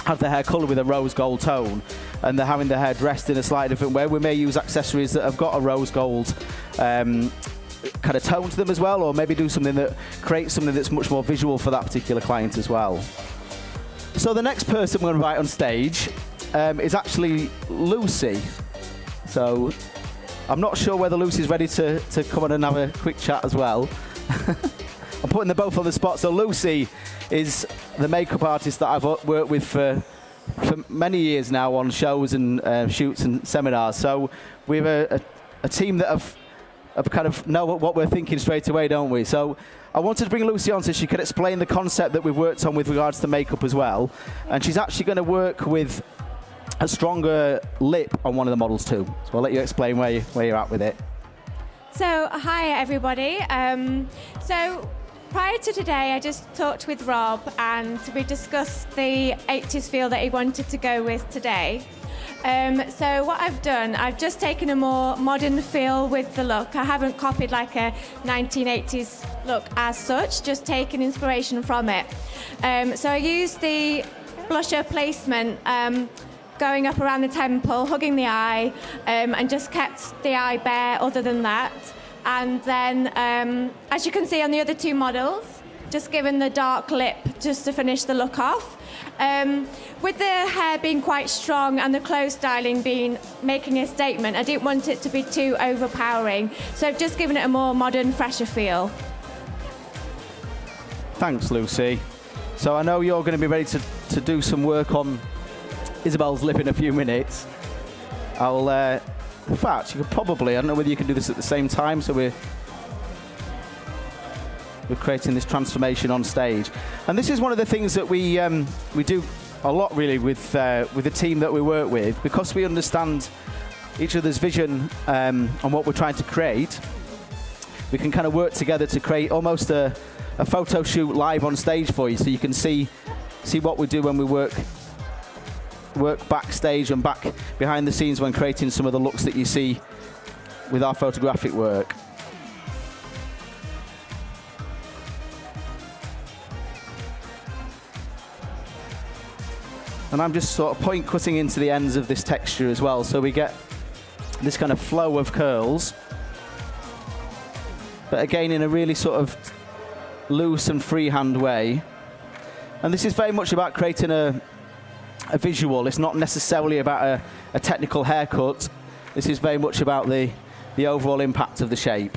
[SPEAKER 17] have their hair coloured with a rose gold tone and they're having their hair dressed in a slightly different way, we may use accessories that have got a rose gold kind of tone to them as well, or maybe do something that creates something that's much more visual for that particular client as well. So the next person we're going to invite on stage is actually Lucy. So I'm not sure whether Lucy's ready to come on and have a quick chat as well. I'm putting them both on the spot. So Lucy is the makeup artist that I've worked with for many years now on shows and shoots and seminars. So we have a team that have kind of know what we're thinking straight away, don't we? So I wanted to bring Lucy on so she could explain the concept that we've worked on with regards to makeup as well. And she's actually going to work with a stronger lip on one of the models too. So I'll let you explain where you're at with it.
[SPEAKER 12] So, hi everybody. So prior to today, I just talked with Rob and we discussed the 80s feel that he wanted to go with today. So what I've done, I've just taken a more modern feel with the look. I haven't copied like a 1980s look as such, just taken inspiration from it. So I used the blusher placement going up around the temple, hugging the eye, and just kept the eye bare other than that. And then, as you can see on the other two models, just given the dark lip just to finish the look off. With the hair being quite strong and the clothes styling making a statement, I didn't want it to be too overpowering. So I've just given it a more modern, fresher feel.
[SPEAKER 17] Thanks, Lucy. So I know you're going to be ready to do some work on Isabel's lip in a few minutes. In fact, you could probably, I don't know whether you can do this at the same time, so we're creating this transformation on stage. And this is one of the things that we do a lot really with the team that we work with, because we understand each other's vision and what we're trying to create. We can kind of work together to create almost a photo shoot live on stage for you, so you can see what we do when we work backstage and back behind the scenes when creating some of the looks that you see with our photographic work. And I'm just sort of point cutting into the ends of this texture as well, so we get this kind of flow of curls, but again in a really sort of loose and freehand way. And this is very much about creating a visual. It's not necessarily about a technical haircut. This is very much about the overall impact of the shape.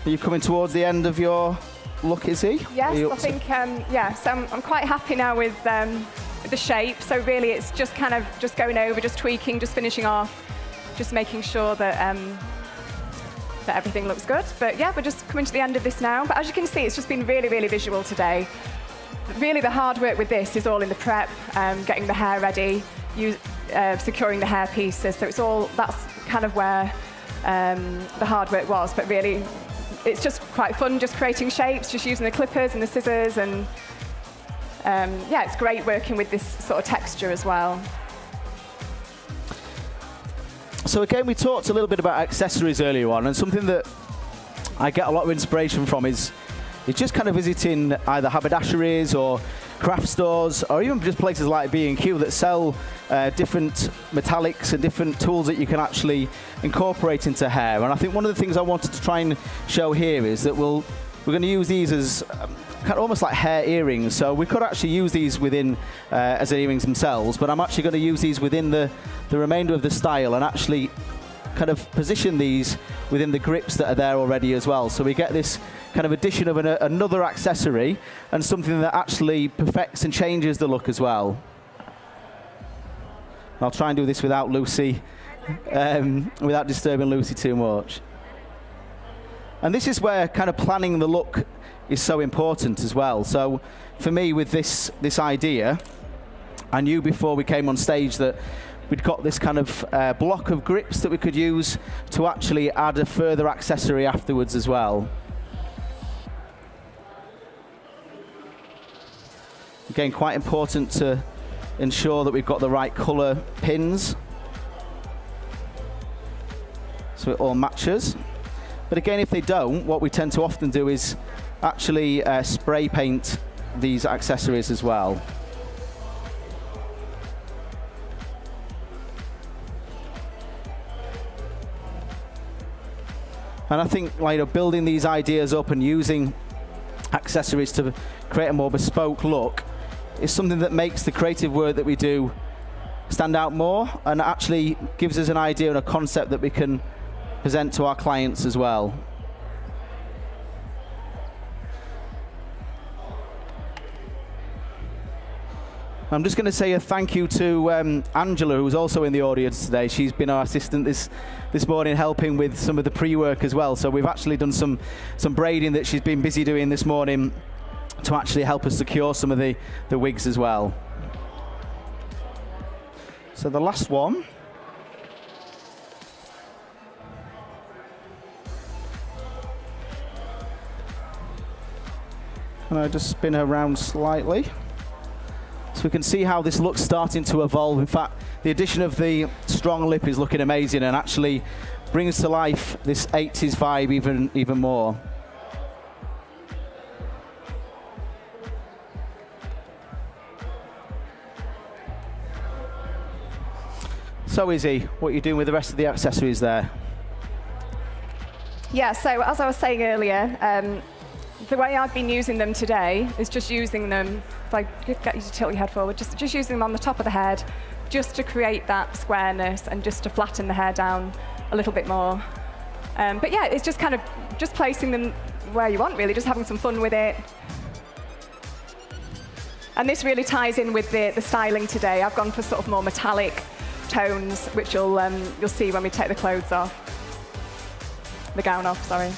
[SPEAKER 17] Are you coming towards the end of your look, Izzy?
[SPEAKER 16] Yes, I think, so I'm quite happy now with the shape. So really it's just kind of just going over, just tweaking, just finishing off, just making sure that everything looks good. But yeah, we're just coming to the end of this now. But as you can see, it's just been really, really visual today. Really the hard work with this is all in the prep, getting the hair ready, securing the hair pieces. So that's kind of where the hard work was. But really, it's just quite fun, just creating shapes, just using the clippers and the scissors. And yeah, it's great working with this sort of texture as well.
[SPEAKER 17] So again, we talked a little bit about accessories earlier on, and something that I get a lot of inspiration from is just kind of visiting either haberdasheries or craft stores, or even just places like B&Q that sell different metallics and different tools that you can actually incorporate into hair. And I think one of the things I wanted to try and show here is that we're going to use these as kind of almost like hair earrings. So we could actually use these within as earrings themselves, but I'm actually going to use these within the remainder of the style and actually kind of position these within the grips that are there already as well. So we get this kind of addition of another accessory and something that actually perfects and changes the look as well. I'll try and do this without Lucy, without disturbing Lucy too much. And this is where kind of planning the look is so important as well. So for me, with this idea, I knew before we came on stage that we'd got this kind of block of grips that we could use to actually add a further accessory afterwards as well. Again, quite important to ensure that we've got the right colour pins so it all matches. But again, if they don't, what we tend to often do is actually spray paint these accessories as well. And I think building these ideas up and using accessories to create a more bespoke look is something that makes the creative work that we do stand out more, and actually gives us an idea and a concept that we can present to our clients as well. I'm just going to say a thank you to Angela, who's also in the audience today. She's been our assistant this morning, helping with some of the pre-work as well. So we've actually done some braiding that she's been busy doing this morning to actually help us secure some of the wigs as well. So the last one. And I just spin her around slightly. So we can see how this looks starting to evolve. In fact, the addition of the strong lip is looking amazing and actually brings to life this 80s vibe even more. So Izzy, what are you doing with the rest of the accessories there?
[SPEAKER 16] Yeah, so as I was saying earlier, the way I've been using them today is just using them, if I could get you to tilt your head forward, just using them on the top of the head, just to create that squareness and just to flatten the hair down a little bit more. But yeah, it's just kind of just placing them where you want, really, just having some fun with it. And this really ties in with the styling today. I've gone for sort of more metallic tones, which you'll see when we take the clothes off. The gown off, sorry.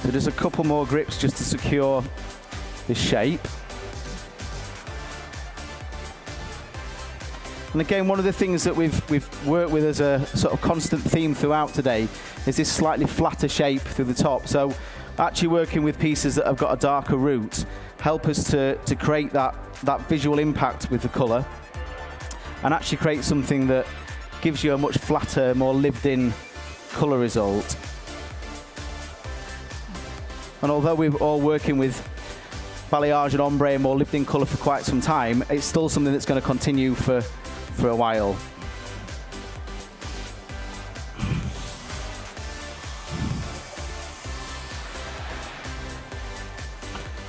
[SPEAKER 17] So just a couple more grips just to secure this shape. And again, one of the things that we've worked with as a sort of constant theme throughout today is this slightly flatter shape through the top. So actually working with pieces that have got a darker root help us to create that visual impact with the colour and actually create something that gives you a much flatter, more lived-in colour result. And although we're all working with balayage and ombre and more lived-in colour for quite some time, it's still something that's going to continue for a while.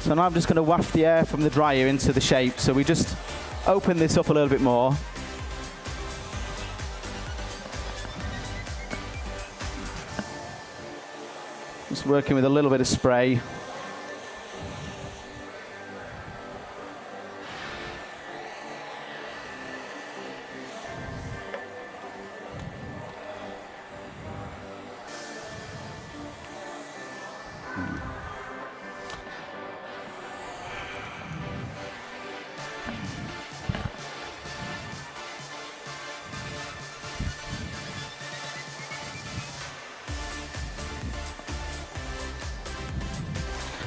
[SPEAKER 17] So now I'm just going to waft the air from the dryer into the shape. So we just open this up a little bit more. Just working with a little bit of spray.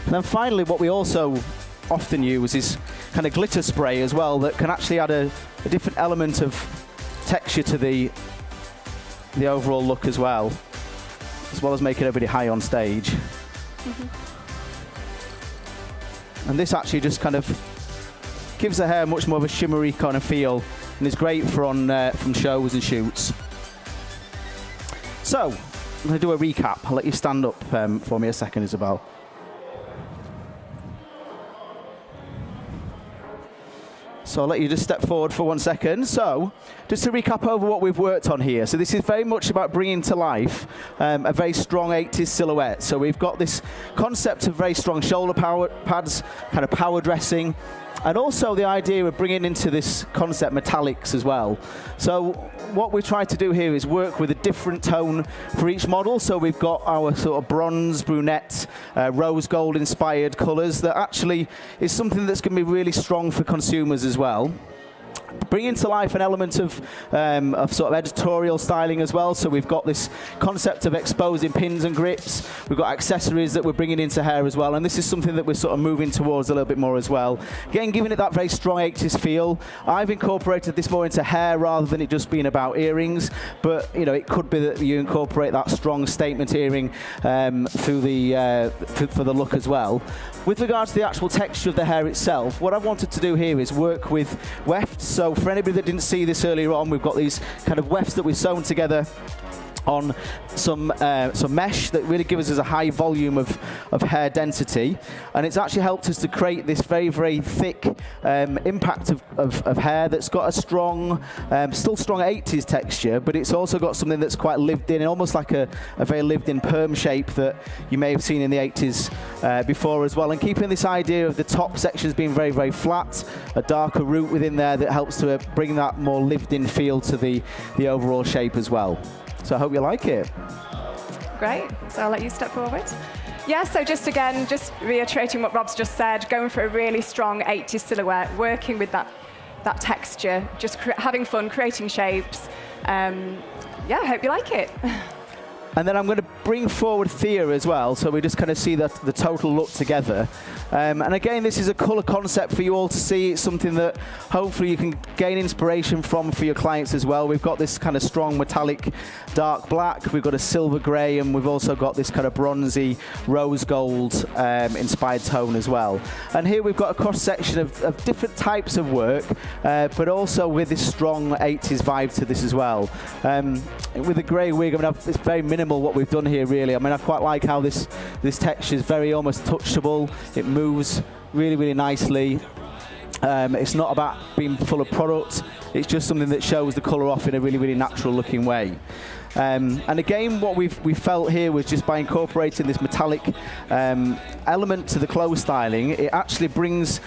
[SPEAKER 17] And then finally, what we also often use is kind of glitter spray as well that can actually add a different element of texture to the overall look as well as making everybody high on stage. And this actually just kind of gives the hair much more of a shimmery kind of feel and is great for from shows and shoots. So, I'm going to do a recap. I'll let you stand up for me a second, Isabel. So I'll let you just step forward for 1 second. So, just to recap over what we've worked on here. So this is very much about bringing to life a very strong 80s silhouette. So we've got this concept of very strong shoulder pads, kind of power dressing, and also the idea of bringing into this concept metallics as well. So what we try to do here is work with a different tone for each model. So we've got our sort of bronze, brunette, rose gold inspired colours that actually is something that's going to be really strong for consumers as well. Bringing to life an element of sort of editorial styling as well. So we've got this concept of exposing pins and grips. We've got accessories that we're bringing into hair as well. And this is something that we're sort of moving towards a little bit more as well. Again, giving it that very strong 80s feel. I've incorporated this more into hair rather than it just being about earrings. But, you know, it could be that you incorporate that strong statement earring through the for the look as well. With regards to the actual texture of the hair itself, what I wanted to do here is work with wefts. So for anybody that didn't see this earlier on, we've got these kind of wefts that we've sewn together on some mesh that really gives us a high volume of hair density, and it's actually helped us to create this very, very thick impact of hair that's got a strong, still strong 80s texture, but it's also got something that's quite lived in, almost like a very lived in perm shape that you may have seen in the 80s before as well, and keeping this idea of the top sections being very, very flat, a darker root within there that helps to bring that more lived in feel to the overall shape as well. So I hope you like it.
[SPEAKER 16] Great. So I'll let you step forward. Yeah, so just again, just reiterating what Rob's just said, going for a really strong 80s silhouette, working with that texture, just having fun, creating shapes. Yeah, I hope you like it.
[SPEAKER 17] And then I'm going to bring forward Thea as well, so we just kind of see the total look together. And again, this is a colour concept for you all to see. It's something that hopefully you can gain inspiration from for your clients as well. We've got this kind of strong metallic dark black, we've got a silver grey, and we've also got this kind of bronzy rose gold inspired tone as well. And here we've got a cross section of different types of work, but also with this strong 80s vibe to this as well. With the grey wig, I mean, it's very minimal what we've done here, really. I mean, I quite like how this texture is very almost touchable. It moves really, really nicely. It's not about being full of product. It's just something that shows the colour off in a really, really natural looking way. And again, what we felt here was just by incorporating this metallic element to the clothes styling, it actually brings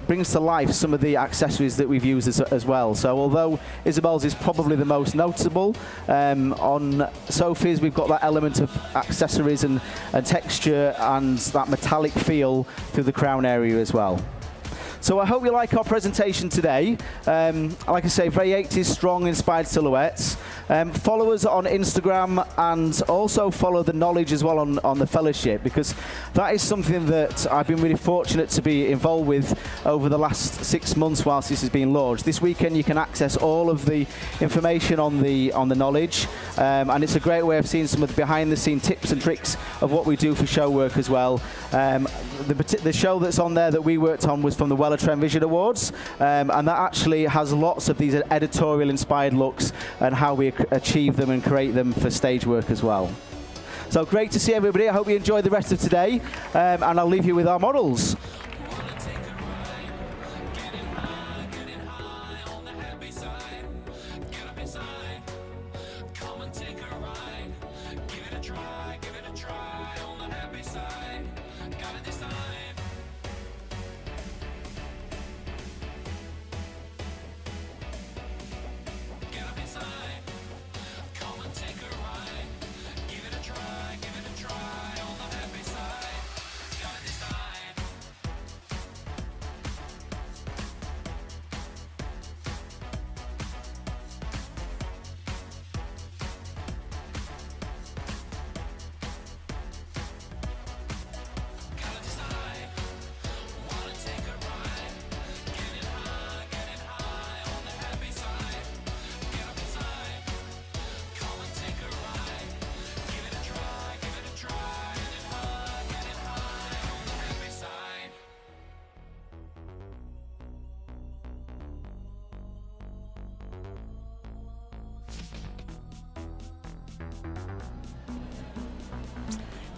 [SPEAKER 17] brings to life some of the accessories that we've used as well. So although Isabel's is probably the most notable, on Sophie's we've got that element of accessories and texture and that metallic feel through the crown area as well. So I hope you like our presentation today. Like I say, very 80s strong inspired silhouettes. Follow us on Instagram and also follow the knowledge as well on the fellowship, because that is something that I've been really fortunate to be involved with over the last 6 months whilst this has been launched. This weekend you can access all of the information on the knowledge, and it's a great way of seeing some of the behind the scene tips and tricks of what we do for show work as well. The show that's on there that we worked on was from the Weller Trend Vision Awards, and that actually has lots of these editorial inspired looks and how we achieve them and create them for stage work as well. So great to see everybody. I hope you enjoy the rest of today, and I'll leave you with our models.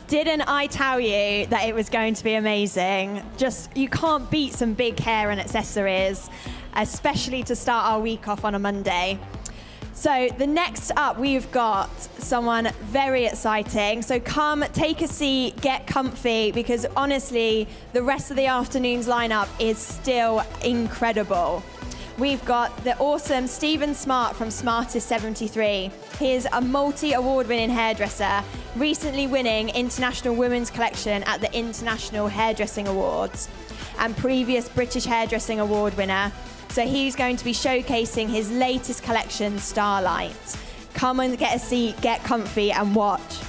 [SPEAKER 12] Didn't I tell you that it was going to be amazing? Just, you can't beat some big hair and accessories, especially to start our week off on a Monday. So the next up, we've got someone very exciting. So come, take a seat, get comfy, because honestly, the rest of the afternoon's lineup is still incredible. We've got the awesome Stephen Smart from Smartest 73. He is a multi-award-winning hairdresser, recently winning International Women's Collection at the International Hairdressing Awards, and previous British Hairdressing Award winner. So he's going to be showcasing his latest collection, Starlight. Come and get a seat, get comfy, and watch.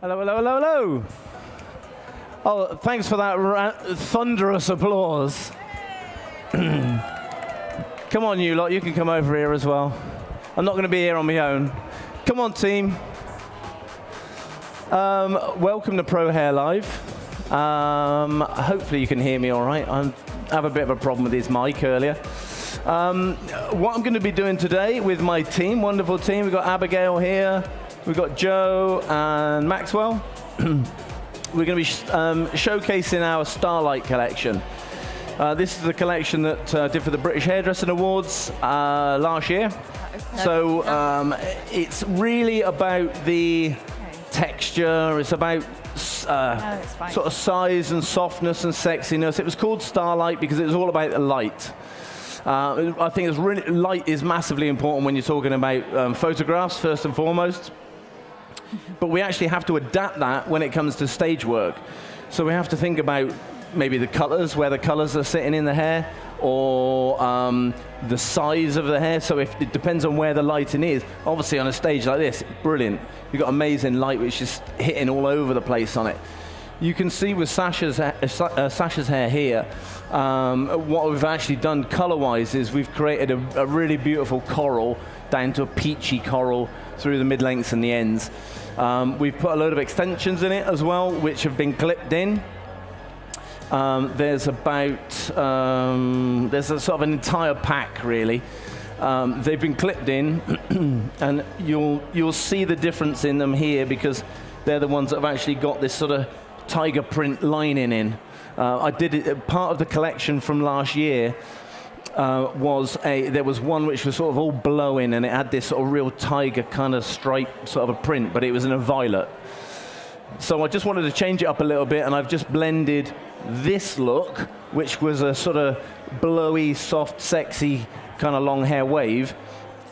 [SPEAKER 19] Hello, hello, hello, hello. Oh, thanks for that thunderous applause. Come on, you lot, you can come over here as well. I'm not going to be here on my own. Come on, team. Welcome to Pro Hair Live. Hopefully you can hear me all right. I have a bit of a problem with this mic earlier. What I'm going to be doing today with my team, wonderful team, we've got Abigail here, we've got Joe and Maxwell. We're going to be showcasing our Starlight collection. This is the collection that did for the British Hairdressing Awards last year. So it's really about the texture, it's about sort of size and softness and sexiness. It was called Starlight because it was all about the light. I think it's really, light is massively important when you're talking about photographs, first and foremost. But we actually have to adapt that when it comes to stage work. So we have to think about maybe the colors, where the colors are sitting in the hair, or the size of the hair. So if it depends on where the lighting is. Obviously on a stage like this, brilliant. You've got amazing light which is hitting all over the place on it. You can see with Sasha's hair here, what we've actually done color-wise is we've created a really beautiful coral down to a peachy coral through the mid-lengths and the ends. We've put a load of extensions in it as well, which have been clipped in. There's a sort of an entire pack really. They've been clipped in, and you'll see the difference in them here because they're the ones that have actually got this sort of tiger print lining in. I did it, part of the collection from last year there was one which was sort of all blowing and it had this sort of real tiger kind of stripe sort of a print, but it was in a violet. So I just wanted to change it up a little bit, and I've just blended this look, which was a sort of blowy, soft, sexy kind of long hair wave,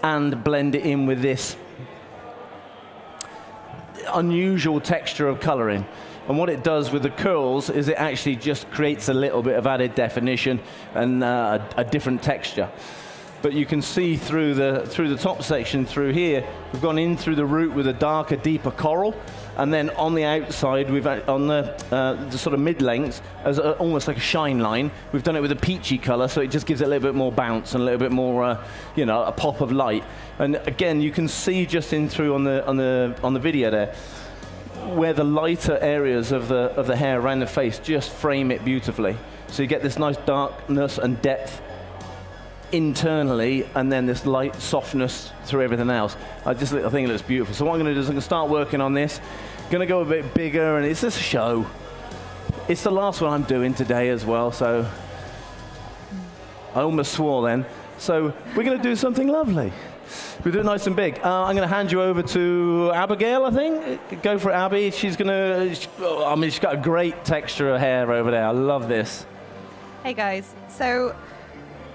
[SPEAKER 19] and blend it in with this unusual texture of coloring. And what it does with the curls is it actually just creates a little bit of added definition and a different texture. But you can see through the top section through here, we've gone in through the root with a darker, deeper coral, and then on the outside, we've on the sort of mid-lengths, as almost like a shine line, we've done it with a peachy color, so it just gives it a little bit more bounce and a little bit more, a pop of light. And again, you can see just in through on the video there, where the lighter areas of the hair around the face just frame it beautifully. So you get this nice darkness and depth internally, and then this light softness through everything else. I think it looks beautiful. So what I'm going to do is I'm going to start working on this. Going to go a bit bigger, and it's just a show. It's the last one I'm doing today as well, so I almost swore then. So we're going to do something lovely. We do it nice and big. I'm going to hand you over to Abigail, I think. Go for it, Abby. She's got a great texture of hair over there. I love this.
[SPEAKER 20] Hey guys, so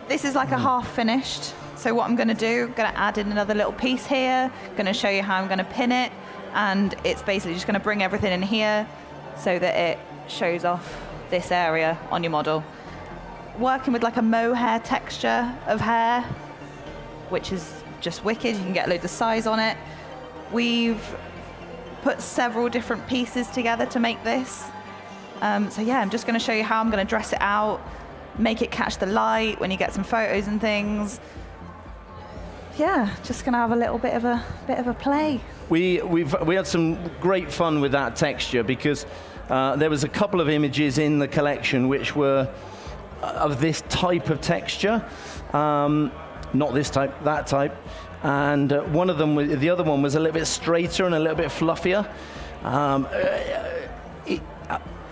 [SPEAKER 20] this is like a half finished. So what I'm going to do, going to add in another little piece here, going to show you how I'm going to pin it, and it's basically just going to bring everything in here so that it shows off this area on your model. Working with like a mohair texture of hair, which is just wicked. You can get loads of size on it. We've put several different pieces together to make this. So yeah, I'm just going to show you how I'm going to dress it out, make it catch the light when you get some photos and things. Yeah, just going to have a little bit of a play. We
[SPEAKER 19] had some great fun with that texture because there was a couple of images in the collection which were of this type of texture. Not this type, that type. And one of them, the other one was a little bit straighter and a little bit fluffier.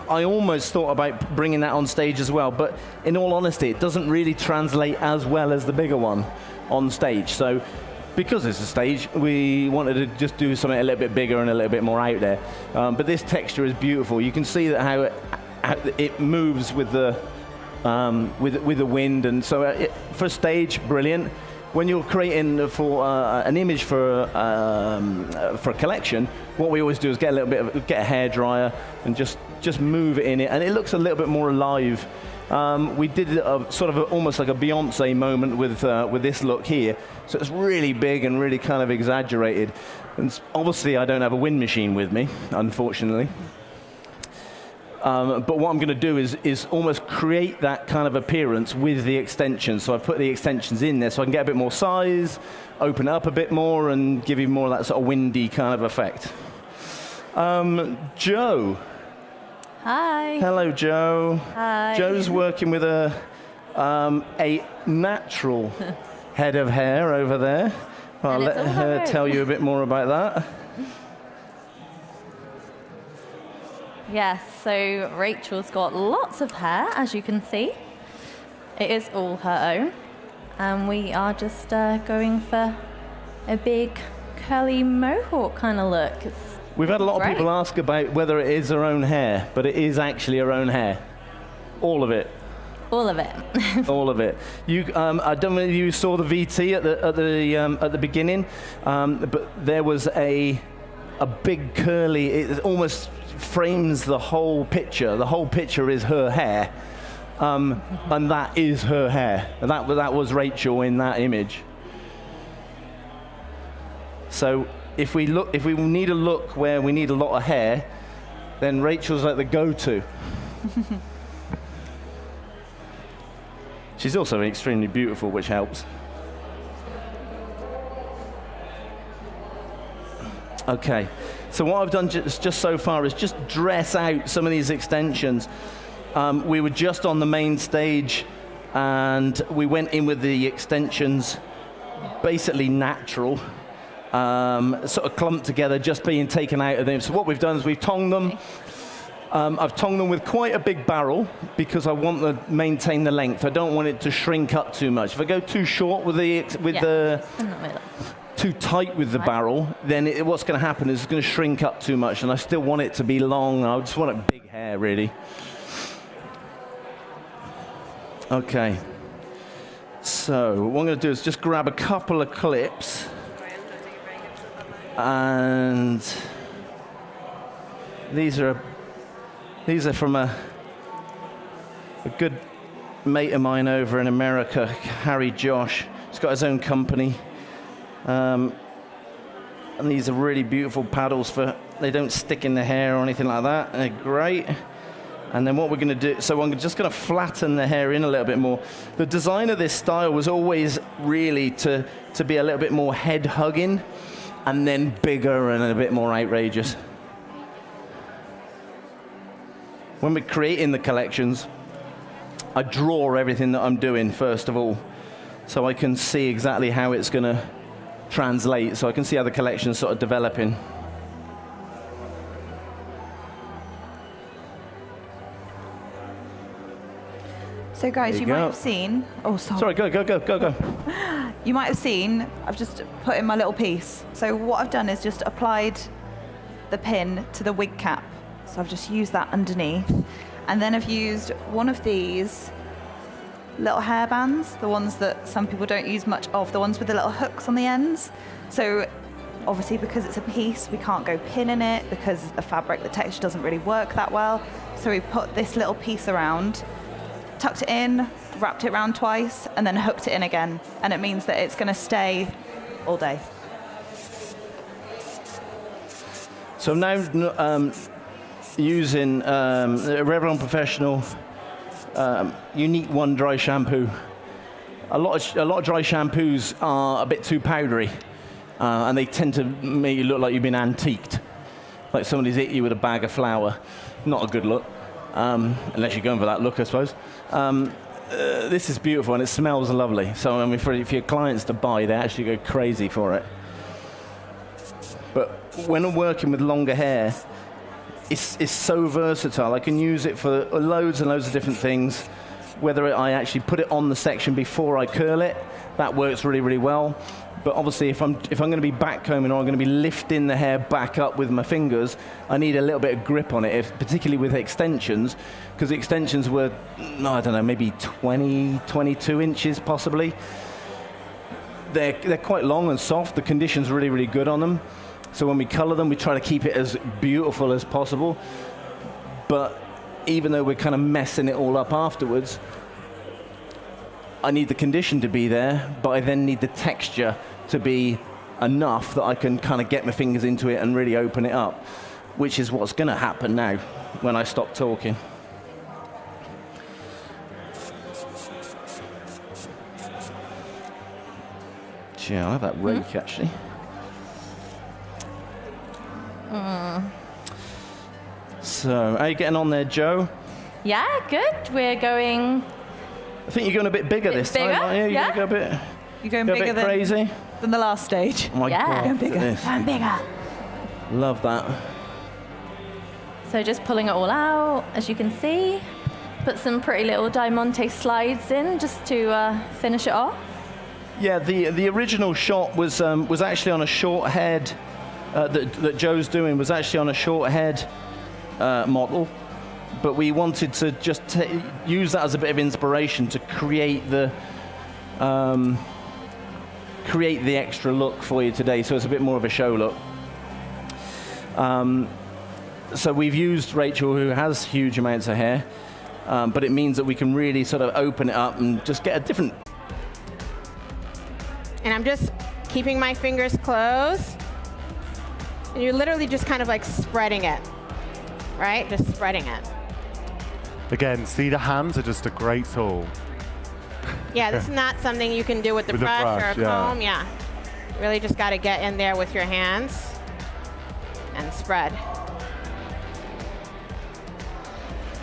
[SPEAKER 19] I almost thought about bringing that on stage as well, but in all honesty, it doesn't really translate as well as the bigger one on stage. So because it's a stage, we wanted to just do something a little bit bigger and a little bit more out there. But this texture is beautiful. You can see that how it moves with the wind, and so for stage, brilliant. When you're creating for an image for a collection, what we always do is get a hairdryer and just move it in it, and it looks a little bit more alive We did almost like a Beyonce moment with this look here. So it's really big and really kind of exaggerated. And obviously I don't have a wind machine with me, unfortunately. But what I'm going to do is almost create that kind of appearance with the extensions. So I've put the extensions in there so I can get a bit more size, open it up a bit more, and give you more of that sort of windy kind of effect. Joe.
[SPEAKER 21] Hi.
[SPEAKER 19] Hello, Joe.
[SPEAKER 21] Hi.
[SPEAKER 19] Joe's working with a natural head of hair over there. I'll let her tell you a bit more about that.
[SPEAKER 21] Yes, so Rachel's got lots of hair, as you can see. It is all her own. And we are just going for a big curly mohawk kind of look.
[SPEAKER 19] We've had a lot of people ask about whether it is her own hair, but it is actually her own hair. All of it.
[SPEAKER 21] All of it.
[SPEAKER 19] All of it. I don't know if you saw the VT at the beginning, but there was a big curly. It almost frames the whole picture. The whole picture is her hair, and that is her hair. And that was Rachel in that image. So if we need a look where we need a lot of hair, then Rachel's like the go-to. She's also extremely beautiful, which helps. Okay, so what I've done just so far is just dress out some of these extensions. We were just on the main stage, and we went in with the extensions basically natural, sort of clumped together, just being taken out of them. So what we've done is we've tongued them. I've tongued them with quite a big barrel because I want to maintain the length. I don't want it to shrink up too much. If I go too short with too tight with the barrel, then what's going to happen is it's going to shrink up too much, and I still want it to be long. I just want it big hair, really. Okay. So what I'm going to do is just grab a couple of clips, and these are from a good mate of mine over in America, Harry Josh. He's got his own company. And these are really beautiful paddles they don't stick in the hair or anything like that. They're great. And then what we're going to do, so I'm just going to flatten the hair in a little bit more. The design of this style was always really to be a little bit more head hugging and then bigger and a bit more outrageous. When we're creating the collections, I draw everything that I'm doing first of all, so I can see exactly how it's going to translate, so I can see how the collection's sort of developing.
[SPEAKER 20] So guys, you might have seen, oh sorry.
[SPEAKER 19] Sorry, go.
[SPEAKER 20] You might have seen, I've just put in my little piece. So what I've done is just applied the pin to the wig cap. So I've just used that underneath. And then I've used one of these little hair bands, the ones that some people don't use much of, the ones with the little hooks on the ends. So obviously because it's a piece, we can't go pinning it because the fabric, the texture doesn't really work that well. So we've put this little piece around, tucked it in, wrapped it around twice, and then hooked it in again. And it means that it's going to stay all day.
[SPEAKER 19] So now using the Revlon Professional Unique One dry shampoo. A lot of dry shampoos are a bit too powdery, and they tend to make you look like you've been antiqued, like somebody's hit you with a bag of flour. Not a good look, unless you're going for that look, I suppose. This is beautiful and it smells lovely. So I mean, for your clients to buy, they actually go crazy for it. But when I'm working with longer hair, it's so versatile. I can use it for loads and loads of different things. Whether I actually put it on the section before I curl it, that works really, really well. But obviously, if I'm going to be back combing or I'm going to be lifting the hair back up with my fingers, I need a little bit of grip on it, particularly with extensions, because the extensions were, I don't know, maybe 20, 22 inches possibly. They're quite long and soft. The condition's really, really good on them. So when we color them, we try to keep it as beautiful as possible. But even though we're kind of messing it all up afterwards, I need the condition to be there, but I then need the texture to be enough that I can kind of get my fingers into it and really open it up, which is what's going to happen now when I stop talking. Yeah, I have that rake actually. So, how are you getting on there, Joe?
[SPEAKER 21] Yeah, good. We're going.
[SPEAKER 19] I think you're going a bit bigger this time, aren't you?
[SPEAKER 21] Yeah.
[SPEAKER 19] You're going to go a bit.
[SPEAKER 20] You're going
[SPEAKER 19] go a
[SPEAKER 20] bigger
[SPEAKER 19] bit crazy.
[SPEAKER 20] than the last stage.
[SPEAKER 19] Oh my God!
[SPEAKER 20] Going
[SPEAKER 19] look at
[SPEAKER 20] bigger.
[SPEAKER 19] this.
[SPEAKER 21] Going bigger.
[SPEAKER 19] Love that.
[SPEAKER 21] So just pulling it all out, as you can see. Put some pretty little Diamante slides in just to finish it off.
[SPEAKER 19] Yeah, the original shot was actually on a short head that Joe's doing was actually on a short head model, but we wanted to just use that as a bit of inspiration to create the extra look for you today, so it's a bit more of a show look. So we've used Rachel, who has huge amounts of hair, but it means that we can really sort of open it up and just get a different.
[SPEAKER 2] And I'm just keeping my fingers closed. And you're literally just kind of like spreading it, right? Just spreading it.
[SPEAKER 22] Again, see, the hands are just a great tool.
[SPEAKER 2] Yeah, this is not something you can do with the
[SPEAKER 22] With a
[SPEAKER 2] brush,
[SPEAKER 22] brush,
[SPEAKER 2] or a
[SPEAKER 22] yeah.
[SPEAKER 2] comb. Yeah. Really just got to get in there with your hands and spread.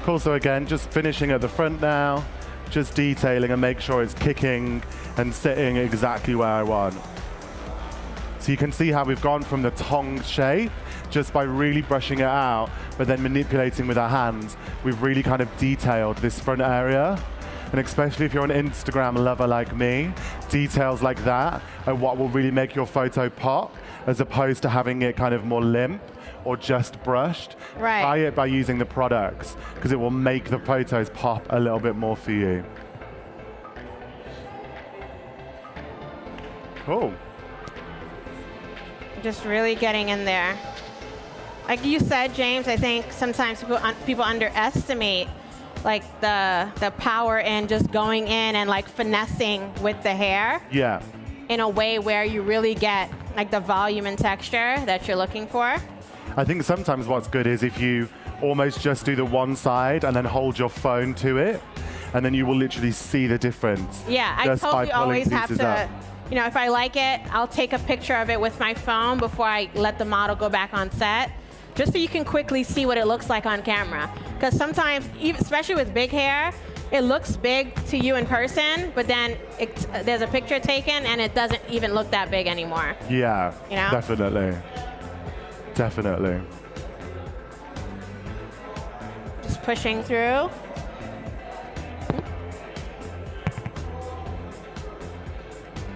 [SPEAKER 22] Cool, so again, just finishing at the front now, just detailing and make sure it's kicking and sitting exactly where I want. So you can see how we've gone from the tongue shape just by really brushing it out, but then manipulating with our hands. We've really kind of detailed this front area. And especially if you're an Instagram lover like me, details like that are what will really make your photo pop, as opposed to having it kind of more limp or just brushed.
[SPEAKER 2] Right.
[SPEAKER 22] Try it by using the products, because it will make the photos pop a little bit more for you. Cool.
[SPEAKER 2] Just really getting in there. Like you said, James, I think sometimes people underestimate like the power in just going in and like finessing with the hair
[SPEAKER 22] Yeah.
[SPEAKER 2] in a way where you really get like the volume and texture that you're looking for.
[SPEAKER 22] I think sometimes what's good is if you almost just do the one side and then hold your phone to it, and then you will literally see the difference.
[SPEAKER 2] Yeah, I
[SPEAKER 22] just by
[SPEAKER 2] totally
[SPEAKER 22] pulling
[SPEAKER 2] always have
[SPEAKER 22] pieces
[SPEAKER 2] to,
[SPEAKER 22] up.
[SPEAKER 2] you know, if I like it, I'll take a picture of it with my phone before I let the model go back on set, just so you can quickly see what it looks like on camera. Because sometimes, especially with big hair, it looks big to you in person, but then there's a picture taken and it doesn't even look that big anymore.
[SPEAKER 22] Yeah,
[SPEAKER 2] You know?
[SPEAKER 22] definitely. Definitely.
[SPEAKER 2] Just pushing through.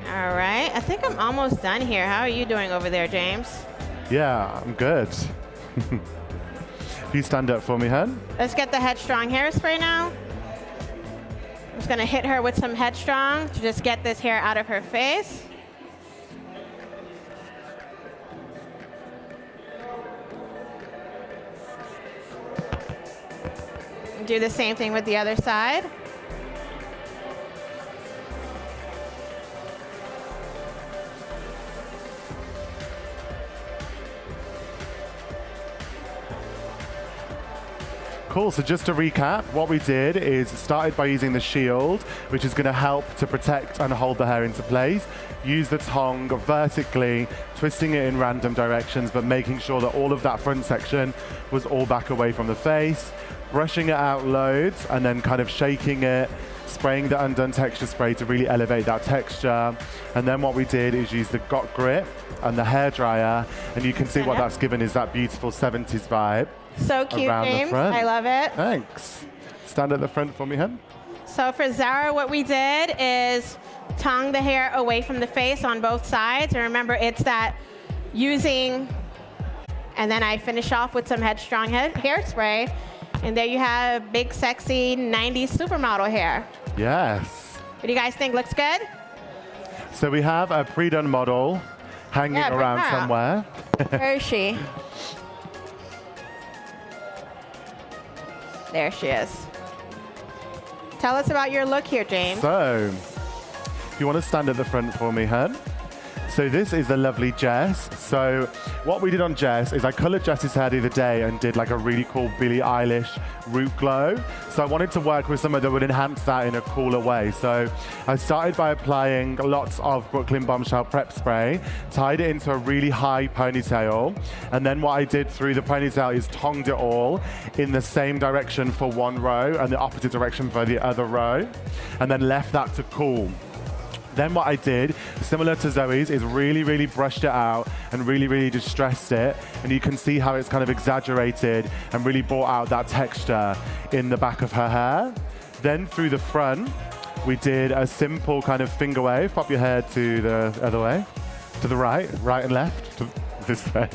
[SPEAKER 2] All right, I think I'm almost done here. How are you doing over there, James?
[SPEAKER 22] Yeah, I'm good. You stand up for me, hun.
[SPEAKER 2] Let's get the Headstrong hairspray now. I'm just gonna hit her with some Headstrong to just get this hair out of her face. Do the same thing with the other side.
[SPEAKER 22] Cool, so just to recap, what we did is started by using the shield, which is going to help to protect and hold the hair into place. Use the tongue vertically, twisting it in random directions, but making sure that all of that front section was all back away from the face. Brushing it out loads, and then kind of shaking it, spraying the undone texture spray to really elevate that texture. And then what we did is use the Got Grip and the hairdryer, and you can see what that's given is that beautiful 70s vibe.
[SPEAKER 2] So cute,
[SPEAKER 22] around the
[SPEAKER 2] James.
[SPEAKER 22] front.
[SPEAKER 2] I love it.
[SPEAKER 22] Thanks. Stand at the front for me, hun.
[SPEAKER 2] So for Zara, what we did is tongue the hair away from the face on both sides. And remember, it's that using, and then I finish off with some Headstrong hairspray. And there you have big, sexy 90s supermodel hair.
[SPEAKER 22] Yes.
[SPEAKER 2] What do you guys think? Looks good?
[SPEAKER 22] So we have a pre-done model hanging
[SPEAKER 2] Yeah, bring
[SPEAKER 22] around
[SPEAKER 2] her out.
[SPEAKER 22] somewhere.
[SPEAKER 2] Where is she? There she is. Tell us about your look here, James.
[SPEAKER 22] So, if you want to stand at the front for me, Hen. So this is the lovely Jess. So what we did on Jess is I coloured Jess's hair the other day and did like a really cool Billie Eilish root glow. So I wanted to work with something that would enhance that in a cooler way. So I started by applying lots of Brooklyn Bombshell Prep Spray, tied it into a really high ponytail, and then what I did through the ponytail is tongued it all in the same direction for one row and the opposite direction for the other row, and then left that to cool. Then what I did, similar to Zoe's, is really brushed it out and really distressed it. And you can see how it's kind of exaggerated and really brought out that texture in the back of her hair. Then through the front, we did a simple kind of finger wave. Pop your hair to the other way, to the right and left, to this way.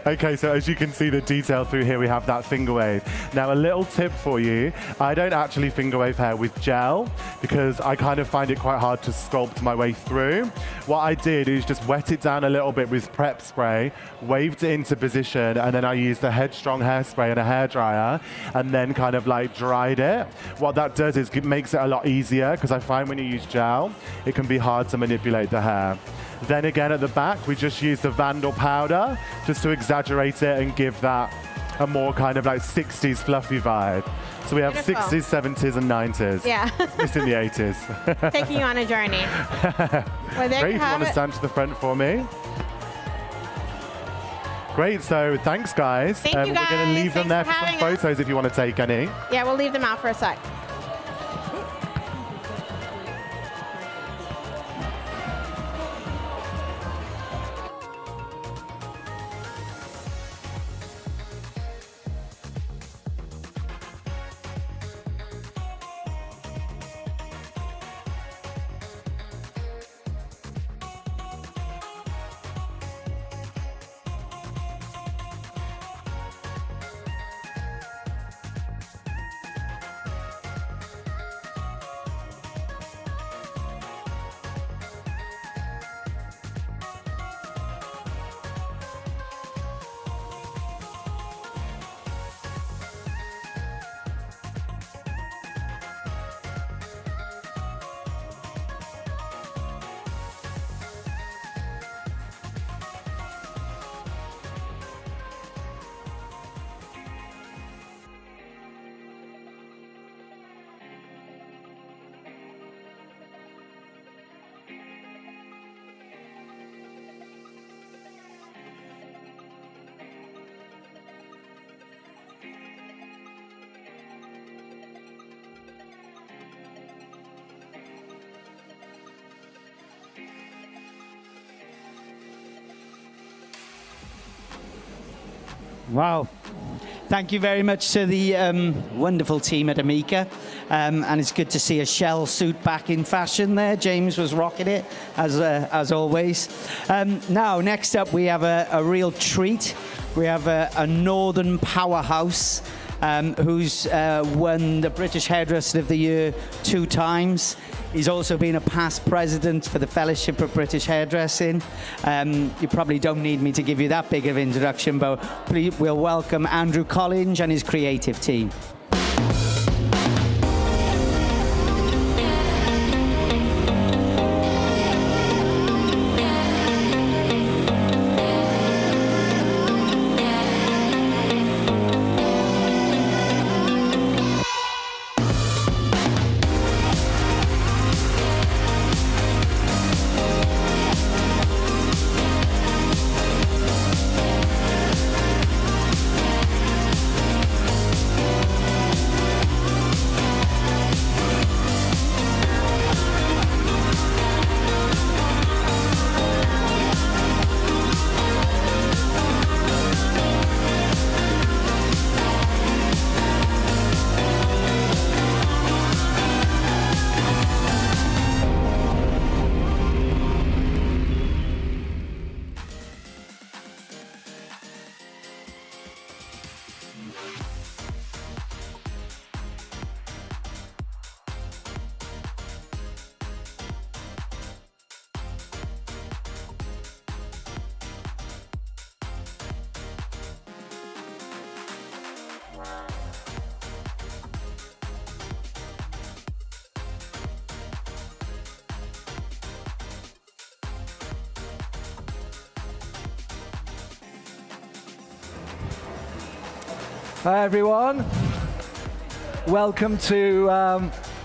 [SPEAKER 22] Okay, so as you can see the detail through here, we have that finger wave. Now, a little tip for you, I don't actually finger wave hair with gel because I kind of find it quite hard to sculpt my way through. What I did is just wet it down a little bit with prep spray, waved it into position, and then I used a Headstrong hairspray and a hairdryer, and then kind of like dried it. What that does is it makes it a lot easier because I find when you use gel, it can be hard to manipulate the hair. Then again at the back, we just used the Vandal powder just to exaggerate it and give that a more kind of like 60s fluffy vibe. So we have
[SPEAKER 2] Beautiful.
[SPEAKER 22] 60s, 70s, and 90s.
[SPEAKER 2] Yeah.
[SPEAKER 22] It's missing the 80s.
[SPEAKER 2] Taking you on a journey. Well, there
[SPEAKER 22] Great,
[SPEAKER 2] you
[SPEAKER 22] if you
[SPEAKER 2] have
[SPEAKER 22] want to
[SPEAKER 2] it.
[SPEAKER 22] stand to the front for me. Great, so thanks guys.
[SPEAKER 2] Thank you,
[SPEAKER 22] We're going to
[SPEAKER 2] guys.
[SPEAKER 22] leave them there
[SPEAKER 2] Thanks
[SPEAKER 22] for
[SPEAKER 2] for
[SPEAKER 22] some
[SPEAKER 2] having us.
[SPEAKER 22] photos if you want to take any.
[SPEAKER 2] Yeah, we'll leave them out for a sec.
[SPEAKER 10] Wow. Thank you very much to the wonderful team at Amika. And it's good to see a shell suit back in fashion there. James was rocking it, as always. Now, next up, we have a real treat. We have a Northern powerhouse who's won the British Hairdresser of the Year 2 times. He's also been a past president for the Fellowship of British Hairdressing. You probably don't need me to give you that big of introduction, but please, we'll welcome Andrew Collins and his creative team.
[SPEAKER 3] Hi everyone. Welcome to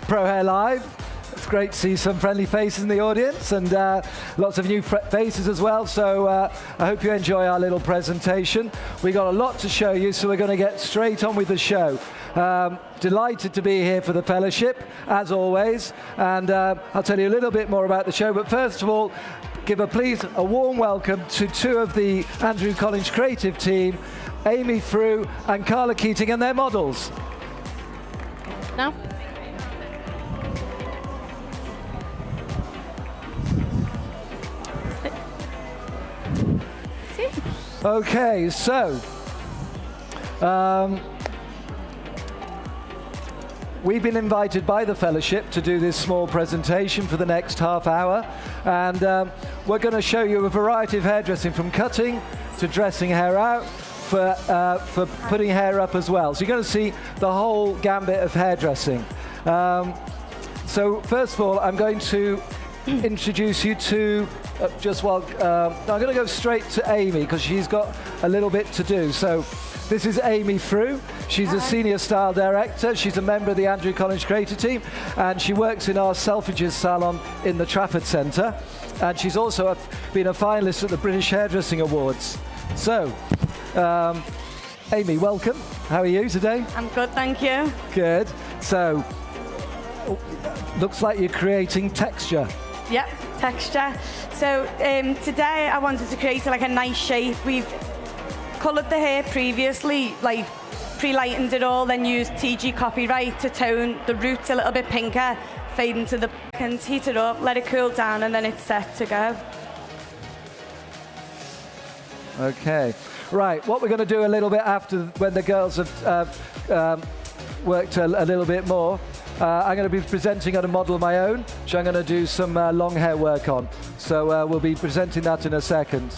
[SPEAKER 3] Pro Hair Live. It's great to see some friendly faces in the audience and lots of new faces as well. So I hope you enjoy our little presentation. We got a lot to show you, so we're going to get straight on with the show. Delighted to be here for the fellowship, as always. And I'll tell you a little bit more about the show. But first of all, give a warm welcome to two of the Andrew Collins creative team, Amy Frew and Carla Keating, and their models.
[SPEAKER 2] No?
[SPEAKER 3] Okay, so we've been invited by the fellowship to do this small presentation for the next half hour, and we're going to show you a variety of hairdressing, from cutting to dressing hair out, for putting hair up as well. So you're going to see the whole gambit of hairdressing. So first of all, I'm going to introduce you to I'm going to go straight to Amy because she's got a little bit to do. So this is Amy Frew. She's a senior style director. She's a member of the Andrew Collins creative team, and she works in our Selfridges salon in the Trafford Centre. And she's also been a finalist at the British Hairdressing Awards. So, Amy, welcome. How are you today?
[SPEAKER 4] I'm good, thank you.
[SPEAKER 3] Good. So, looks like you're creating texture.
[SPEAKER 4] Yep, texture. So today I wanted to create like a nice shape. We've coloured the hair previously, like pre-lightened it all, then used TG Copyright to tone the roots a little bit pinker, fade into the and heat it up, let it cool down, and then it's set to go.
[SPEAKER 3] Okay. Right, what we're going to do a little bit after, when the girls have worked a little bit more, I'm going to be presenting on a model of my own, which I'm going to do some long hair work on. So we'll be presenting that in a second.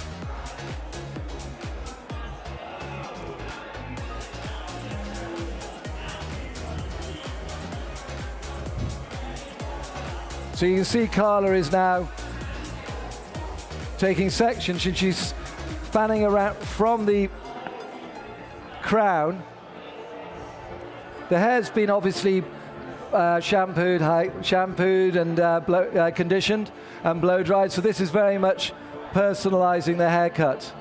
[SPEAKER 3] So you can see Carla is now taking sections, and she's fanning around from the crown. The hair's been obviously shampooed and conditioned and blow dried. So this is very much personalizing the haircut.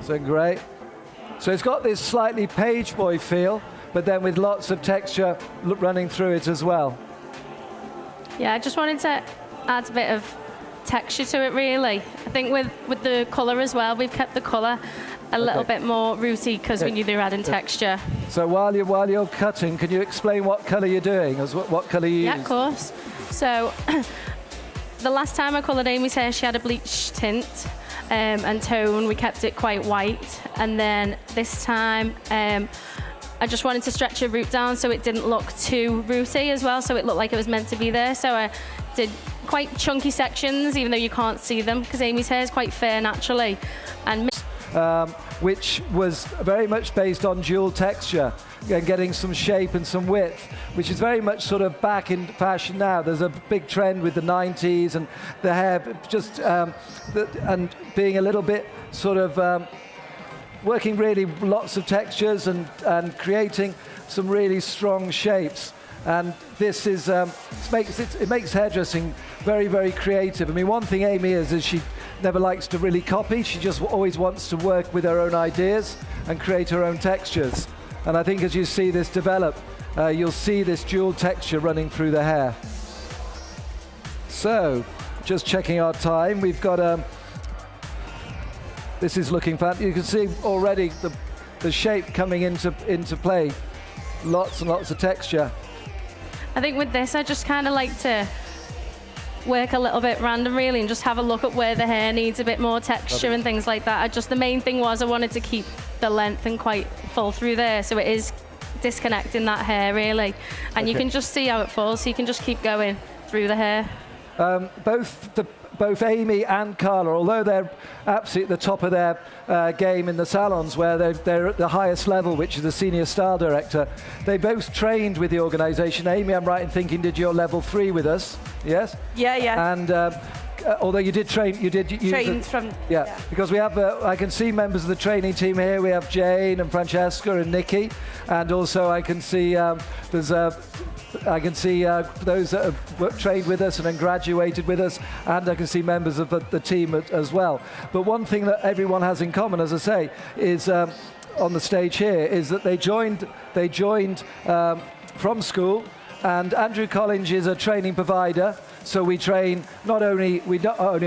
[SPEAKER 3] So great. So it's got this slightly page boy feel, but then with lots of texture running through it as well.
[SPEAKER 23] Yeah, I just wanted to add a bit of texture to it, really. I think with the colour as well, we've kept the colour a little bit more rooty because we knew they were adding texture.
[SPEAKER 3] So while you're cutting, can you explain what colour you're doing? What colour you use?
[SPEAKER 23] Yeah, of course. So the last time I coloured Amy's hair, she had a bleach tint and tone. We kept it quite white, and then this time I just wanted to stretch her root down so it didn't look too rooty as well, so it looked like it was meant to be there. So I did quite chunky sections, even though you can't see them, because Amy's hair is quite fair naturally. And
[SPEAKER 3] which was very much based on dual texture and getting some shape and some width, which is very much sort of back in fashion now. There's a big trend with the 90s and the hair just and being a little bit sort of working really lots of textures and creating some really strong shapes. And this is it makes hairdressing very, very creative. I mean, one thing Amy is she never likes to really copy. She just always wants to work with her own ideas and create her own textures. And I think as you see this develop, you'll see this dual texture running through the hair. So, just checking our time, we've got this is looking fantastic. You can see already the shape coming into play. Lots and lots of texture.
[SPEAKER 23] I think with this, I just kind of like to work a little bit random, really, and just have a look at where the hair needs a bit more texture and things like that. The main thing was I wanted to keep the length and quite full through there, so it is disconnecting that hair, really. And you can just see how it falls, so you can just keep going through the hair.
[SPEAKER 3] Both both Amy and Carla, although they're absolutely at the top of their game in the salons where they're at the highest level, which is the Senior Style Director, they both trained with the organisation. Amy, I'm right in thinking, did your level 3 with us, yes?
[SPEAKER 4] Yeah.
[SPEAKER 3] And although you did train, you
[SPEAKER 4] trained from.
[SPEAKER 3] Yeah, because we have, I can see members of the training team here. We have Jane and Francesca and Nikki, and also I can see I can see those that have trained with us and then graduated with us, and I can see members of the team as well. But one thing that everyone has in common, as I say, is on the stage here, is that they joined from school, and Andrew Collins is a training provider. So we train not only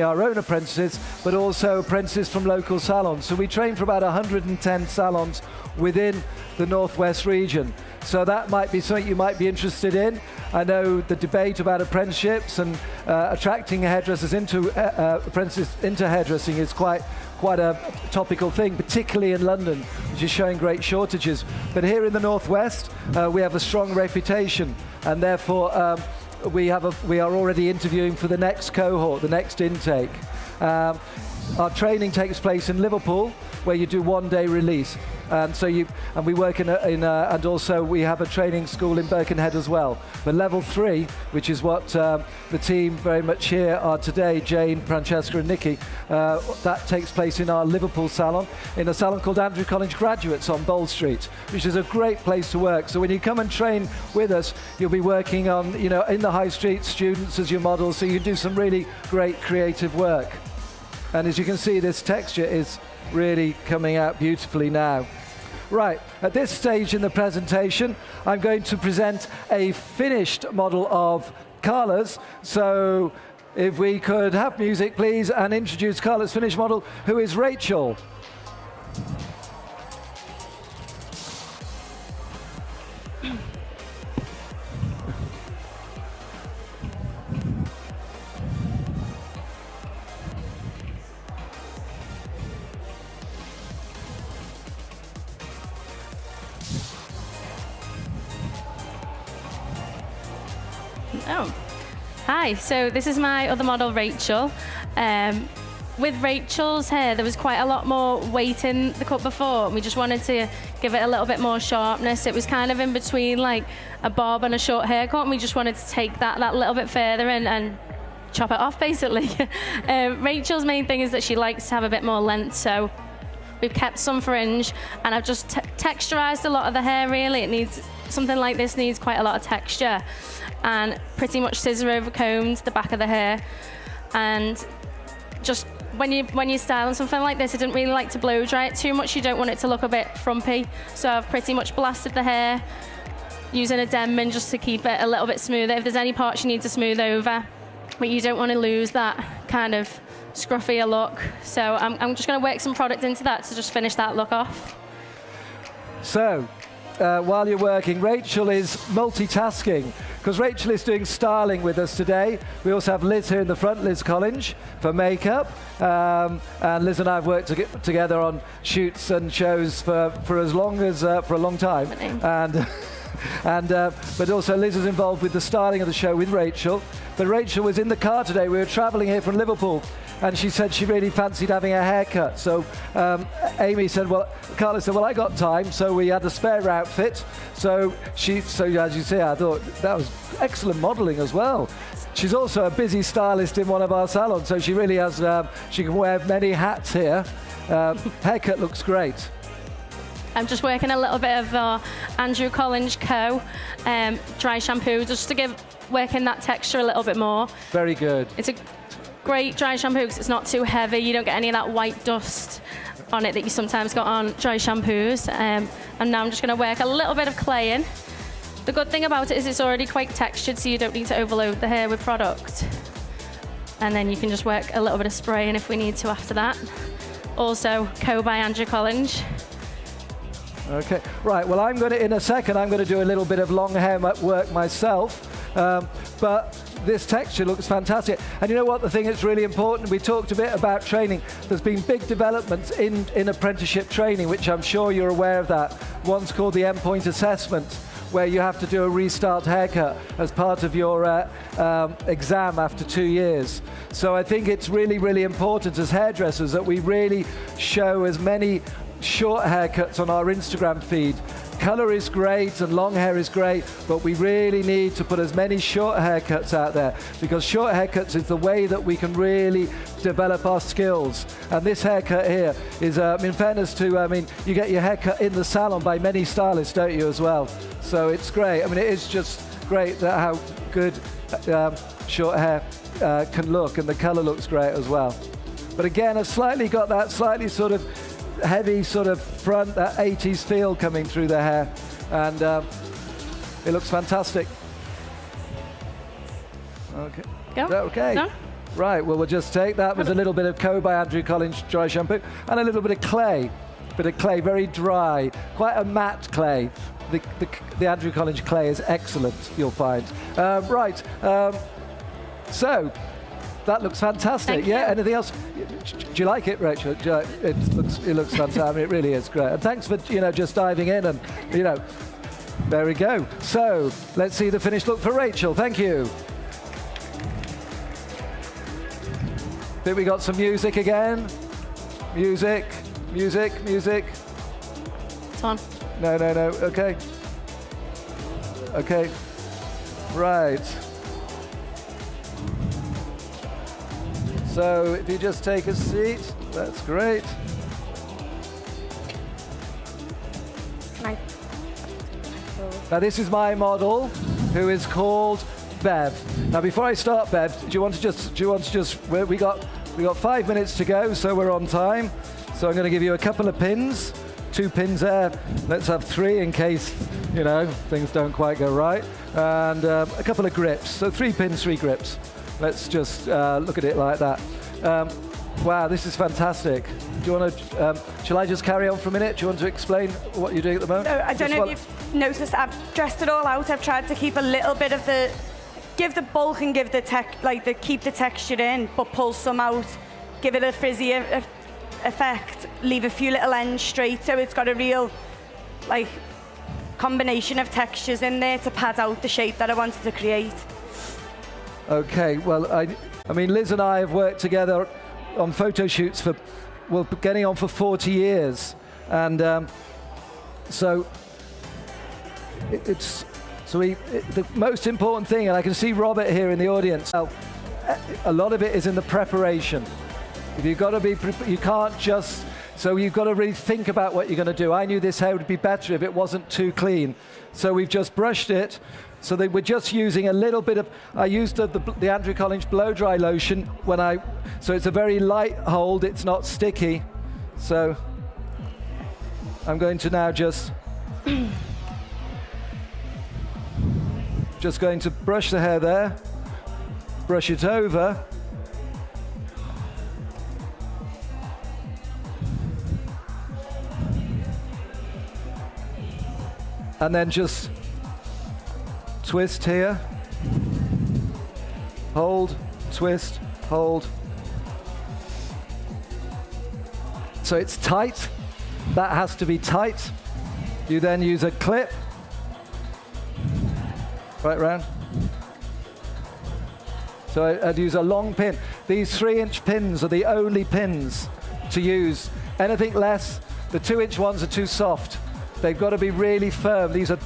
[SPEAKER 3] our own apprentices, but also apprentices from local salons. So we train for about 110 salons within the Northwest region. So that might be something you might be interested in. I know the debate about apprenticeships and attracting hairdressers into apprentices into hairdressing is quite a topical thing, particularly in London, which is showing great shortages. But here in the Northwest, we have a strong reputation, and therefore we are already interviewing for the next cohort, the next intake. Our training takes place in Liverpool, where you do one-day release, and we work and also we have a training school in Birkenhead as well. But level 3, which is what the team very much here are today, Jane, Francesca, and Nikki, that takes place in our Liverpool salon, in a salon called Andrew Collins Graduates on Bold Street, which is a great place to work. So when you come and train with us, you'll be working on, in the high street, students as your models, so you can do some really great creative work. And as you can see, this texture is really coming out beautifully now. Right, at this stage in the presentation, I'm going to present a finished model of Carla's. So if we could have music, please, and introduce Carla's finished model, who is Rachel.
[SPEAKER 23] Oh, hi. So this is my other model, Rachel. With Rachel's hair, there was quite a lot more weight in the cut before, and we just wanted to give it a little bit more sharpness. It was kind of in between like a bob and a short haircut, and we just wanted to take that little bit further and chop it off, basically. Rachel's main thing is that she likes to have a bit more length, so we've kept some fringe, and I've just texturized a lot of the hair, really. It needs, something like this needs quite a lot of texture, and pretty much scissor over combed the back of the hair. And just when you're styling something like this, I didn't really like to blow dry it too much. You don't want it to look a bit frumpy. So I've pretty much blasted the hair using a Denman just to keep it a little bit smoother. If there's any parts you need to smooth over, but you don't want to lose that kind of scruffier look. So I'm just going to work some product into that to just finish that look off.
[SPEAKER 3] So while you're working, Rachel is multitasking, because Rachel is doing styling with us today. We also have Liz here in the front, Liz Collins, for makeup. And Liz and I have worked together on shoots and shows for as long as, for a long time. But also Liz is involved with the styling of the show with Rachel. But Rachel was in the car today. We were traveling here from Liverpool, and she said she really fancied having a haircut. So Amy said, Carla said, I got time. So we had a spare outfit. So as you see, I thought that was excellent modeling as well. She's also a busy stylist in one of our salons. So she really has, she can wear many hats here. Haircut looks great.
[SPEAKER 23] I'm just working a little bit of Andrew Collins Co. Dry shampoo, just to working that texture a little bit more.
[SPEAKER 3] Very good.
[SPEAKER 23] It's a great dry shampoo because it's not too heavy. You don't get any of that white dust on it that you sometimes got on dry shampoos. And now I'm just going to work a little bit of clay in. The good thing about it is it's already quite textured, so you don't need to overload the hair with product. And then you can just work a little bit of spray in if we need to after that. Also, Co by Andrew Collins.
[SPEAKER 3] Okay, right, well in a second I'm going to do a little bit of long hair work myself, but this texture looks fantastic. And you know what, the thing that's really important, we talked a bit about training. There's been big developments in apprenticeship training, which I'm sure you're aware of that. One's called the endpoint assessment, where you have to do a restart haircut as part of your exam after 2 years. So I think it's really, really important as hairdressers that we really show as many short haircuts on our Instagram feed. Color is great and long hair is great, but we really need to put as many short haircuts out there, because short haircuts is the way that we can really develop our skills. And this haircut here is, in fairness to, you get your haircut in the salon by many stylists, don't you, as well? So it's great. I mean, it is just great that how good short hair can look, and the color looks great as well. But again, I've slightly got that slightly sort of heavy sort of front, that 80s feel coming through the hair, and it looks fantastic. Okay.
[SPEAKER 23] Go.
[SPEAKER 3] Okay.
[SPEAKER 23] No?
[SPEAKER 3] Right, well, we'll just take that with a little bit of Co by Andrew Collins dry shampoo and a little bit of clay. Very dry, quite a matte clay. The Andrew Collins clay is excellent, you'll find. So that looks fantastic.
[SPEAKER 23] Thank
[SPEAKER 3] yeah.
[SPEAKER 23] you.
[SPEAKER 3] Anything else? Do you like it, Rachel? It looks fantastic. I mean, it really is great. And thanks for just diving in and there we go. So let's see the finished look for Rachel. Thank you. Think we got some music again. Music.
[SPEAKER 23] It's on.
[SPEAKER 3] No. Okay. Right. So if you just take a seat, that's great. Now this is my model, who is called Bev. Now before I start, Bev, do you want to just? We got 5 minutes to go, so we're on time. So I'm going to give you a couple of pins, 2 pins there. Let's have 3 in case things don't quite go right, and a couple of grips. So 3 pins, 3 grips. Let's just look at it like that. Wow, this is fantastic. Do you want to? Shall I just carry on for a minute? Do you want to explain what you're doing at the moment?
[SPEAKER 4] So I don't know if you've noticed, I've dressed it all out. I've tried to keep a little bit of give the bulk and give the keep the texture in, but pull some out, give it a frizzy effect, leave a few little ends straight, so it's got a real combination of textures in there to pad out the shape that I wanted to create.
[SPEAKER 3] Okay, well, I mean, Liz and I have worked together on photo shoots for, getting on for 40 years. And the most important thing, and I can see Robert here in the audience, a lot of it is in the preparation. You've got to be, you can't just, so you've got to really think about what you're going to do. I knew this hair would be better if it wasn't too clean. So we've just brushed it. So we're just using a little bit of, I used the Andrew Collins blow dry lotion so it's a very light hold, it's not sticky. So I'm going to now just going to brush the hair there, brush it over. And then just twist here, hold, twist, hold. So it's tight, that has to be tight. You then use a clip, right round. So I'd use a long pin. These 3-inch pins are the only pins to use. Anything less, the 2-inch ones are too soft. They've got to be really firm. These are.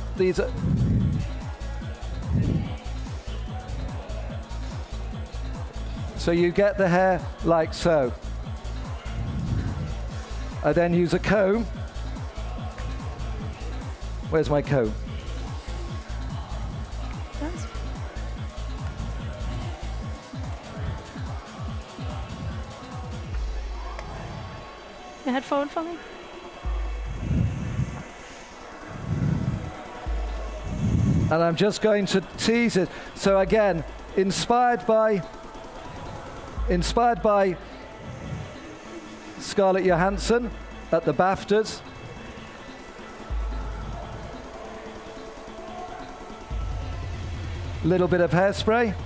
[SPEAKER 3] So you get the hair like so. I then use a comb. Where's my comb?
[SPEAKER 23] Your head forward for me.
[SPEAKER 3] And I'm just going to tease it. So again, inspired by Scarlett Johansson at the BAFTAs. Little bit of hairspray.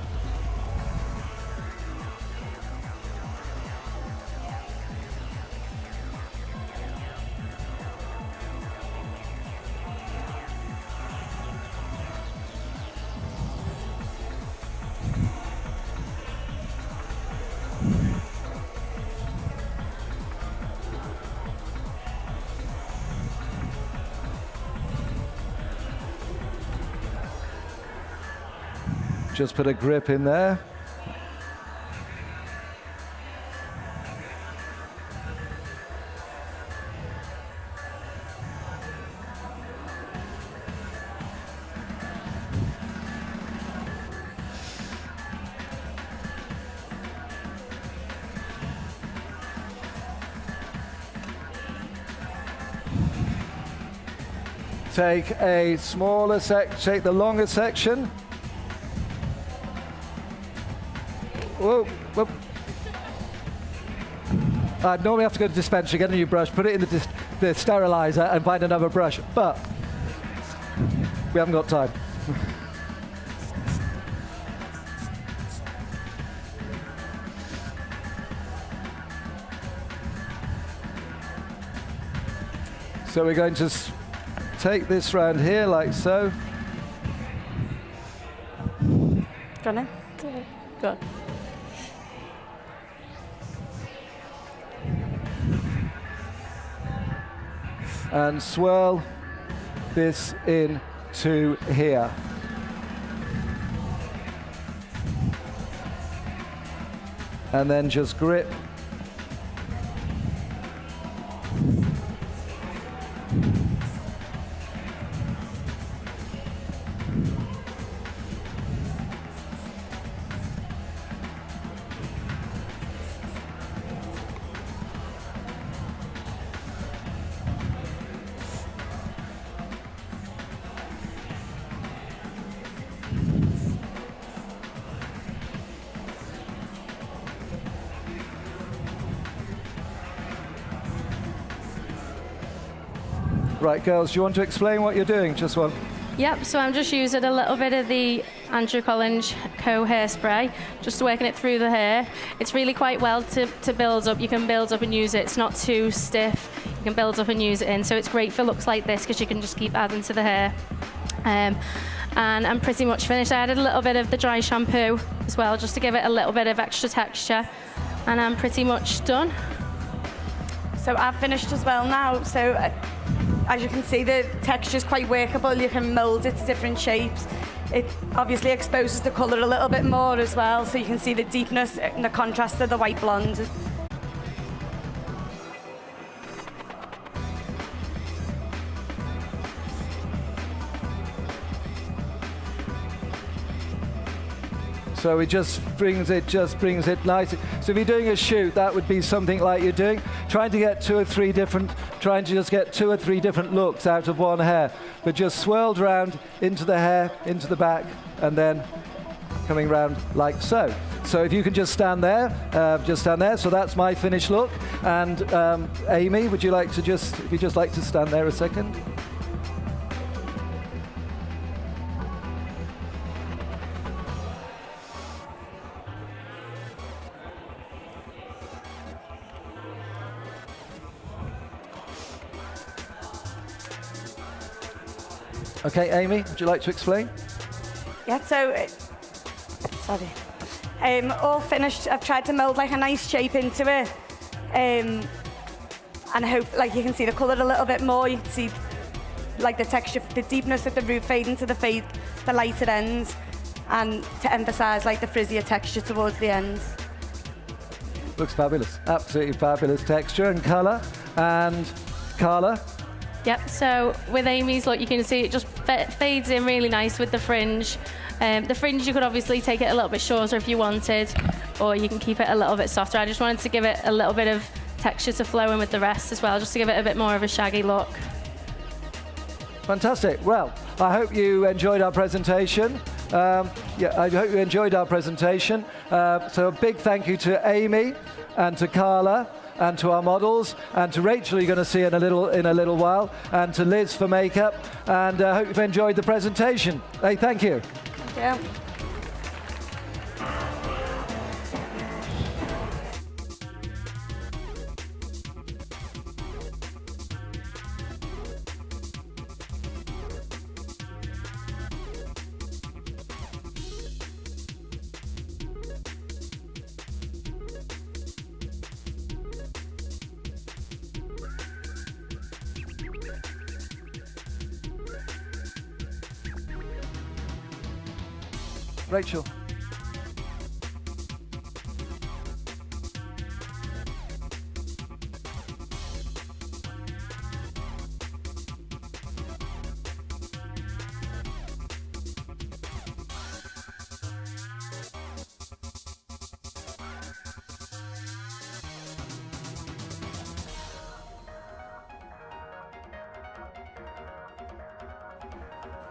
[SPEAKER 3] Just put a grip in there. Take a smaller take the longer section. Whoa, whoop. I'd normally have to go to dispenser, get a new brush, put it in the sterilizer and find another brush, but we haven't got time. So we're going to take this round here like so.
[SPEAKER 4] Got it?
[SPEAKER 21] Good.
[SPEAKER 3] And swirl this into here. And then just grip. Right, girls, do you want to explain what you're doing? Just one.
[SPEAKER 23] Yep, so I'm just using a little bit of the Andrew Collins Co hairspray, just working it through the hair. It's really quite well to build up. You can build up and use it. It's not too stiff. You can build up and use it in. So it's great for looks like this because you can just keep adding to the hair. And I'm pretty much finished. I added a little bit of the dry shampoo as well, just to give it a little bit of extra texture. And I'm pretty much done.
[SPEAKER 4] So I've finished as well now. So as you can see, the texture is quite workable. You can mould it to different shapes. It obviously exposes the colour a little bit more as well, so you can see the deepness and the contrast to the white blonde.
[SPEAKER 3] So it just brings it nice. So if you're doing a shoot, that would be something like you're doing, trying to just get two or three different looks out of one hair, but just swirled round into the hair, into the back, and then coming round like so. So if you can just stand there. So that's my finished look. And Amy, would you like to if you just like to stand there a second? Okay, Amy, would you like to explain?
[SPEAKER 4] Yeah, so, sorry. All finished. I've tried to mould like a nice shape into it. And I hope, like, you can see the colour a little bit more. You can see, like, the texture, the deepness of the root fading to the lighter ends, and to emphasise, like, the frizzier texture towards the ends.
[SPEAKER 3] Looks fabulous. Absolutely fabulous texture and colour. And Carla?
[SPEAKER 23] Yep, so with Amy's look, you can see it just fades in really nice with the fringe. The fringe, you could obviously take it a little bit shorter if you wanted, or you can keep it a little bit softer. I just wanted to give it a little bit of texture to flow in with the rest as well, just to give it a bit more of a shaggy look.
[SPEAKER 3] Fantastic. Well, I hope you enjoyed our presentation. I hope you enjoyed our presentation. So a big thank you to Amy and to Carla, and to our models, and to Rachel, you're going to see in a little while, and to Liz for makeup, and I hope you've enjoyed the presentation. Hey, thank you.
[SPEAKER 4] Thank you.
[SPEAKER 3] Rachel.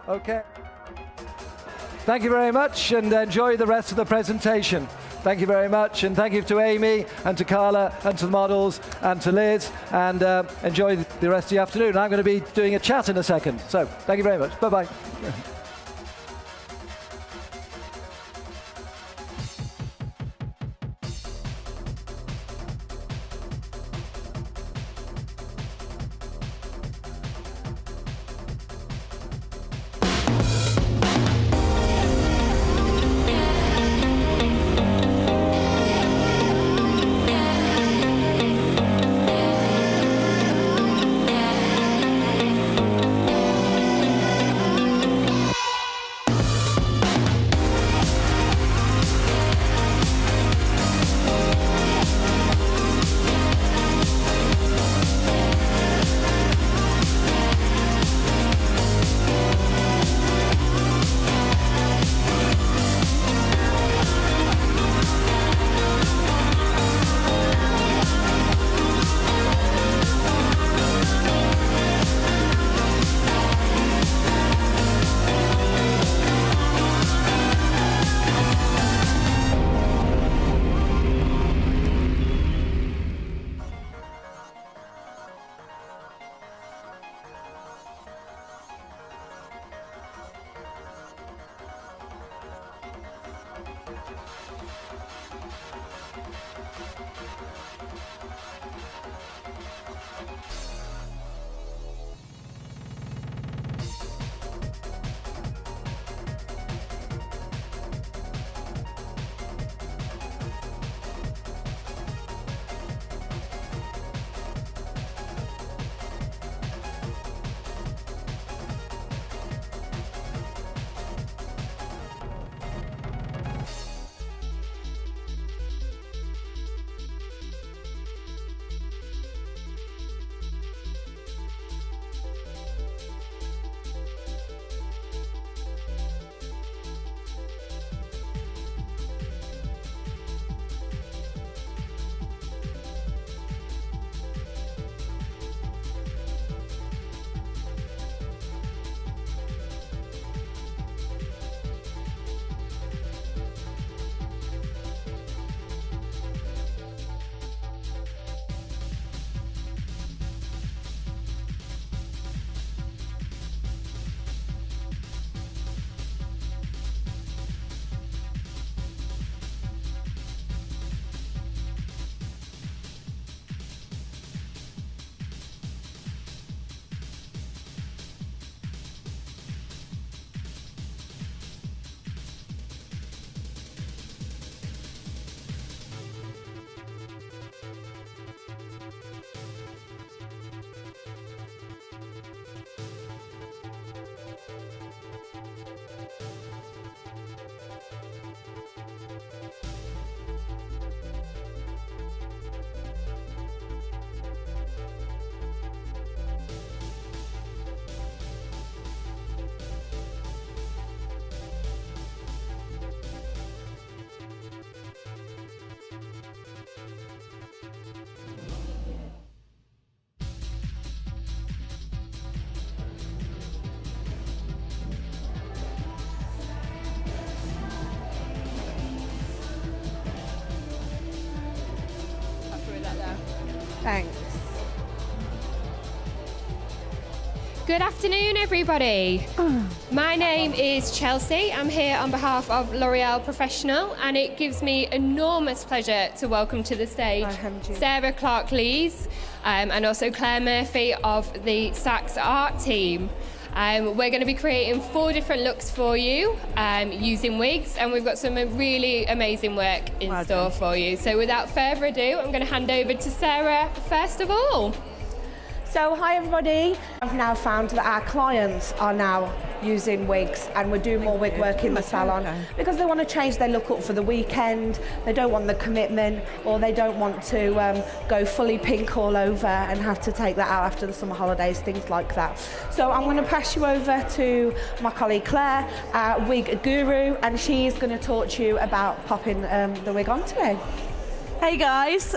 [SPEAKER 3] Okay. Thank you very much, and enjoy the rest of the presentation. Thank you very much, and thank you to Amy, and to Carla, and to the models, and to Liz, and enjoy the rest of the afternoon. I'm going to be doing a chat in a second, so thank you very much. Bye-bye.
[SPEAKER 5] Thanks. Good afternoon, everybody. My name is Chelsea. I'm here on behalf of L'Oreal Professional, and it gives me enormous pleasure to welcome to the stage Sarah Clark-Lees and also Claire Murphy of the Saks Art team. We're going to be creating 4 different looks for you using wigs, and we've got some really amazing work in store for you. So without further ado, I'm going to hand over to Sarah first of all.
[SPEAKER 6] So hi everybody. I've now found that our clients are now using wigs, and we're doing more wig work in the salon because they want to change their look up for the weekend. They don't want the commitment, or they don't want to go fully pink all over and have to take that out after the summer holidays, things like that. So I'm going to pass you over to my colleague Claire, our wig guru, and she's going to talk to you about popping the wig on today.
[SPEAKER 7] Hey guys,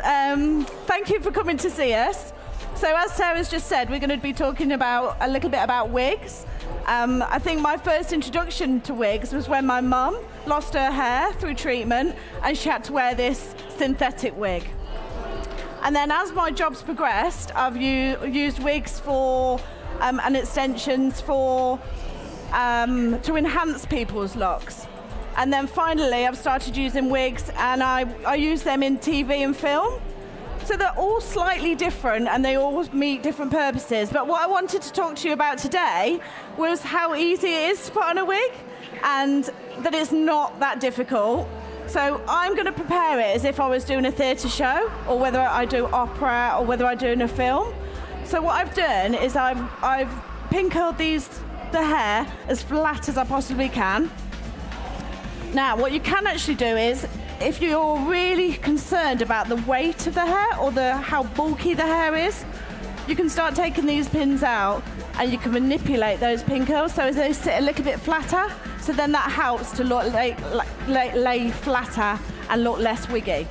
[SPEAKER 7] thank you for coming to see us. So as Sarah's just said, we're going to be talking about a little bit about wigs. I think my first introduction to wigs was when my mum lost her hair through treatment and she had to wear this synthetic wig. And then as my job's progressed, I've used wigs for and extensions for to enhance people's looks. And then finally I've started using wigs, and I use them in TV and film. So they're all slightly different and they all meet different purposes. But what I wanted to talk to you about today was how easy it is to put on a wig, and that it's not that difficult. So I'm going to prepare it as if I was doing a theatre show, or whether I do opera, or whether I'm doing a film. So what I've done is I've pin-curled the hair as flat as I possibly can. Now, what you can actually do is, if you're really concerned about the weight of the hair or how bulky the hair is, you can start taking these pins out and you can manipulate those pin curls so they sit a little bit flatter. So then that helps to look lay flatter and look less wiggy.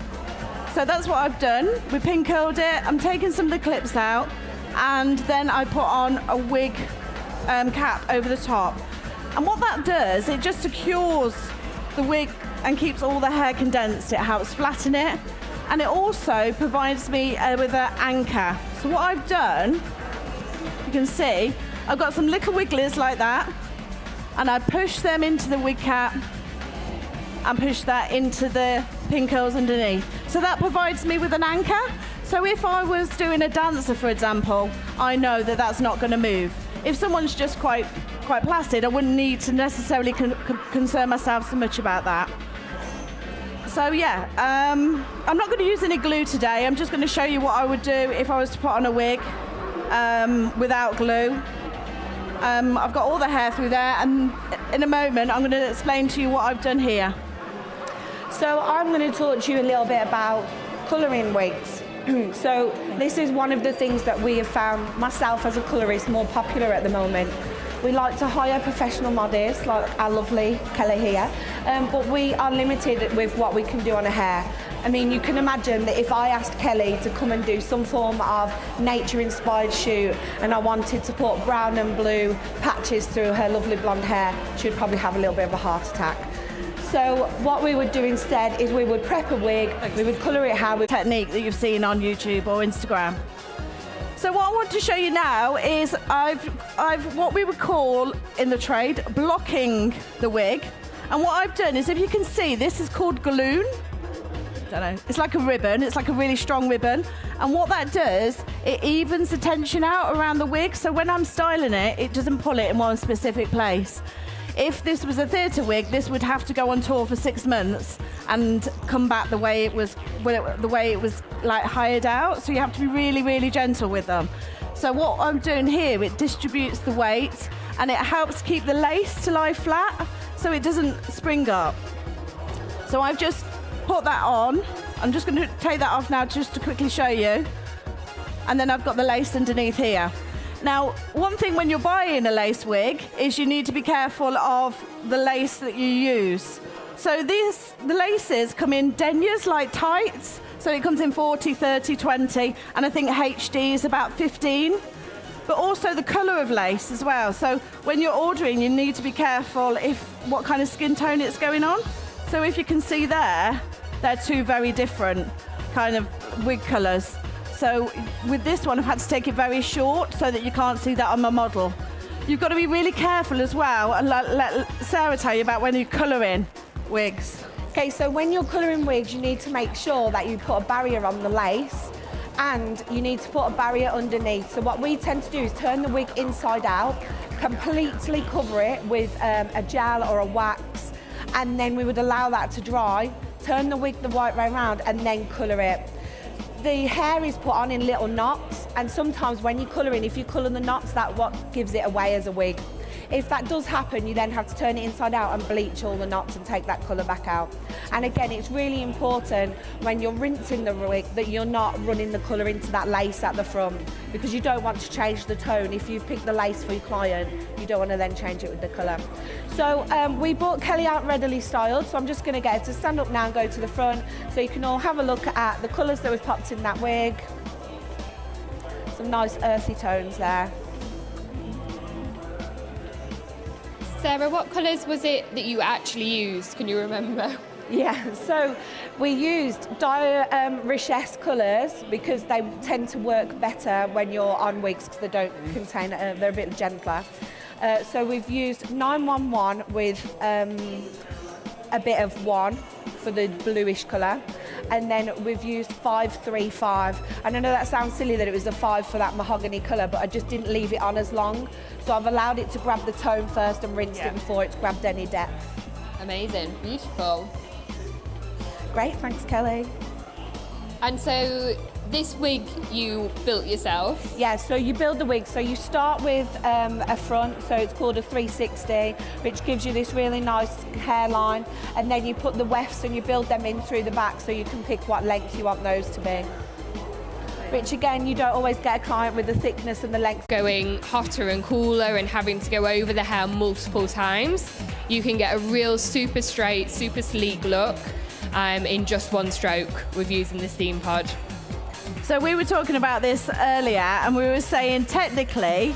[SPEAKER 7] So that's what I've done. We pin curled it. I'm taking some of the clips out, and then I put on a wig cap over the top. And what that does, it just secures the wig and keeps all the hair condensed. It helps flatten it, and it also provides me with an anchor. So what I've done, you can see, I've got some little wigglers like that, and I push them into the wig cap and push that into the pin curls underneath. So that provides me with an anchor. So if I was doing a dancer, for example, I know that that's not going to move. If someone's just quite placid, I wouldn't need to necessarily concern myself so much about that. So yeah, I'm not going to use any glue today. I'm just going to show you what I would do if I was to put on a wig without glue. I've got all the hair through there, and in a moment I'm going to explain to you what I've done here.
[SPEAKER 6] So I'm going to talk to you a little bit about colouring wigs. So this is one of the things that we have found, myself as a colourist, more popular at the moment. We like to hire professional models like our lovely Kelly here, but we are limited with what we can do on a hair. I mean, you can imagine that if I asked Kelly to come and do some form of nature-inspired shoot, and I wanted to put brown and blue patches through her lovely blonde hair, she would probably have a little bit of a heart attack. So what we would do instead is we would prep a wig, we would colour it how we...
[SPEAKER 7] Technique that you've seen on YouTube or Instagram. So what I want to show you now is I've what we would call in the trade blocking the wig. And what I've done is, if you can see, this is called galloon. Don't know. It's like a ribbon. It's like a really strong ribbon. And what that does, it evens the tension out around the wig. So when I'm styling it, it doesn't pull it in one specific place. If this was a theatre wig, this would have to go on tour for 6 months and come back the way it was like hired out. So you have to be really, really gentle with them. So what I'm doing here, it distributes the weight and it helps keep the lace to lie flat so it doesn't spring up. So I've just put that on. I'm just going to take that off now just to quickly show you. And then I've got the lace underneath here. Now, one thing when you're buying a lace wig is you need to be careful of the lace that you use. So the laces come in deniers, like tights. So it comes in 40, 30, 20, and I think HD is about 15. But also the colour of lace as well. So when you're ordering, you need to be careful what kind of skin tone it's going on. So if you can see there, they're two very different kind of wig colours. So with this one, I've had to take it very short so that you can't see that on my model. You've got to be really careful as well, and let Sarah tell you about when you're colouring wigs.
[SPEAKER 6] Okay, so when you're colouring wigs, you need to make sure that you put a barrier on the lace, and you need to put a barrier underneath. So what we tend to do is turn the wig inside out, completely cover it with a gel or a wax, and then we would allow that to dry, turn the wig the right way around, and then colour it. The hair is put on in little knots, and sometimes when you're colouring, if you colour the knots, that's what gives it away as a wig. If that does happen, you then have to turn it inside out and bleach all the knots and take that colour back out. And again, it's really important when you're rinsing the wig that you're not running the colour into that lace at the front, because you don't want to change the tone. If you've picked the lace for your client, you don't want to then change it with the colour. So we brought Kelly out readily styled, so I'm just going to get her to stand up now and go to the front so you can all have a look at the colours that we've popped in that wig. Some nice earthy tones there.
[SPEAKER 5] Sarah, what colours was it that you actually used? Can you remember?
[SPEAKER 6] Yeah, so we used Richesse colours because they tend to work better when you're on wigs because they don't contain, they're a bit gentler. So we've used 911 with a bit of 1 for the bluish colour, and then we've used 535. And I know that sounds silly that it was a 5 for that mahogany colour, but I just didn't leave it on as long. So I've allowed it to grab the tone first and rinsed it before it's grabbed any depth.
[SPEAKER 5] Amazing, beautiful.
[SPEAKER 6] Great, thanks Kelly.
[SPEAKER 5] And so this wig you built yourself?
[SPEAKER 6] Yeah, so you build the wig. So you start with a front, so it's called a 360, which gives you this really nice hairline, and then you put the wefts and you build them in through the back so you can pick what length you want those to be. Which again, you don't always get a client with the thickness and the length.
[SPEAKER 5] Going hotter and cooler and having to go over the hair multiple times, you can get a real super straight, super sleek look in just one stroke with using the steam pod.
[SPEAKER 7] So we were talking about this earlier, and we were saying technically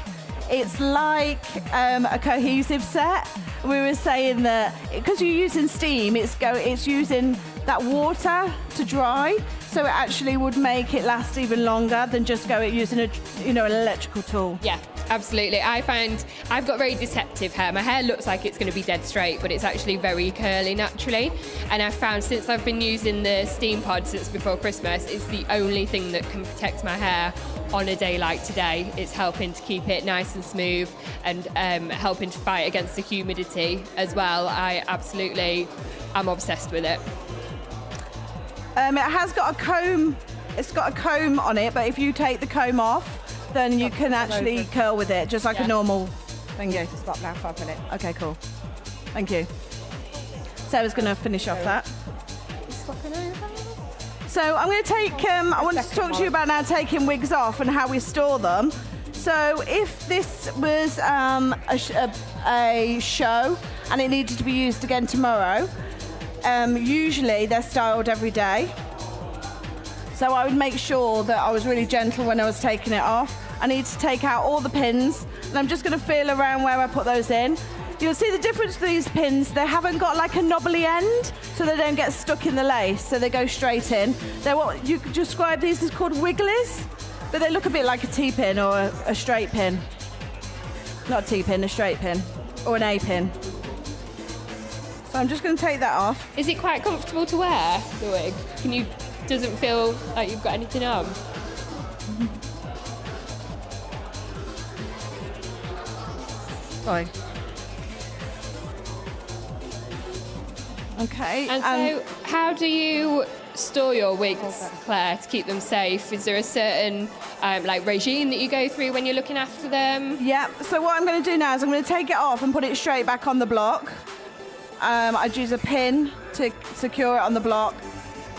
[SPEAKER 7] it's like a cohesive set. We were saying that because you're using steam, it's using that water to dry, so it actually would make it last even longer than just using an electrical tool.
[SPEAKER 5] Yeah, absolutely. I find I've got very deceptive hair. My hair looks like it's going to be dead straight, but it's actually very curly naturally. And I've found since I've been using the steam pod since before Christmas, it's the only thing that can protect my hair on a day like today. It's helping to keep it nice and smooth and helping to fight against the humidity as well. I'm obsessed with it.
[SPEAKER 7] It has got a comb. It's got a comb on it, but if you take the comb off, then you can actually curl with it, just like a normal thing.
[SPEAKER 6] Yeah, stop now, 5 minutes.
[SPEAKER 7] Okay, cool. Thank you. Sarah's going to finish off that. So I'm going to take, I want to talk to you about now taking wigs off and how we store them. So if this was a show and it needed to be used again tomorrow, usually they're styled every day. So I would make sure that I was really gentle when I was taking it off. I need to take out all the pins, and I'm just going to feel around where I put those in. You'll see the difference with these pins. They haven't got like a knobbly end, so they don't get stuck in the lace, so they go straight in. They're what you could describe these as called wigglies, but they look a bit like a T-pin or a straight pin. Not a T-pin, a straight pin, or an A-pin. So I'm just going to take that off.
[SPEAKER 5] Is it quite comfortable to wear, the wig? Doesn't feel like you've got anything on?
[SPEAKER 7] Sorry. Okay.
[SPEAKER 5] And so how do you store your wigs, Claire, to keep them safe? Is there a certain regime that you go through when you're looking after them?
[SPEAKER 7] Yeah, so what I'm going to do now is I'm going to take it off and put it straight back on the block. I'd use a pin to secure it on the block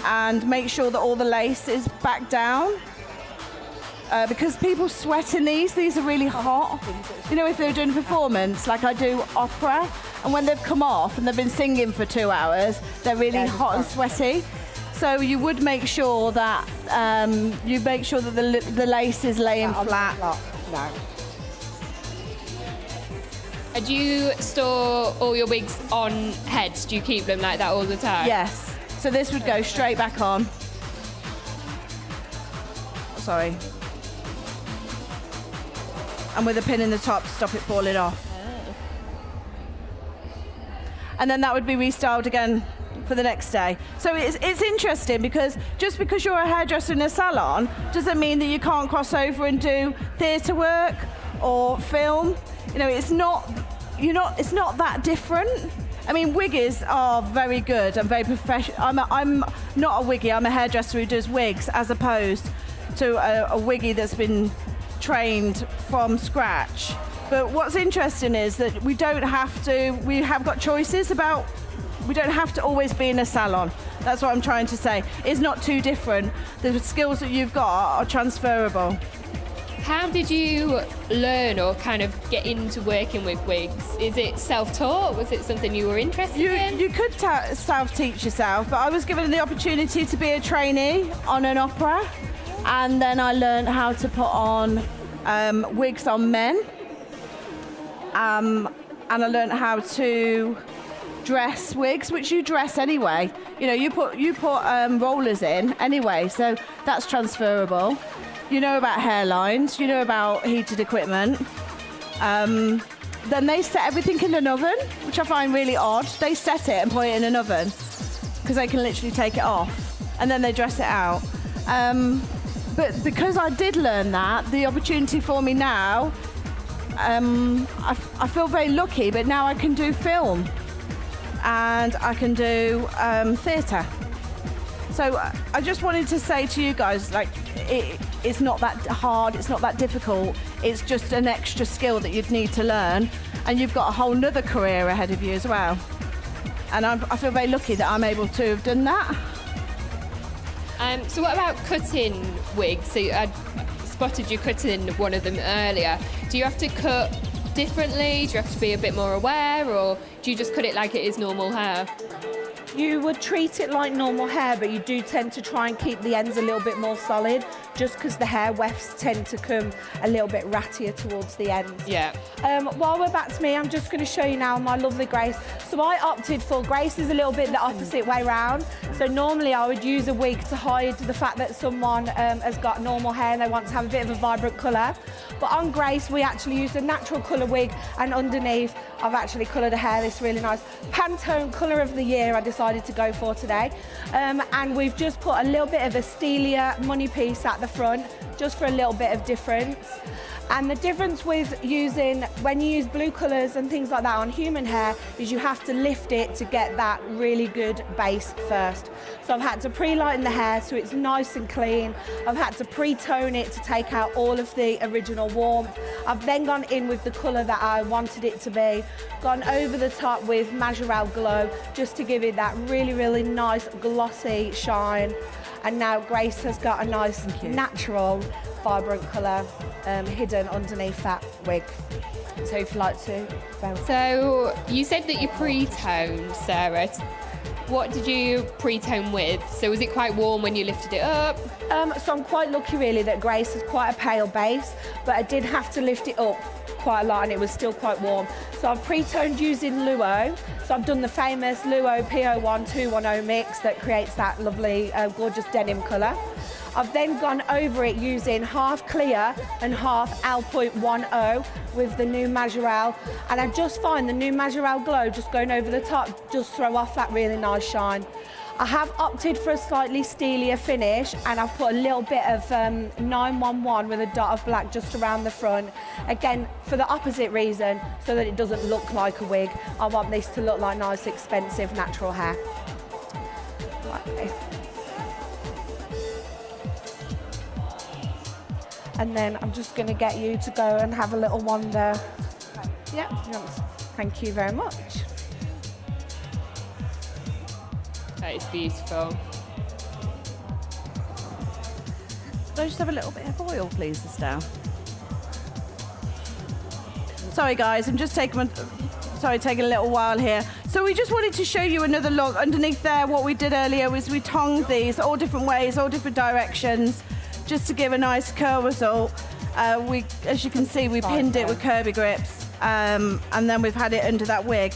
[SPEAKER 7] and make sure that all the lace is back down. Because people sweat in these are really hot. You know, if they're doing a performance, like I do opera, and when they've come off and they've been singing for 2 hours, they're really hot and sweaty. So you would make sure that the lace is laying flat.
[SPEAKER 6] No.
[SPEAKER 5] And do you store all your wigs on heads? Do you keep them like that all the time?
[SPEAKER 7] Yes. So this would go straight back on. Sorry. And with a pin in the top to stop it falling off.
[SPEAKER 5] Oh.
[SPEAKER 7] And then that would be restyled again for the next day. So it's interesting because just because you're a hairdresser in a salon doesn't mean that you can't cross over and do theatre work or film. You know, it's not that different. I mean, wiggies are very good and very professional. I'm not a wiggy, I'm a hairdresser who does wigs as opposed to a wiggy that's been trained from scratch But what's interesting is that we have got choices about, we don't have to always be in a salon. That's what I'm trying to say. It's not too different. The skills that you've got are transferable.
[SPEAKER 5] How did you learn or kind of get into working with wigs? Is it self-taught? Was it something you were interested in?
[SPEAKER 7] You could self-teach yourself, but I was given the opportunity to be a trainee on an opera, and then I learned how to put on wigs on men, and I learned how to dress wigs, which you dress anyway. You know, you put rollers in anyway, so that's transferable. You know about hairlines, you know about heated equipment. Then they set everything in an oven, which I find really odd. They set it and put it in an oven because they can literally take it off, and then they dress it out. But because I did learn that, the opportunity for me now, I feel very lucky, but now I can do film and I can do theatre. So I just wanted to say to you guys, like, it's not that hard, it's not that difficult, it's just an extra skill that you'd need to learn, and you've got a whole nother career ahead of you as well. And I feel very lucky that I'm able to have done that.
[SPEAKER 5] So what about cutting wigs? So I spotted you cutting one of them earlier. Do you have to cut differently? Do you have to be a bit more aware, or do you just cut it like it is normal hair?
[SPEAKER 6] You would treat it like normal hair, but you do tend to try and keep the ends a little bit more solid, just because the hair wefts tend to come a little bit rattier towards the ends.
[SPEAKER 5] Yeah.
[SPEAKER 6] While we're back to me, I'm just going to show you now my lovely Grace. So I opted for, Grace is a little bit the opposite way round. So normally I would use a wig to hide the fact that someone has got normal hair and they want to have a bit of a vibrant colour. But on Grace, we actually used a natural colour wig, and underneath I've actually coloured her hair this really nice Pantone colour of the year I decided to go for today. And we've just put a little bit of a Stelia money piece at the front, just for a little bit of difference. And the difference with when you use blue colours and things like that on human hair is you have to lift it to get that really good base first. So I've had to pre-lighten the hair so it's nice and clean. I've had to pre-tone it to take out all of the original warmth. I've then gone in with the colour that I wanted it to be, gone over the top with Majorelle Glow just to give it that really, really nice glossy shine. And now Grace has got a nice natural vibrant colour hidden underneath that wig. So if you'd like to.
[SPEAKER 5] So you said that you pre-toned, Sarah. What did you pre-tone with? So was it quite warm when you lifted it up?
[SPEAKER 6] So I'm quite lucky really that Grace has quite a pale base, but I did have to lift it up quite a lot and it was still quite warm. So I've pre-toned using Luo. So I've done the famous Luo P01 210 mix that creates that lovely gorgeous denim colour. I've then gone over it using half clear and half Alpoint 10 with the new Majorelle, and I just find the new Majorelle Glow just going over the top just throw off that really nice shine. I have opted for a slightly steelier finish, and I've put a little bit of 911 with a dot of black just around the front. Again, for the opposite reason, so that it doesn't look like a wig. I want this to look like nice, expensive, natural hair. Right. And then I'm just going to get you to go and have a little wander. Yeah, thank you very much.
[SPEAKER 5] That is beautiful.
[SPEAKER 7] Could I just have a little bit of oil, please, Estelle? Sorry, guys, I'm just taking a little while here. So we just wanted to show you another look. Underneath there, what we did earlier was we tongued these all different ways, all different directions, just to give a nice curl result. As you can see, we pinned it with Kirby grips, and then we've had it under that wig.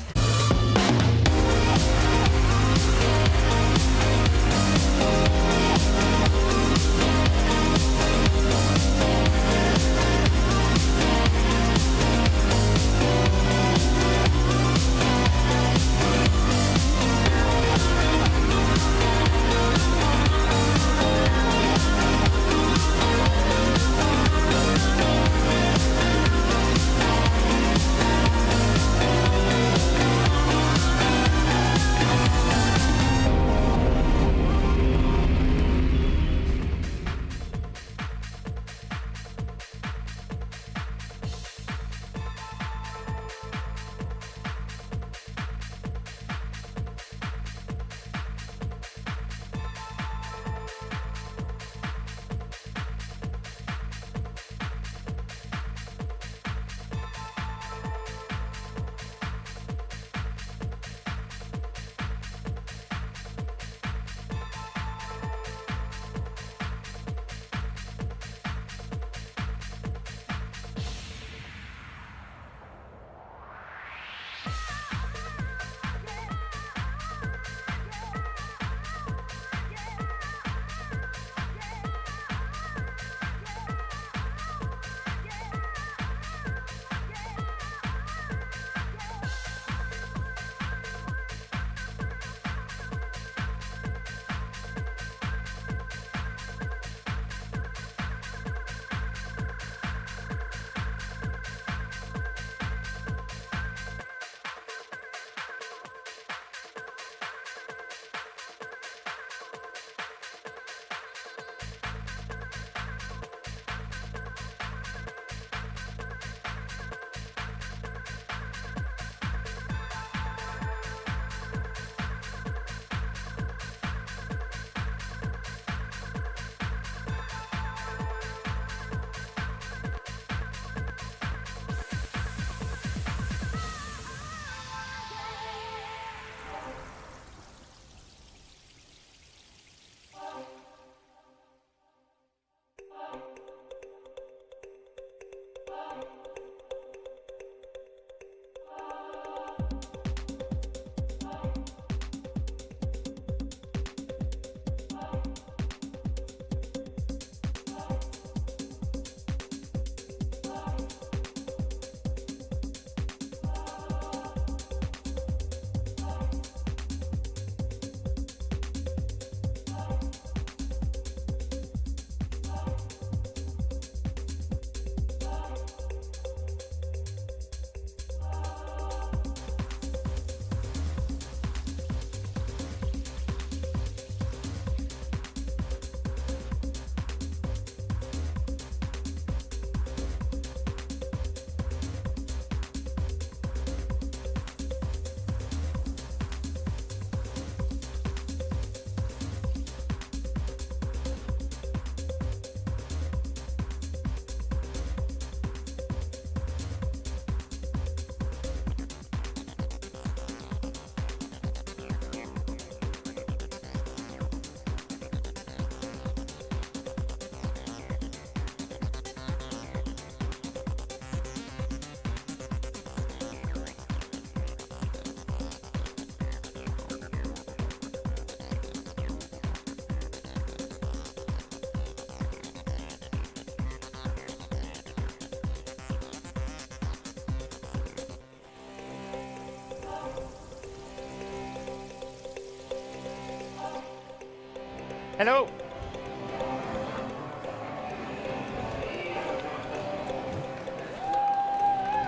[SPEAKER 8] Hello.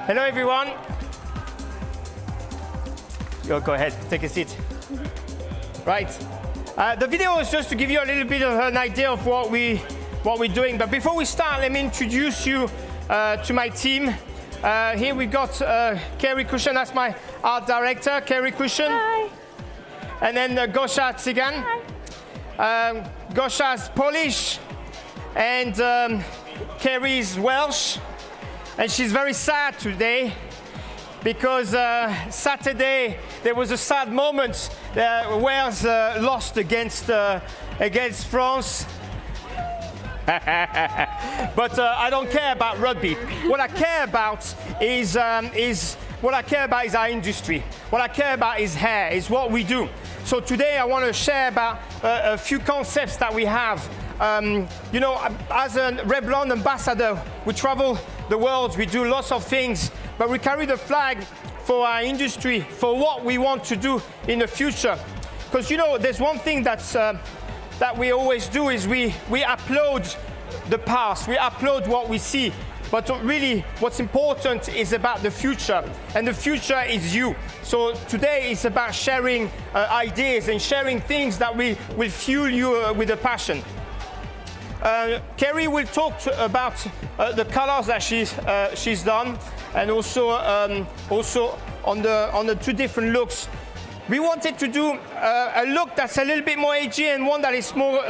[SPEAKER 8] Hello, everyone. Go ahead, take a seat. Right. The video is just to give you a little bit of an idea of what we're doing. But before we start, let me introduce you to my team. Here we got Kerry Cushion, that's my art director, Kerry Cushion.
[SPEAKER 9] Hi.
[SPEAKER 8] And then Gosha Tsigan. Hi. Gosha's Polish, and Kerry's Welsh. And she's very sad today because Saturday there was a sad moment. Wales lost against France. But I don't care about rugby. What I care about is our industry. What I care about is hair, is what we do. So today I want to share about a few concepts that we have. You know, as a Revlon ambassador, we travel the world, we do lots of things, but we carry the flag for our industry, for what we want to do in the future. Because you know, there's one thing that we always do is we upload the past, we upload what we see, but really what's important is about the future, and the future is you. So today it's about sharing ideas and sharing things that will fuel you with a passion. Kerry will talk about the colors that she's done, and also on the two different looks. We wanted to do a look that's a little bit more edgy and one that is more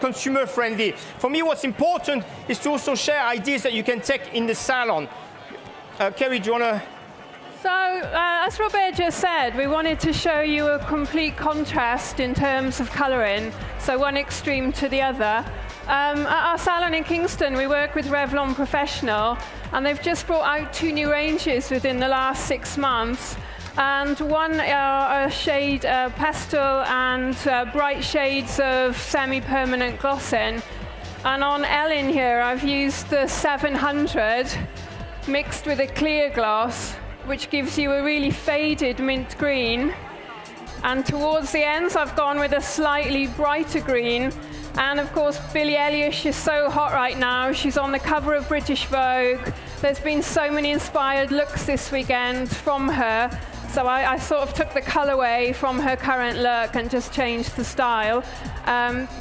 [SPEAKER 8] consumer friendly. For me, what's important is to also share ideas that you can take in the salon. Kerry, do you want to?
[SPEAKER 9] So, as Robert just said, we wanted to show you a complete contrast in terms of colouring, so one extreme to the other. At our salon in Kingston, we work with Revlon Professional, and they've just brought out 2 new ranges within the last 6 months. And one a shade pastel and bright shades of semi-permanent glossing. And on Ellen here, I've used the 700 mixed with a clear gloss, which gives you a really faded mint green. And towards the ends, I've gone with a slightly brighter green. And of course, Billie Eilish is so hot right now. She's on the cover of British Vogue. There's been so many inspired looks this weekend from her. So I sort of took the colorway from her current look and just changed the style.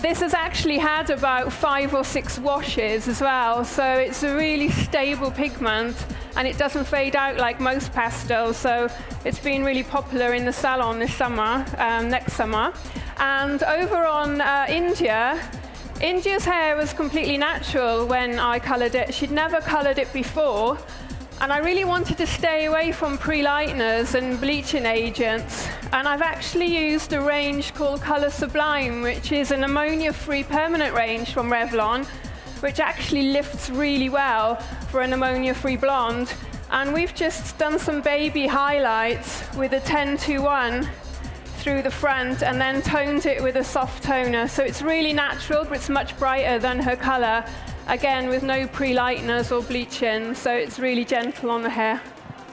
[SPEAKER 9] This has actually had about 5 or 6 washes as well. So it's a really stable pigment, and it doesn't fade out like most pastels. So it's been really popular in the salon this summer, next summer. And over on India's hair was completely natural when I colored it. She'd never colored it before. And I really wanted to stay away from pre-lighteners and bleaching agents. And I've actually used a range called Color Sublime, which is an ammonia-free permanent range from Revlon, which actually lifts really well for an ammonia-free blonde. And we've just done some baby highlights with a 10-to-1 through the front, and then toned it with a soft toner. So it's really natural, but it's much brighter than her color. Again, with no pre-lighteners or bleaching, so it's really gentle on the hair.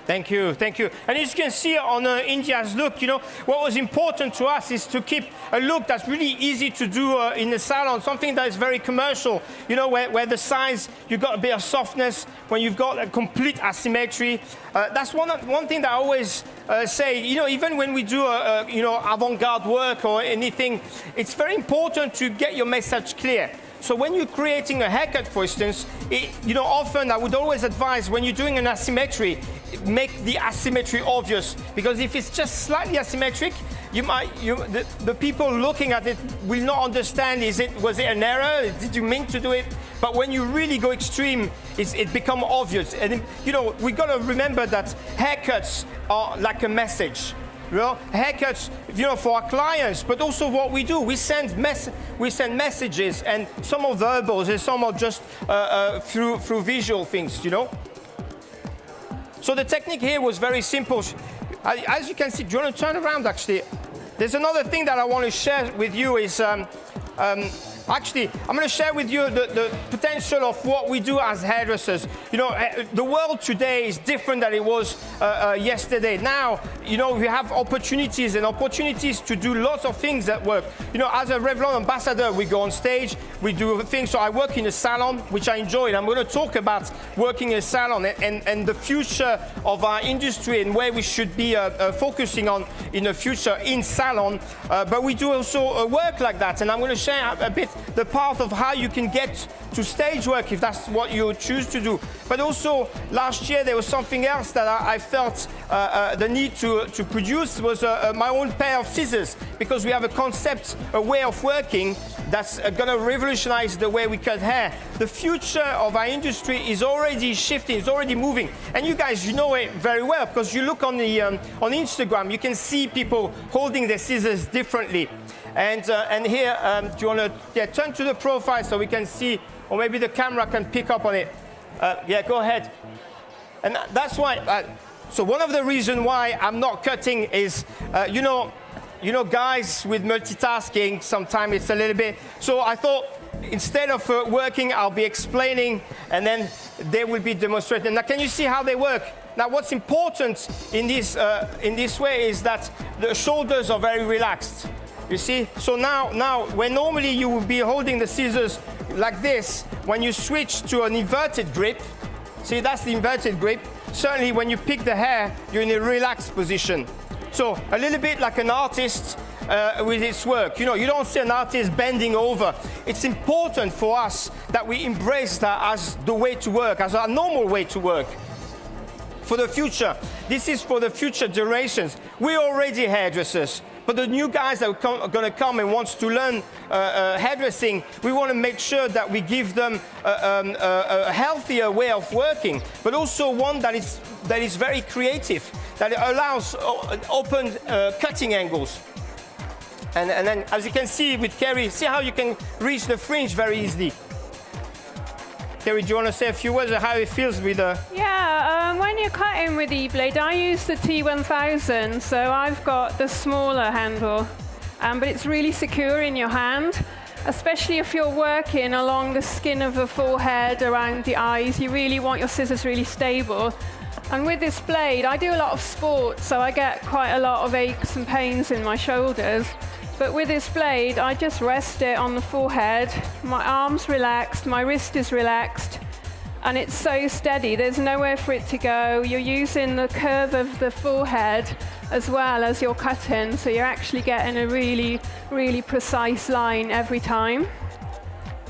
[SPEAKER 8] Thank you, thank you. And as you can see on India's look, you know, what was important to us is to keep a look that's really easy to do in the salon, something that is very commercial, you know, where the sides, you've got a bit of softness, when you've got a complete asymmetry. That's one thing that I always say, you know, even when we do, you know, avant-garde work or anything, it's very important to get your message clear. So when you're creating a haircut, for instance, you know, often I would always advise when you're doing an asymmetry, make the asymmetry obvious. Because if it's just slightly asymmetric, the people looking at it will not understand, was it an error? Did you mean to do it? But when you really go extreme, it becomes obvious. And, you know, we got to remember that haircuts are like a message. You know, haircuts, you know, for our clients, but also what we do, we send messages, and some are verbals and some are just through visual things, you know. So the technique here was very simple. As you can see, do you want to turn around actually? There's another thing that I want to share with you is Actually, I'm going to share with you the potential of what we do as hairdressers. You know, the world today is different than it was yesterday. Now, you know, we have opportunities to do lots of things that work. You know, as a Revlon ambassador, we go on stage, we do things. So I work in a salon, which I enjoy. And I'm going to talk about working in a salon and the future of our industry and where we should be focusing on in the future in salon. But we do also work like that. And I'm going to share a bit the path of how you can get to stage work if that's what you choose to do. But also last year there was something else that I felt the need to produce was my own pair of scissors, because we have a concept, a way of working that's going to revolutionize the way we cut hair. The future of our industry is already shifting, it's already moving. And you guys, you know it very well, because you look on Instagram, you can see people holding their scissors differently. And here, do you want to turn to the profile so we can see, or maybe the camera can pick up on it. Yeah, go ahead. And that's why, so one of the reasons why I'm not cutting is, you know, guys with multitasking, sometimes it's a little bit, so I thought instead of working, I'll be explaining, and then they will be demonstrating. Now, can you see how they work? Now, what's important in this way is that the shoulders are very relaxed. You see? So now, where normally you would be holding the scissors like this, when you switch to an inverted grip, see, that's the inverted grip. Certainly, when you pick the hair, you're in a relaxed position. So, a little bit like an artist with his work. You know, you don't see an artist bending over. It's important for us that we embrace that as the way to work, as a normal way to work. For the future, this is for the future generations. We're already hairdressers. But the new guys that are going to come and wants to learn hairdressing, we want to make sure that we give them a healthier way of working, but also one that is very creative, that allows open cutting angles. And then, as you can see with Kerry, see how you can reach the fringe very easily. Kerry, do you want to say a few words of how it feels with the...
[SPEAKER 9] Yeah, when you're cutting with E-Blade, I use the T1000, so I've got the smaller handle, but it's really secure in your hand, especially if you're working along the skin of the forehead, around the eyes. You really want your scissors really stable. And with this blade, I do a lot of sport, so I get quite a lot of aches and pains in my shoulders. But with this blade, I just rest it on the forehead. My arm's relaxed, my wrist is relaxed, and it's so steady. There's nowhere for it to go. You're using the curve of the forehead as well as you're cutting, so you're actually getting a really, really precise line every time.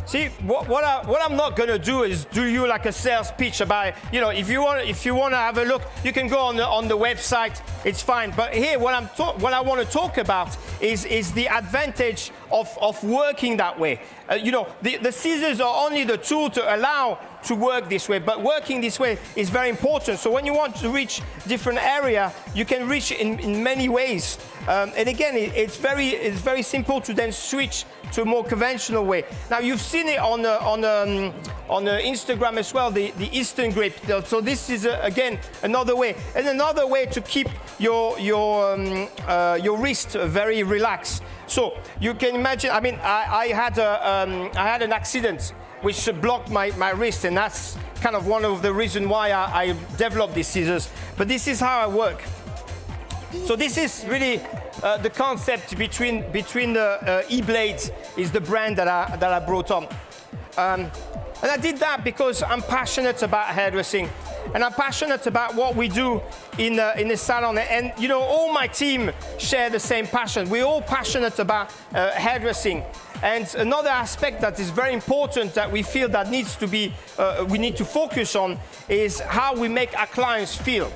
[SPEAKER 8] See, what I'm not going to do is do you like a sales pitch about, you know, if you want to have a look, you can go on the website, it's fine. But here, what I want to talk about is the advantage of working that way. You know, the scissors are only the tool to allow to work this way, but working this way is very important. So when you want to reach different area, you can reach in many ways. And again, it's very simple to then switch to a more conventional way. Now you've seen it on Instagram as well, the Eastern grip. So this is again another way, and another way to keep your wrist very relaxed. So you can imagine. I mean, I had an accident which blocked my wrist, and that's kind of one of the reasons why I developed these scissors. But this is how I work. So this is really the concept between the E-Blade is the brand that I brought on. And I did that because I'm passionate about hairdressing, and I'm passionate about what we do in the salon. And you know, all my team share the same passion. We're all passionate about hairdressing. And another aspect that is very important that we feel that needs to be, we need to focus on is how we make our clients feel.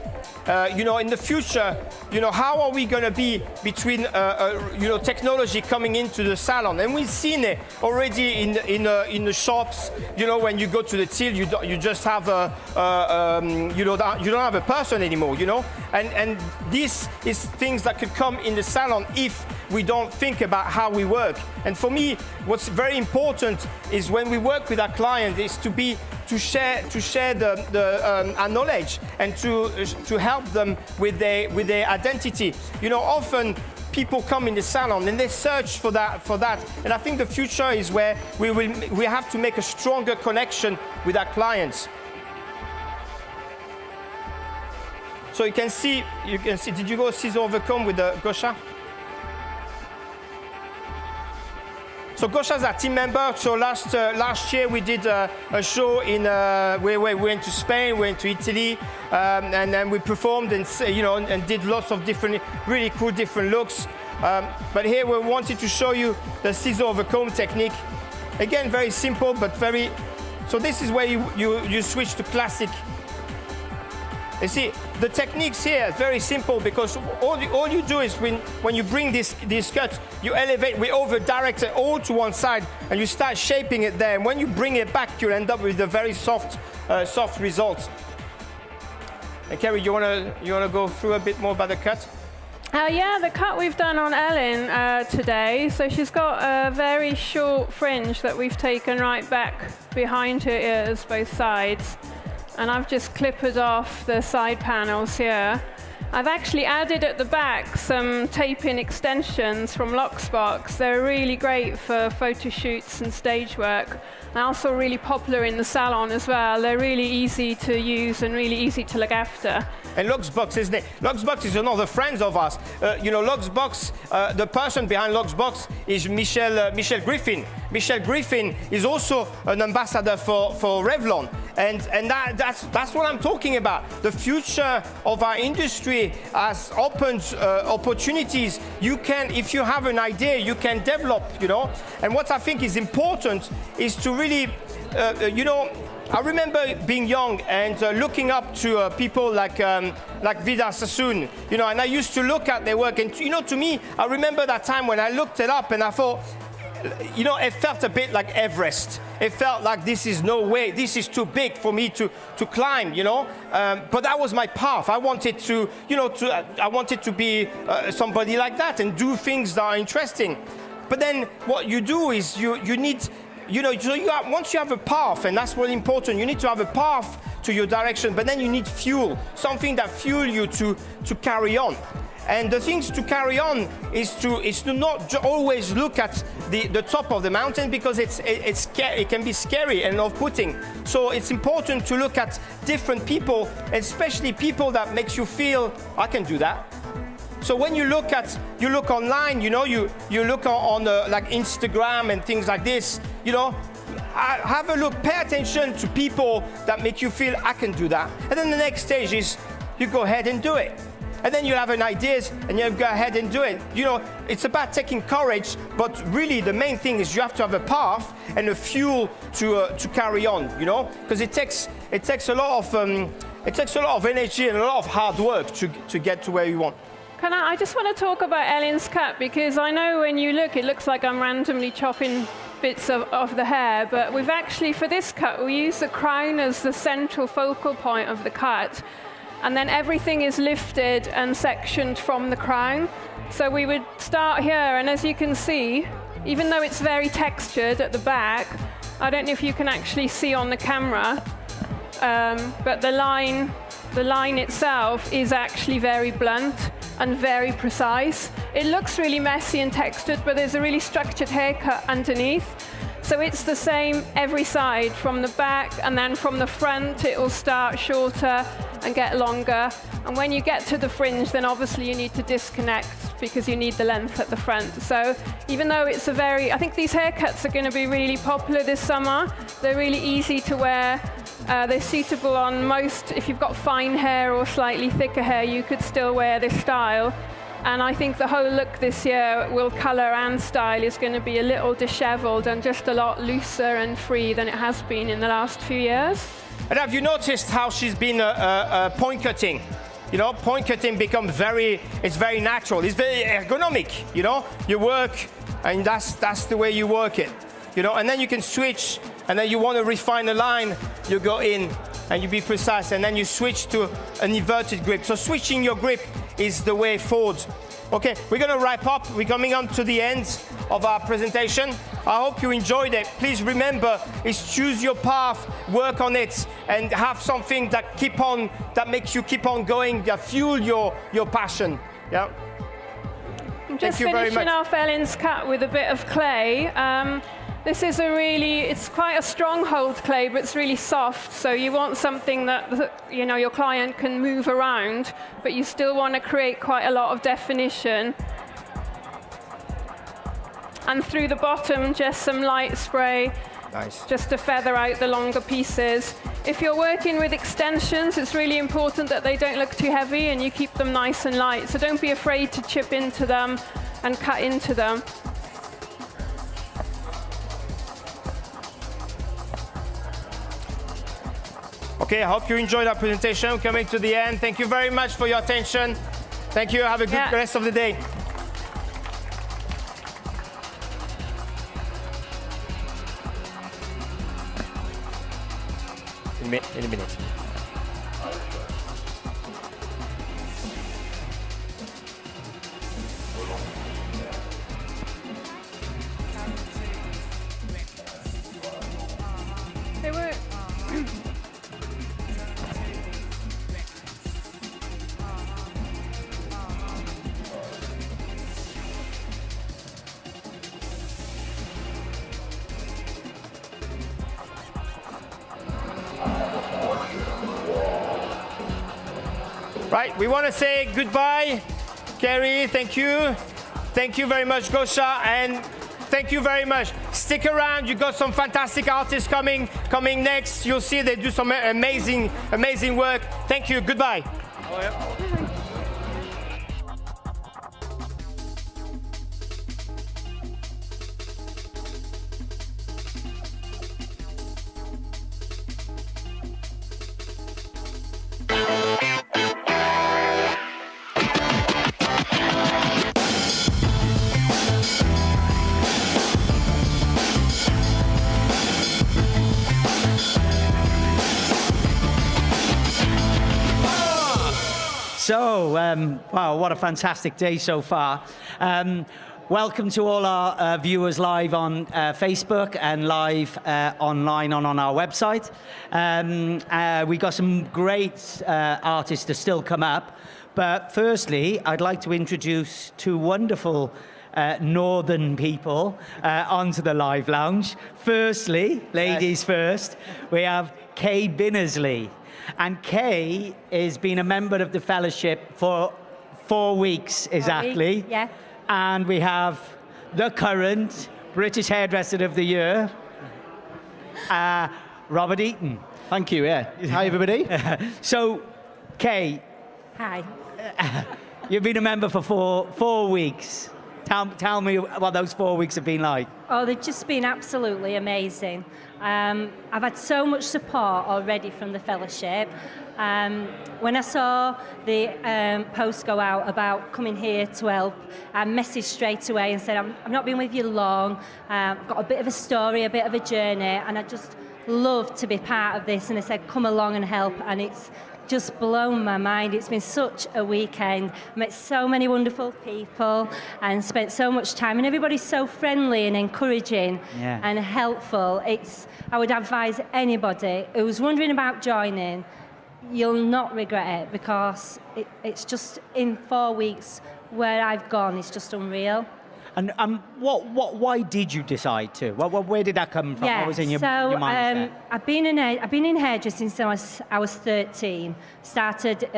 [SPEAKER 8] You know, in the future, you know, how are we going to be between, you know, technology coming into the salon? And we've seen it already in the shops. You know, when you go to the till, you just have you don't have a person anymore. You know, and this is things that could come in the salon if we don't think about how we work. And for me, what's very important is when we work with our client is to share our knowledge and to help them with their identity. You know, often people come in the salon and they search for that. And I think the future is where we have to make a stronger connection with our clients. So you can see, did you go scissor over comb with Gosha? So Gosha's our team member. So last year we did a show in where we went to Spain, we went to Italy, and then we performed and did lots of different, really cool different looks. But here we wanted to show you the scissor over comb technique. Again, very simple, but very. So this is where you switch to classic. You see, the techniques here are very simple because all you do is when you bring this cut, you elevate, we over-direct it all to one side and you start shaping it there. And when you bring it back, you'll end up with a very soft result. And Kerry, you wanna go through a bit more about the cut?
[SPEAKER 9] Yeah, the cut we've done on Ellen today. So she's got a very short fringe that we've taken right back behind her ears, both sides. And I've just clipped off the side panels here. I've actually added at the back some tape-in extensions from Luxbox. They're really great for photo shoots and stage work. And also really popular in the salon as well. They're really easy to use and really easy to look after.
[SPEAKER 8] And Luxbox, isn't it? Luxbox is another friend of ours. Luxbox, the person behind Luxbox is Michelle Griffin. Michelle Griffin is also an ambassador for Revlon. And that's what I'm talking about. The future of our industry has opened opportunities. You can, if you have an idea, you can develop, And what I think is important is to really, I remember being young and looking up to people like Vidar Sassoon, and I used to look at their work. And, to me, I remember that time when I looked it up and I thought, it felt a bit like Everest. It felt like this is no way, this is too big for me to climb, But that was my path. I wanted to, I wanted to be somebody like that and do things that are interesting. But then what you do is you need, once you have a path, and that's really important, you need to have a path to your direction, but then you need fuel, something that fuels you to carry on. And the things to carry on is to not always look at the top of the mountain because it can be scary and off-putting. So it's important to look at different people, especially people that makes you feel, I can do that. So when you look online, you look on like Instagram and things like this, have a look, pay attention to people that make you feel, I can do that. And then the next stage is you go ahead and do it. And then you have an ideas and you go ahead and do it. It's about taking courage, but really the main thing is you have to have a path and a fuel to carry on, because it takes a lot of energy and a lot of hard work to get to where you want.
[SPEAKER 9] I just want to talk about Ellen's cut because I know when you look, it looks like I'm randomly chopping bits of the hair, but we've actually, for this cut, we use the crown as the central focal point of the cut. And then everything is lifted and sectioned from the crown. So we would start here, and as you can see, even though it's very textured at the back, I don't know if you can actually see on the camera, but the line itself is actually very blunt and very precise. It looks really messy and textured, but there's a really structured haircut underneath. So it's the same every side, from the back, and then from the front it will start shorter and get longer. And when you get to the fringe, then obviously you need to disconnect because you need the length at the front. So even though it's I think these haircuts are going to be really popular this summer. They're really easy to wear. They're suitable on most, if you've got fine hair or slightly thicker hair, you could still wear this style. And I think the whole look this year, will colour and style, is going to be a little dishevelled and just a lot looser and free than it has been in the last few years.
[SPEAKER 8] And have you noticed how she's been point cutting? Point cutting becomes very natural. It's very ergonomic. You work, and that's the way you work it. And then you can switch, and then you want to refine a line, you go in, and you be precise, and then you switch to an inverted grip. So switching your grip is the way forward. Okay, we're going to wrap up. We're coming on to the end of our presentation. I hope you enjoyed it. Please remember, is choose your path, work on it, and have something that makes you keep on going, that fuel your passion. Yeah.
[SPEAKER 9] I'm
[SPEAKER 8] Thank
[SPEAKER 9] just
[SPEAKER 8] you very
[SPEAKER 9] finishing
[SPEAKER 8] much.
[SPEAKER 9] our Fellin's cap with a bit of clay. This is it's quite a stronghold clay, but it's really soft. So you want something that your client can move around, but you still want to create quite a lot of definition. And through the bottom, just some light spray.
[SPEAKER 8] Nice.
[SPEAKER 9] Just to feather out the longer pieces. If you're working with extensions, it's really important that they don't look too heavy and you keep them nice and light. So don't be afraid to chip into them and cut into them.
[SPEAKER 8] Okay, I hope you enjoyed our presentation. We're coming to the end. Thank you very much for your attention. Thank you. Have a good rest of the day. In a minute.
[SPEAKER 9] They were.
[SPEAKER 8] Right, we want to say goodbye. Kerry, thank you. Thank you very much, Gosha, and thank you very much. Stick around, you got some fantastic artists coming next. You'll see they do some amazing work. Thank you, goodbye. Oh, yeah.
[SPEAKER 10] So, wow, what a fantastic day so far. Welcome to all our viewers live on Facebook and live online on our website. We got some great artists to still come up. But firstly, I'd like to introduce two wonderful northern people onto the live lounge. Firstly, ladies first, we have Kay Binnersley. And Kay has been a member of the fellowship for 4 weeks exactly.
[SPEAKER 11] Yeah.
[SPEAKER 10] And we have the current British Hairdresser of the Year, Robert Eaton.
[SPEAKER 17] Thank you, yeah. Hi, everybody.
[SPEAKER 10] So, Kay.
[SPEAKER 11] Hi.
[SPEAKER 10] You've been a member for four weeks. Tell me what those 4 weeks have been like.
[SPEAKER 11] Oh, they've just been absolutely amazing. I've had so much support already from the fellowship. When I saw the post go out about coming here to help, I messaged straight away and said, I've not been with you long. I've got a bit of a story, a bit of a journey, and I just love to be part of this. And they said, come along and help. And it's just blown my mind. It's been such a weekend. I met so many wonderful people and spent so much time, and everybody's so friendly and encouraging and helpful. I would advise anybody who's wondering about joining, you'll not regret it, because it's just in 4 weeks where I've gone, it's just unreal.
[SPEAKER 10] And why did you decide to? Where did that come from?
[SPEAKER 11] Yeah,
[SPEAKER 10] what was in your mindset?
[SPEAKER 11] I've been in hairdressing since I was 13. Started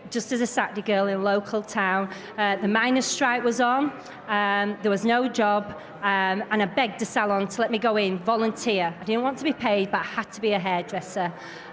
[SPEAKER 11] just as a Saturday girl in a local town. The miners' strike was on. There was no job, and I begged the salon to let me go in, volunteer. I didn't want to be paid, but I had to be a hairdresser.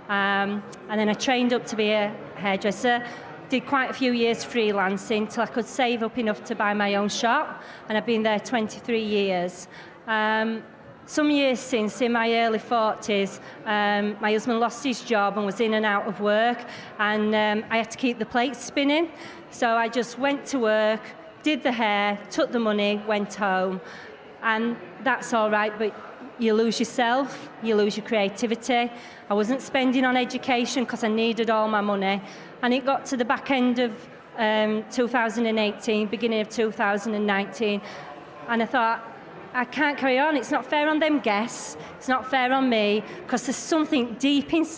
[SPEAKER 11] And then I trained up to be a hairdresser. Did quite a few years freelancing till I could save up enough to buy my own shop, and I've been there 23 years. Some years since, in my early 40s, my husband lost his job and was in and out of work, and I had to keep the plates spinning. So I just went to work, did the hair, took the money, went home, and that's all right, but you lose yourself, you lose your creativity. I wasn't spending on education because I needed all my money. And it got to the back end of 2018, beginning of 2019, and I thought, I can't carry on. It's not fair on them guests. It's not fair on me, because there's something deep inside